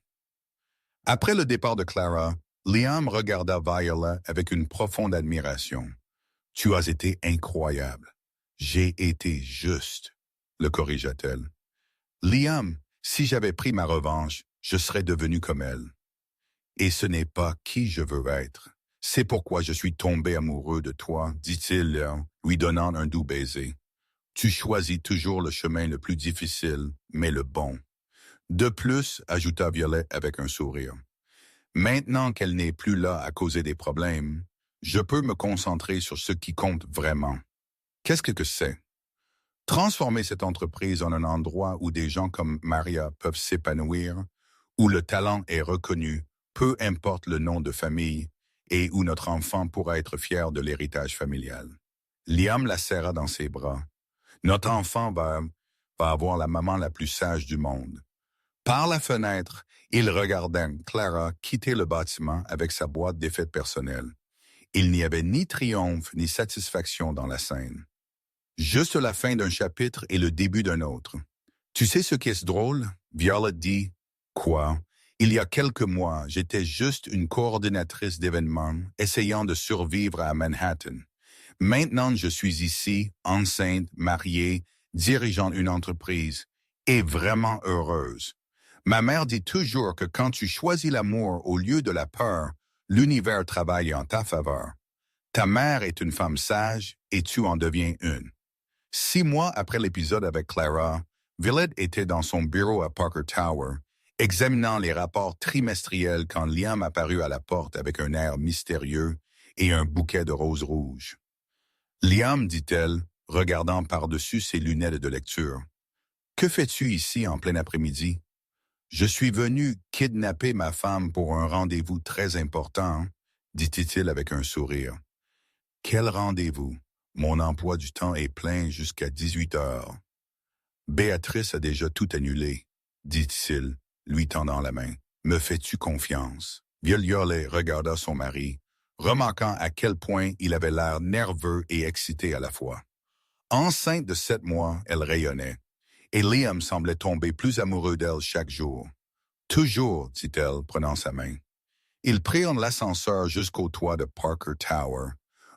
Après le départ de Clara, Liam regarda Violet avec une profonde admiration. « Tu as été incroyable. J'ai été juste, » le corrigea-t-elle. « Liam, si j'avais pris ma revanche, je serais devenu comme elle. Et ce n'est pas qui je veux être. C'est pourquoi je suis tombé amoureux de toi, dit-il, lui donnant un doux baiser. Tu choisis toujours le chemin le plus difficile, mais le bon. De plus, ajouta Violet avec un sourire, maintenant qu'elle n'est plus là à causer des problèmes, je peux me concentrer sur ce qui compte vraiment. Qu'est-ce que c'est? Transformer cette entreprise en un endroit où des gens comme Maria peuvent s'épanouir, où le talent est reconnu, peu importe le nom de famille, et où notre enfant pourra être fier de l'héritage familial. Liam la serra dans ses bras. Notre enfant va avoir la maman la plus sage du monde. Par la fenêtre, il regardait Clara quitter le bâtiment avec sa boîte d'effets personnels. Il n'y avait ni triomphe ni satisfaction dans la scène. Juste la fin d'un chapitre et le début d'un autre. Tu sais ce qui est drôle? Violet dit. Quoi? Il y a quelques mois, j'étais juste une coordinatrice d'événements essayant de survivre à Manhattan. Maintenant, je suis ici, enceinte, mariée, dirigeant une entreprise et vraiment heureuse. Ma mère dit toujours que quand tu choisis l'amour au lieu de la peur, l'univers travaille en ta faveur. Ta mère est une femme sage et tu en deviens une. 6 mois après l'épisode avec Clara, Violet était dans son bureau à Parker Tower, examinant les rapports trimestriels quand Liam apparut à la porte avec un air mystérieux et un bouquet de roses rouges. Liam, dit-elle, regardant par-dessus ses lunettes de lecture. Que fais-tu ici en plein après-midi? Je suis venu kidnapper ma femme pour un rendez-vous très important, dit-il avec un sourire. Quel rendez-vous? Mon emploi du temps est plein jusqu'à 18 heures. Béatrice a déjà tout annulé, dit-il, lui tendant la main. Me fais-tu confiance? Violet regarda son mari, remarquant à quel point il avait l'air nerveux et excité à la fois. Enceinte de 7 mois, elle rayonnait, et Liam semblait tomber plus amoureux d'elle chaque jour. Toujours, dit-elle, prenant sa main. Ils prirent l'ascenseur jusqu'au toit de Parker Tower,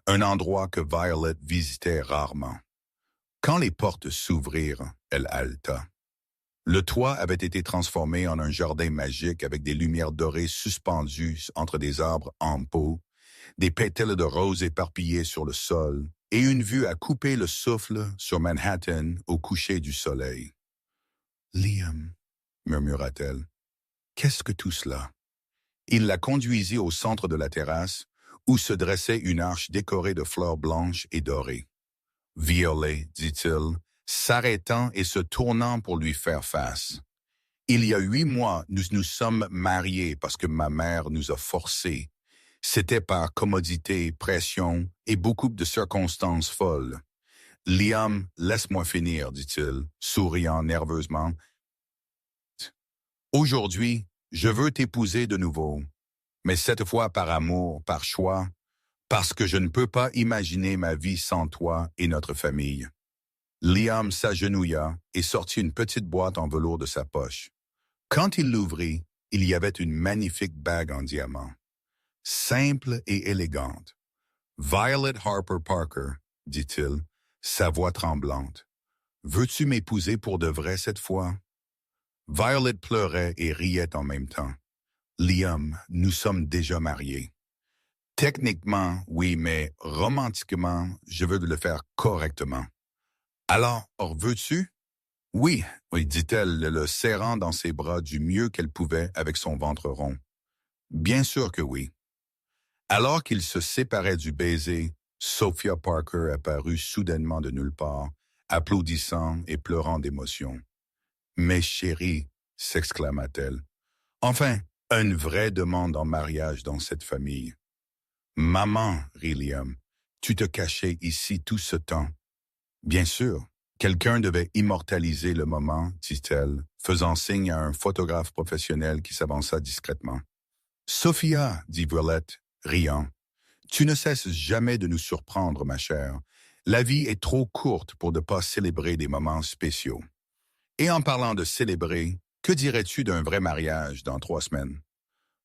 un endroit que Violet visitait rarement. Quand les portes s'ouvrirent, elle haleta. Le toit avait été transformé en un jardin magique avec des lumières dorées suspendues entre des arbres en pot, des pétales de roses éparpillés sur le sol et une vue à couper le souffle sur Manhattan au coucher du soleil. « Liam, » murmura-t-elle, « qu'est-ce que tout cela? » Il la conduisit au centre de la terrasse, où se dressait une arche décorée de fleurs blanches et dorées. « Violet, » dit-il, s'arrêtant et se tournant pour lui faire face. « Il y a 8 mois, nous nous sommes mariés parce que ma mère nous a forcés. C'était par commodité, pression et beaucoup de circonstances folles. Liam, laisse-moi finir, dit-il, souriant nerveusement. Aujourd'hui, je veux t'épouser de nouveau, mais cette fois par amour, par choix, parce que je ne peux pas imaginer ma vie sans toi et notre famille. » Liam s'agenouilla et sortit une petite boîte en velours de sa poche. Quand il l'ouvrit, il y avait une magnifique bague en diamant, simple et élégante. Violet Harper Parker, dit-il, sa voix tremblante. Veux-tu m'épouser pour de vrai cette fois? Violet pleurait et riait en même temps. Liam, nous sommes déjà mariés. Techniquement, oui, mais romantiquement, je veux le faire correctement. Alors, veux-tu? Oui, oui, dit-elle, le serrant dans ses bras du mieux qu'elle pouvait avec son ventre rond. Bien sûr que oui. Alors qu'ils se séparaient du baiser, Sophia Parker apparut soudainement de nulle part, applaudissant et pleurant d'émotion. « Mais chérie, s'exclama-t-elle, enfin, une vraie demande en mariage dans cette famille. »« Maman, rit Liam, tu te cachais ici tout ce temps. »« Bien sûr, quelqu'un devait immortaliser le moment, dit-elle, faisant signe à un photographe professionnel qui s'avança discrètement. « Sophia, dit Violette, riant, tu ne cesses jamais de nous surprendre, ma chère. La vie est trop courte pour ne pas célébrer des moments spéciaux. Et en parlant de célébrer, que dirais-tu d'un vrai mariage dans 3 semaines? »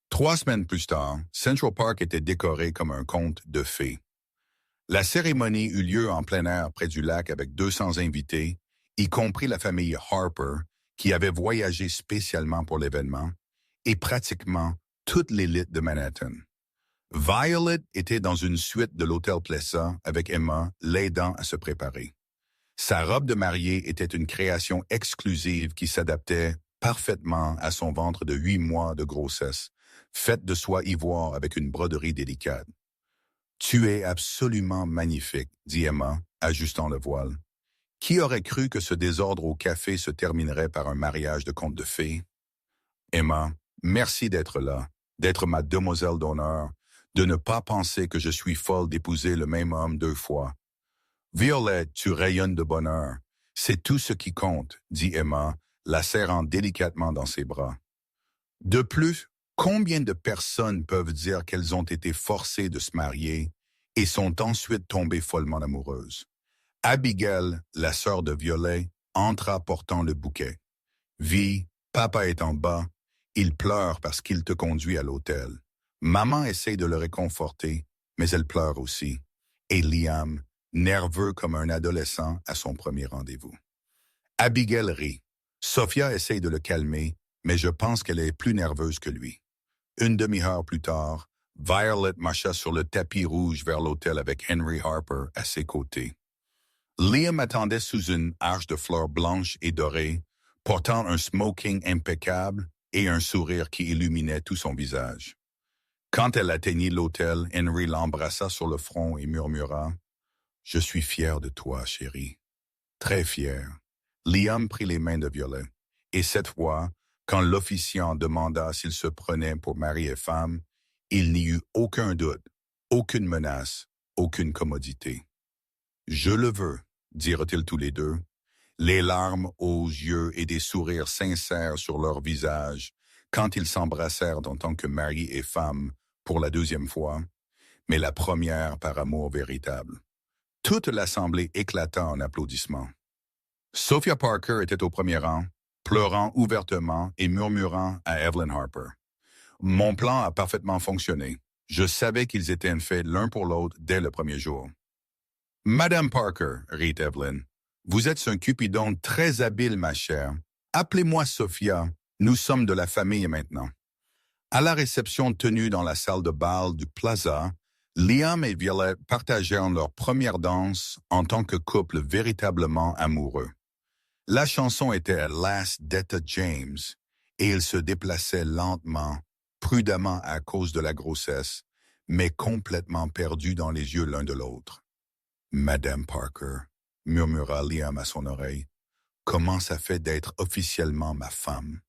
3 semaines plus tard, Central Park était décoré comme un conte de fées. La cérémonie eut lieu en plein air près du lac avec 200 invités, y compris la famille Harper, qui avait voyagé spécialement pour l'événement, et pratiquement toute l'élite de Manhattan. Violet était dans une suite de l'hôtel Plessa avec Emma, l'aidant à se préparer. Sa robe de mariée était une création exclusive qui s'adaptait parfaitement à son ventre de 8 mois de grossesse, faite de soie ivoire avec une broderie délicate. « Tu es absolument magnifique, » dit Emma, ajustant le voile. « Qui aurait cru que ce désordre au café se terminerait par un mariage de conte de fées? » « Emma, merci d'être là, d'être ma demoiselle d'honneur, de ne pas penser que je suis folle d'épouser le même homme 2 fois. »« Violette, tu rayonnes de bonheur. C'est tout ce qui compte, » dit Emma, la serrant délicatement dans ses bras. De plus, combien de personnes peuvent dire qu'elles ont été forcées de se marier et sont ensuite tombées follement amoureuses? Abigail, la sœur de Violet, entra portant le bouquet. « Vi, papa est en bas. Il pleure parce qu'il te conduit à l'hôtel. Maman essaie de le réconforter, mais elle pleure aussi. Et Liam, nerveux comme un adolescent à son premier rendez-vous. » Abigail rit. Sophia essaie de le calmer, mais je pense qu'elle est plus nerveuse que lui. Une demi-heure plus tard, Violet marcha sur le tapis rouge vers l'hôtel avec Henry Harper à ses côtés. Liam attendait sous une arche de fleurs blanches et dorées, portant un smoking impeccable et un sourire qui illuminait tout son visage. Quand elle atteignit l'hôtel, Henry l'embrassa sur le front et murmura « Je suis fier de toi, chérie. » Très fier. Liam prit les mains de Violet, et cette fois, quand l'officiant demanda s'il se prenait pour mari et femme, il n'y eut aucun doute, aucune menace, aucune commodité. « Je le veux, » dirent-ils tous les deux, les larmes aux yeux et des sourires sincères sur leurs visages, quand ils s'embrassèrent en tant que mari et femme pour la 2e fois, mais la première par amour véritable. Toute l'assemblée éclata en applaudissements. Sophia Parker était au premier rang, pleurant ouvertement et murmurant à Evelyn Harper. « Mon plan a parfaitement fonctionné. Je savais qu'ils étaient faits l'un pour l'autre dès le premier jour. »« Madame Parker, » rit Evelyn, « vous êtes un Cupidon très habile, ma chère. Appelez-moi Sophia. Nous sommes de la famille maintenant. » À la réception tenue dans la salle de bal du Plaza, Liam et Violet partagèrent leur première danse en tant que couple véritablement amoureux. La chanson était à Last d'Etta James et ils se déplaçaient lentement, prudemment à cause de la grossesse, mais complètement perdus dans les yeux l'un de l'autre. « Madame Parker, » murmura Liam à son oreille, « comment ça fait d'être officiellement ma femme? »«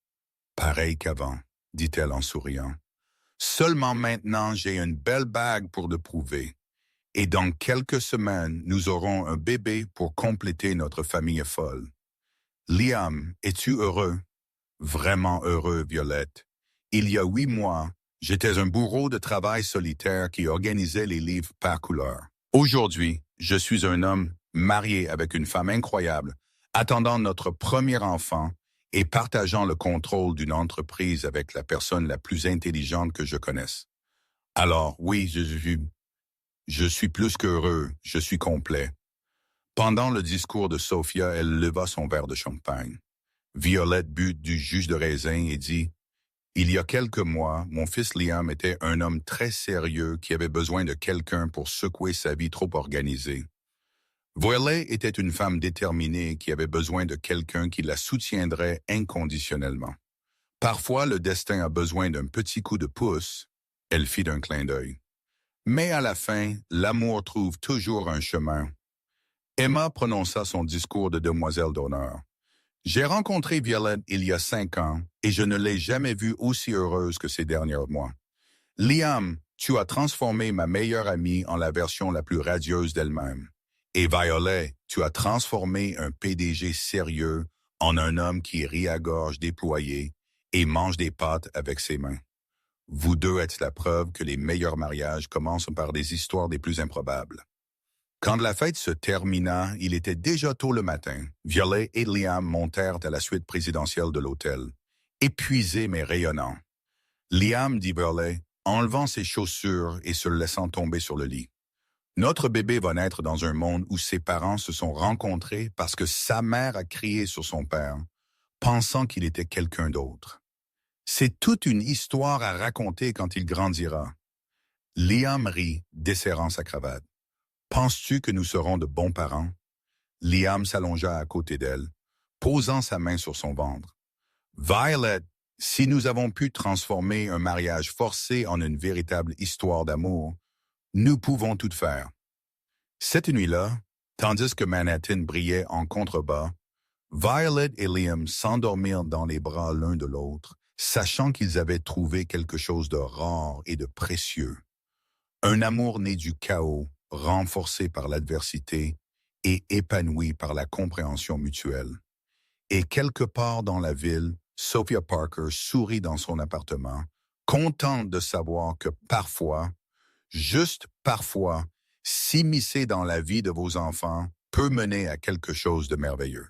Pareil qu'avant, » dit-elle en souriant. « Seulement maintenant, j'ai une belle bague pour le prouver. Et dans quelques semaines, nous aurons un bébé pour compléter notre famille folle. Liam, es-tu heureux? » « Vraiment heureux, Violette. Il y a 8 mois, j'étais un bourreau de travail solitaire qui organisait les livres par couleur. Aujourd'hui, je suis un homme marié avec une femme incroyable, attendant notre premier enfant et partageant le contrôle d'une entreprise avec la personne la plus intelligente que je connaisse. Alors, oui, je suis plus qu'heureux, je suis complet. Pendant le discours de Sophia, elle leva son verre de champagne. Violette but du jus de raisin et dit « Il y a quelques mois, mon fils Liam était un homme très sérieux qui avait besoin de quelqu'un pour secouer sa vie trop organisée. Violet était une femme déterminée qui avait besoin de quelqu'un qui la soutiendrait inconditionnellement. Parfois, le destin a besoin d'un petit coup de pouce. » Elle fit d'un clin d'œil. Mais à la fin, l'amour trouve toujours un chemin. Emma prononça son discours de demoiselle d'honneur. J'ai rencontré Violette il y a 5 ans et je ne l'ai jamais vue aussi heureuse que ces derniers mois. Liam, tu as transformé ma meilleure amie en la version la plus radieuse d'elle-même. Et Violet, tu as transformé un PDG sérieux en un homme qui rit à gorge déployée et mange des pâtes avec ses mains. Vous deux êtes la preuve que les meilleurs mariages commencent par des histoires des plus improbables. Quand la fête se termina, il était déjà tôt le matin. Violet et Liam montèrent à la suite présidentielle de l'hôtel, épuisés mais rayonnants. Liam dit Violet, enlevant ses chaussures et se laissant tomber sur le lit. Notre bébé va naître dans un monde où ses parents se sont rencontrés parce que sa mère a crié sur son père, pensant qu'il était quelqu'un d'autre. C'est toute une histoire à raconter quand il grandira. Liam rit, desserrant sa cravate. Penses-tu que nous serons de bons parents? Liam s'allongea à côté d'elle, posant sa main sur son ventre. Violet, si nous avons pu transformer un mariage forcé en une véritable histoire d'amour, nous pouvons tout faire. Cette nuit-là, tandis que Manhattan brillait en contrebas, Violet et Liam s'endormirent dans les bras l'un de l'autre, sachant qu'ils avaient trouvé quelque chose de rare et de précieux. Un amour né du chaos, renforcé par l'adversité et épanoui par la compréhension mutuelle. Et quelque part dans la ville, Sophia Parker sourit dans son appartement, contente de savoir que parfois, juste parfois, s'immiscer dans la vie de vos enfants peut mener à quelque chose de merveilleux.